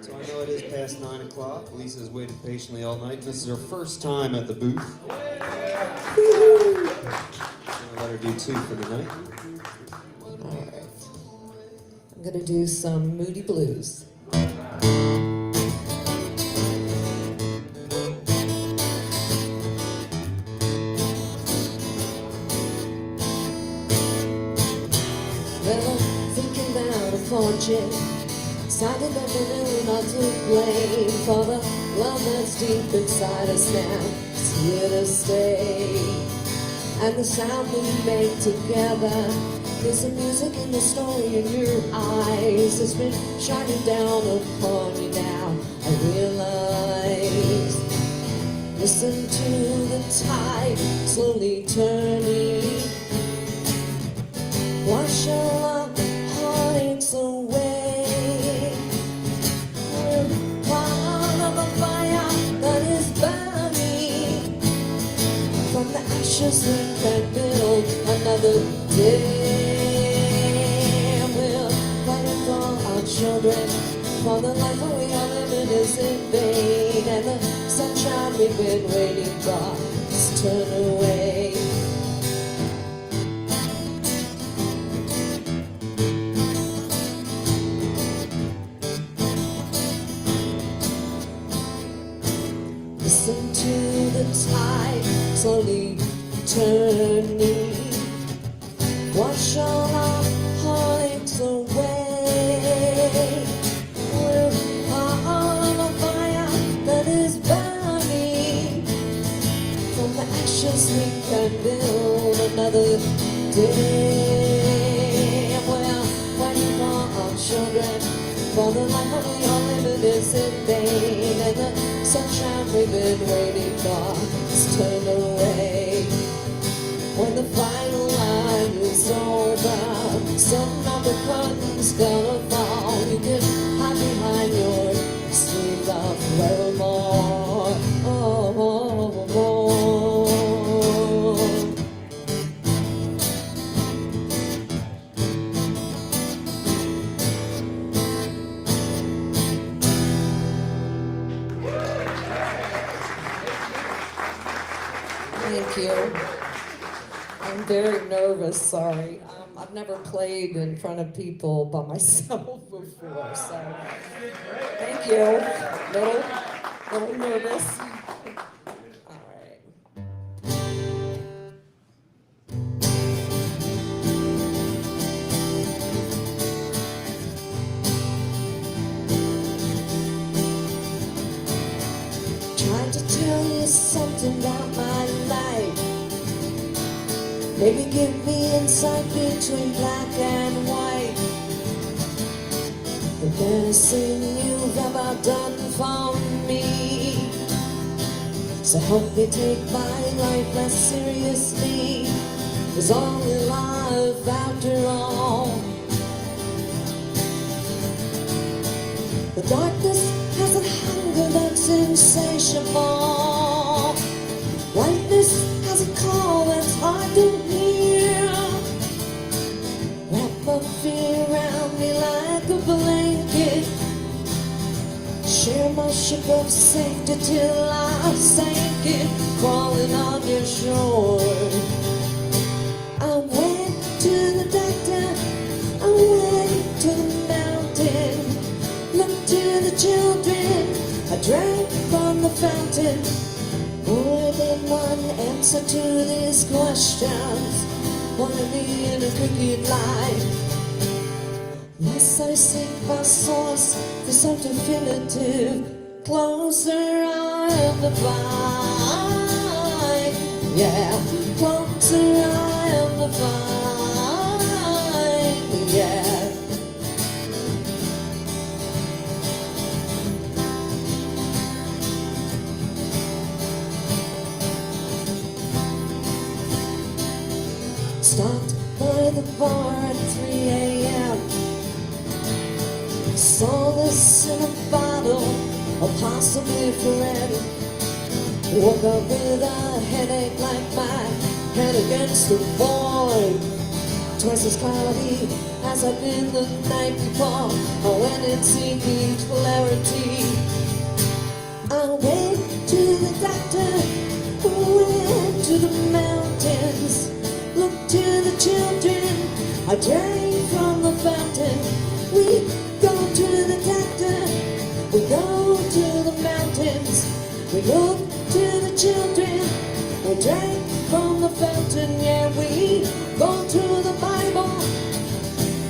So I know it is past 9 o'clock. Lisa's waited patiently all night. This is her first time at the booth. I'll let her do 2 for the night. Alright. I'm gonna do some Moody Blues. Well, I'm thinking about a fortune. Decided that we're really not to blame for the love that's deep inside us now. It's here to stay. And the sound we make together is the music and the story in your eyes. It's been shining down upon you now. I realize. Listen to the tide slowly turning. Wash our heartaches away. We're part of a fire that is burning. From the ashes we can build another day. We're fighting for our children, for the life that we are living is in vain. And the sunshine we've been waiting for is turned away. Listen to the tide slowly turning. Wash all our heartaches away. We're part of a fire that is burning. From the ashes we can build another day. We're waiting for our children, for the life that we are living is in vain. And the sunshine we've been waiting for is turned away. When the final line is over, some of the curtain's gonna fall. You can hide behind your sleeve of forevermore. Oh, oh, oh, oh. Thank you. I'm very nervous, sorry. I've never played in front of people by myself before, so thank you. Little nervous. All right. Trying to tell you something about my life. Maybe give me insight between black and white. The best thing you've ever done for me. So help me take my life less seriously. It's only life after all. The darkness has a hunger that's insatiable. Whiteness has a call that's hard to hear. Wrap my fear around me like a blanket. Share my ship of safety till I sank it, crawling on your shore. I went to the doctor, I went to the mountain, looked to the children, I drank from the fountain. More than one answer to these questions, wanna be in a crooked life. Unless I seek my source for some definitive, closer I am to find. Yeah, closer I am to find. Yeah. Stopped by the bar at 3 a.m. solace in a bottle, or possibly forever. Woke up with a headache like my head against the wall. Twice as cloudy as I've been the night before. I went and seeking clarity. I went to the doctor, who went to the mountains, looked to the children, I drank from the fountain. We go to the doctor, we go to the mountains, we look to the children, we drank from the fountain. Yeah, we go to the Bible,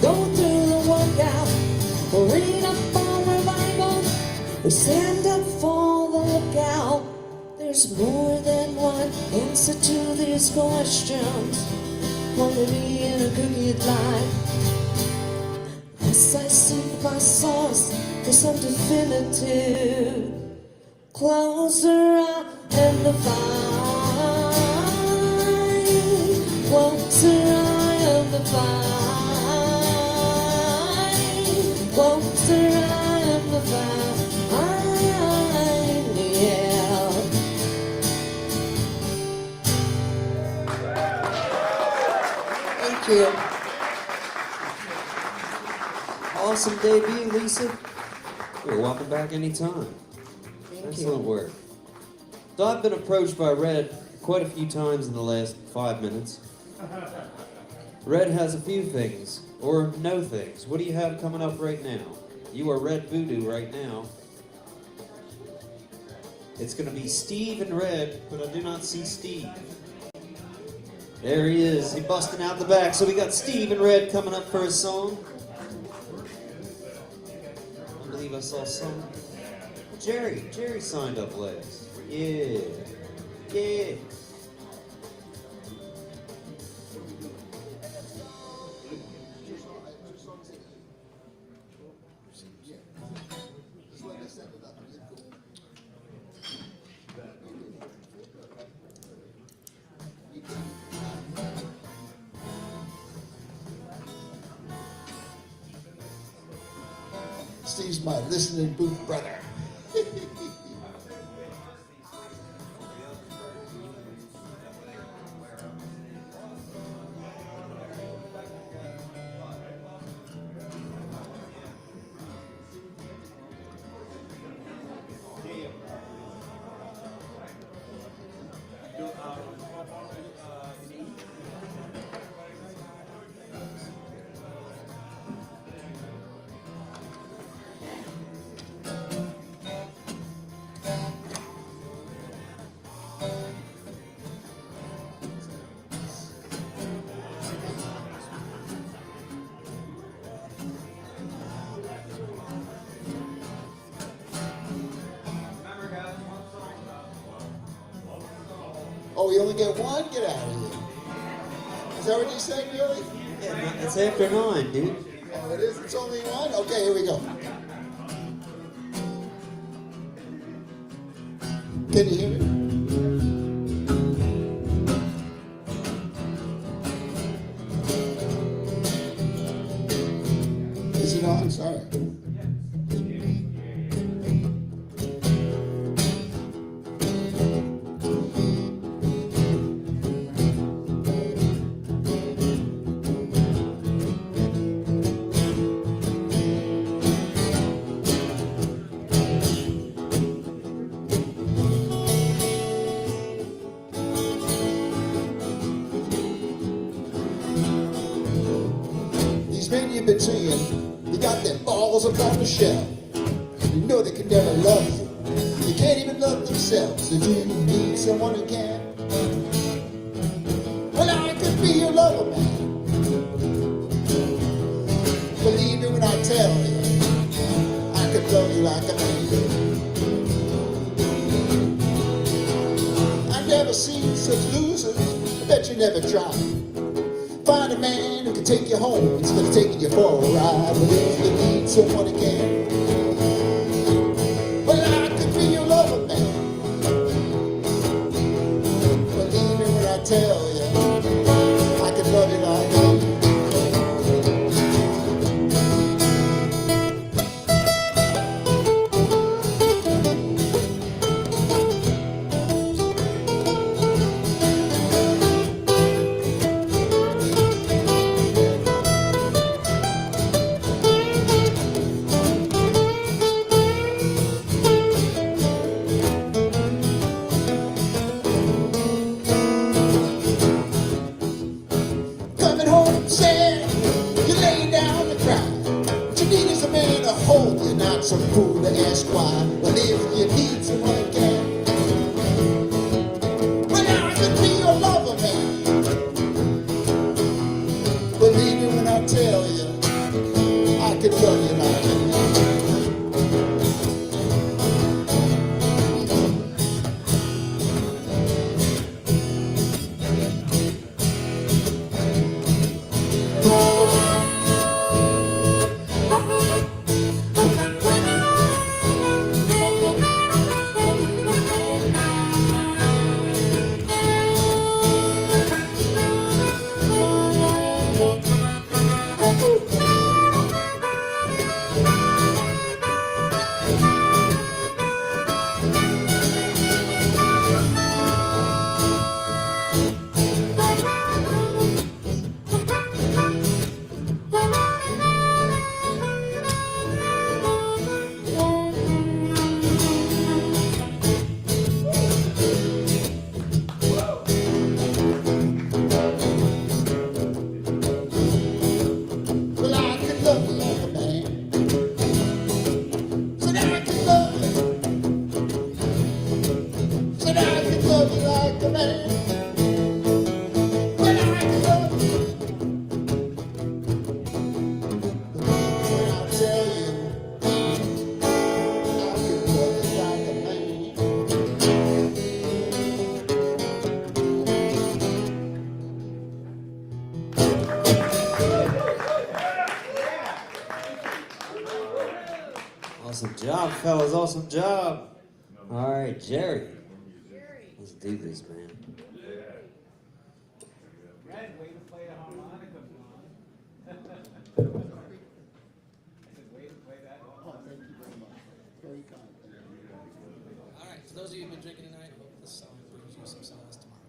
go through the workout, we read up on revival, we stand up for the lookout. There's more than one answer to these questions. Want to be in a crooked life. As I seek my source for some definitive, closer I am to find. Closer I am to find. Closer I am to find. Yeah. Thank you. Awesome debut, Lisa. You're welcome back anytime. Thank Excellent you. work. So I've been approached by Red quite a few times in the last 5 minutes. Red has a few things, or no things. What do you have coming up right now? You are Red Voodoo right now. It's going to be Steve and Red, but I do not see Steve. There he is. He's busting out the back. So we got Steve and Red coming up for a song. I believe I saw some. Jerry signed up last. Yeah. Yeah. Steve's my listening booth brother. Oh, we only get one? Get out of here. Is that what you said, really? Yeah, it's after 9, dude. Oh, it is? It's only one? Okay, here we go. Can you hear it? Is it on? Sorry. You've been saying, you got them balls up on the shelf. You know they can never love you. They can't even love themselves. So do you need someone who can? Well, I could be your lover, man. Believe me when I tell you, I could love you like a man. I've never seen such losers. I bet you never tried. Find a man who can take you home instead of taking you for a ride. But if you need someone again, well, I could be your lover, man. Believe me when I tell you, I could love you like some fool to ask why. But if you need someone again, well, now I could be your lover, man. Believe me when I tell you, I could love you like that. Awesome job, fellas. Awesome job. All right, Jerry. Let's do this, man. Brad, way to play a harmonica, man. Way to play that harmonica. Thank you very much. Very kind. All right, for those of you who've been drinking tonight, I hope this song brings you some solace tomorrow.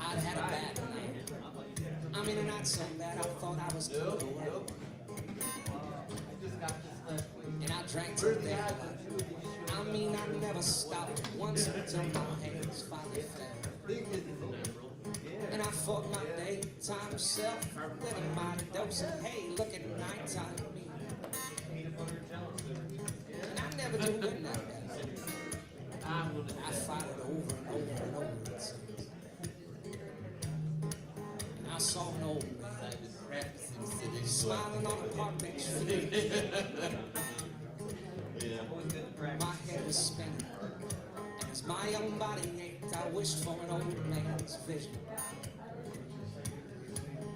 I'd had a bad night. I mean, not so bad. I thought I was good. And I drank till then. I mean, I never stopped once until my hands finally fell. And I fought my daytime self with a mighty dose of, hey, look at nighttime me. And I never do good like that. I fight it over and over and over, it seems. And I saw an old man smiling on a park bench. My head was spinning, and as my own body ached, I wished for an old man's vision.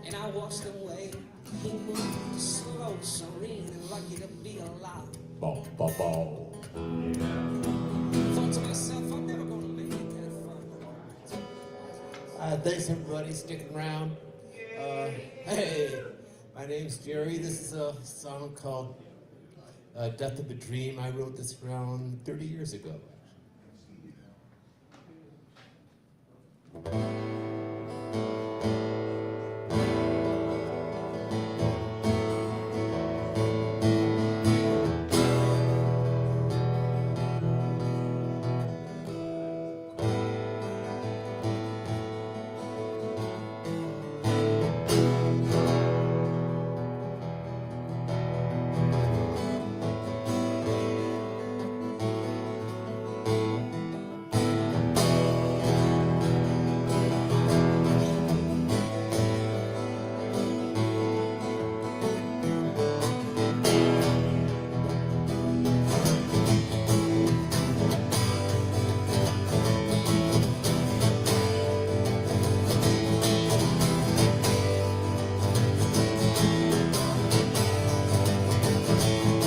And I watched him wait. He moved slow, serene, and lucky to be alive. Bow, bow, bow. Thought to myself, I'm never gonna make it that far. Thanks everybody sticking around. Hey, my name's Jerry. This is a song called Death of a Dream. I wrote this around 30 years ago.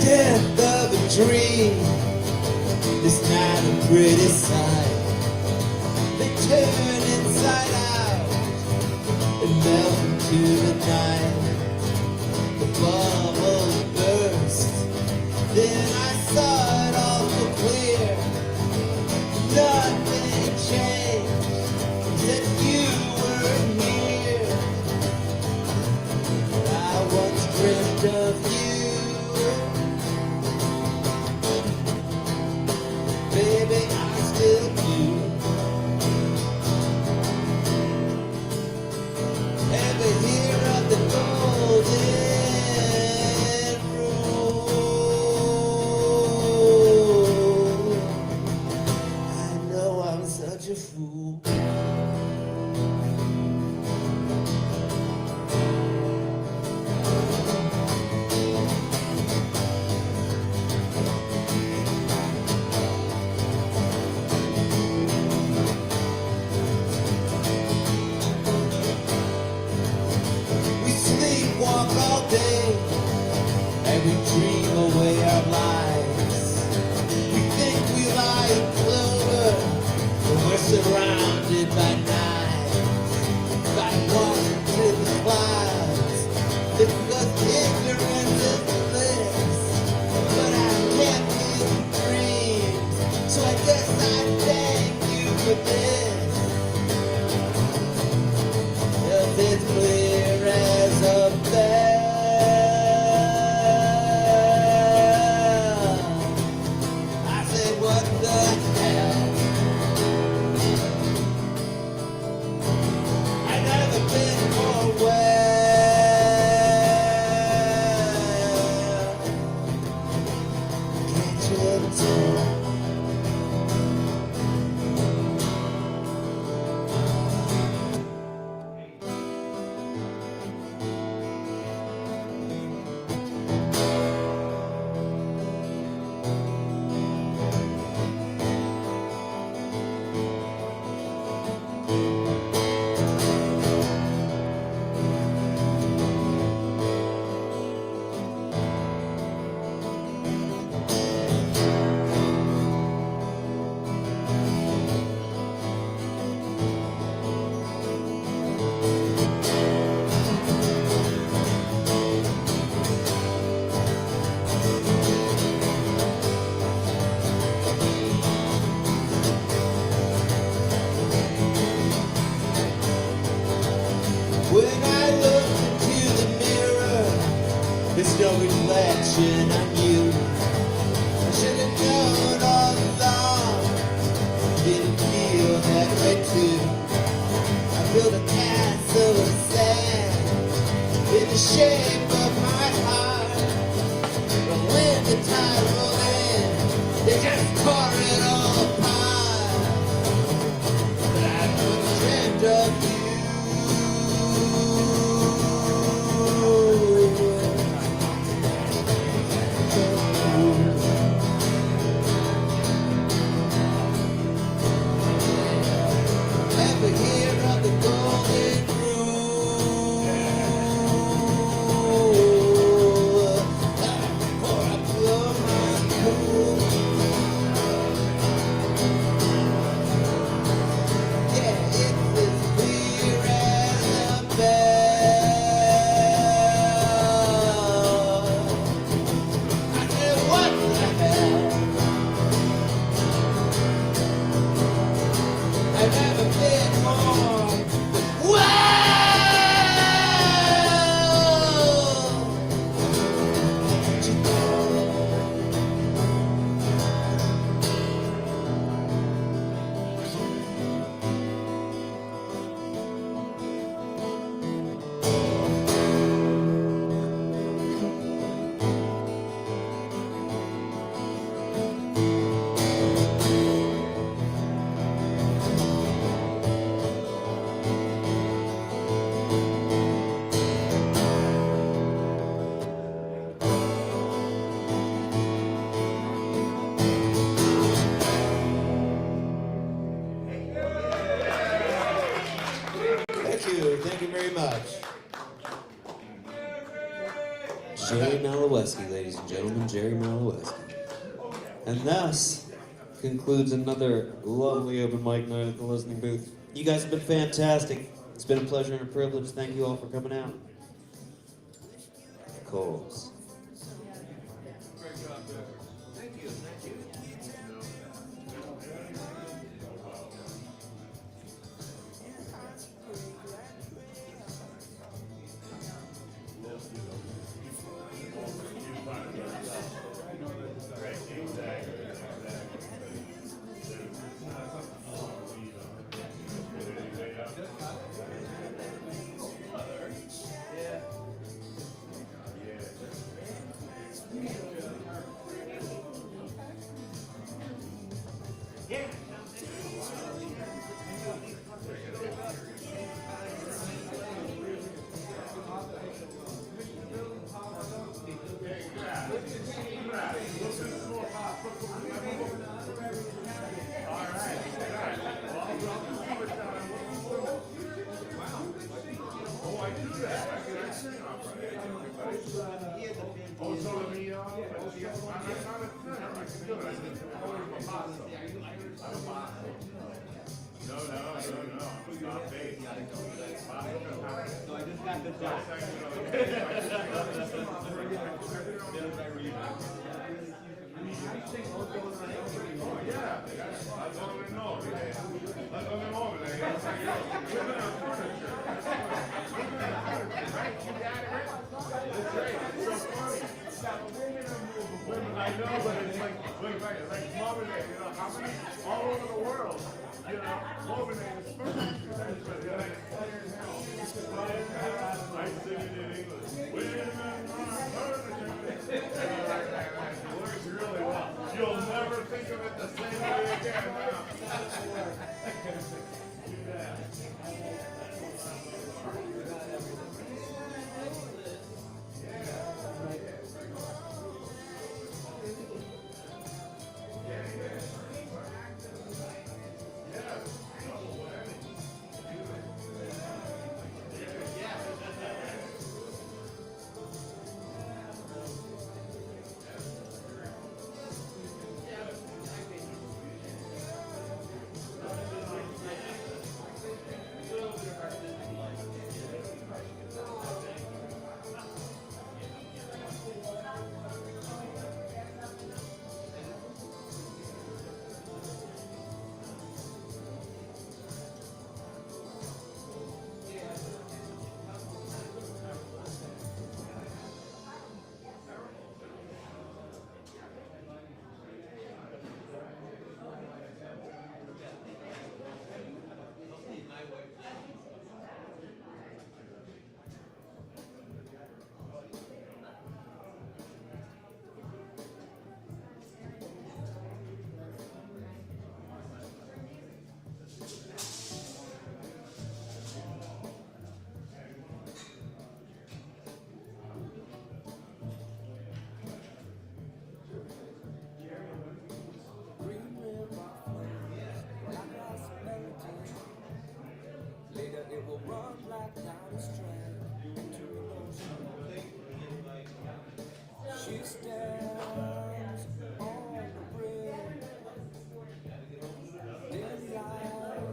Death of a dream is not a pretty sight. They turn inside out and melt into the night. The bubble burst, then I saw it all so clear. Nothing changed, that you were here. I once dreamt of you. dream away our lives. We think we lie in clover, but we're surrounded by night. By walking to the clouds, because ignorance is bliss. But I kept these dreams, so I guess I thank you for this. 'Cause it's clear as a bell. I said, what the hell? I've never been more well. Can't you tell? When I look into the mirror, there's no reflection on you. I should have known all along, didn't feel that way too. I built a castle of sand in the shape of my heart. But when the tide rolled in, they just tore it all apart. But I never dreamt of you. Ever hear of the golden rule? Pour up your mind cool. Yeah, it's as clear as a bell. I said, what the hell? I've never been more well. Thank you very much. Jerry Maloweski, ladies and gentlemen, Jerry Maloweski. And thus concludes another lovely open mic night at the listening booth. You guys have been fantastic. It's been a pleasure and a privilege. Thank you all for coming out. Of course. Yeah. I know, but it's like, look back, it's like Mominae, you know, how many, all over the world, you know, Mominae is furniture. I sing it in English. Women are furniture. It works really well. You'll never think of it the same way again. Yeah. She stands on the bridge, dim light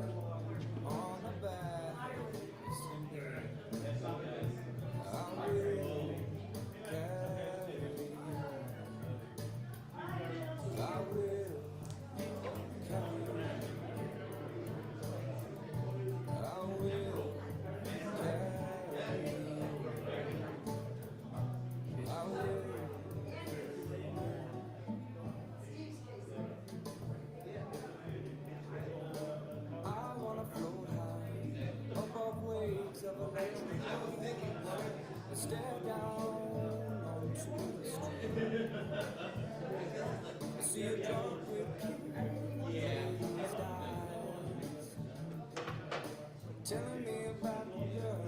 on the back. I will carry you. I will carry you. I will carry you. I will. Stare down onto the street. See a dog with curious eyes, telling me about the girl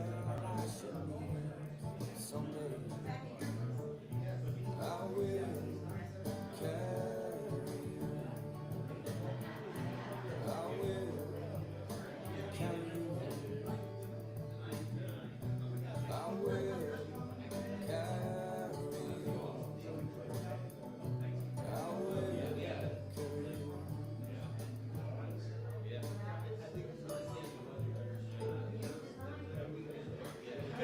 I should meet someday. I will carry you. I will carry you. I will.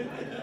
Yeah.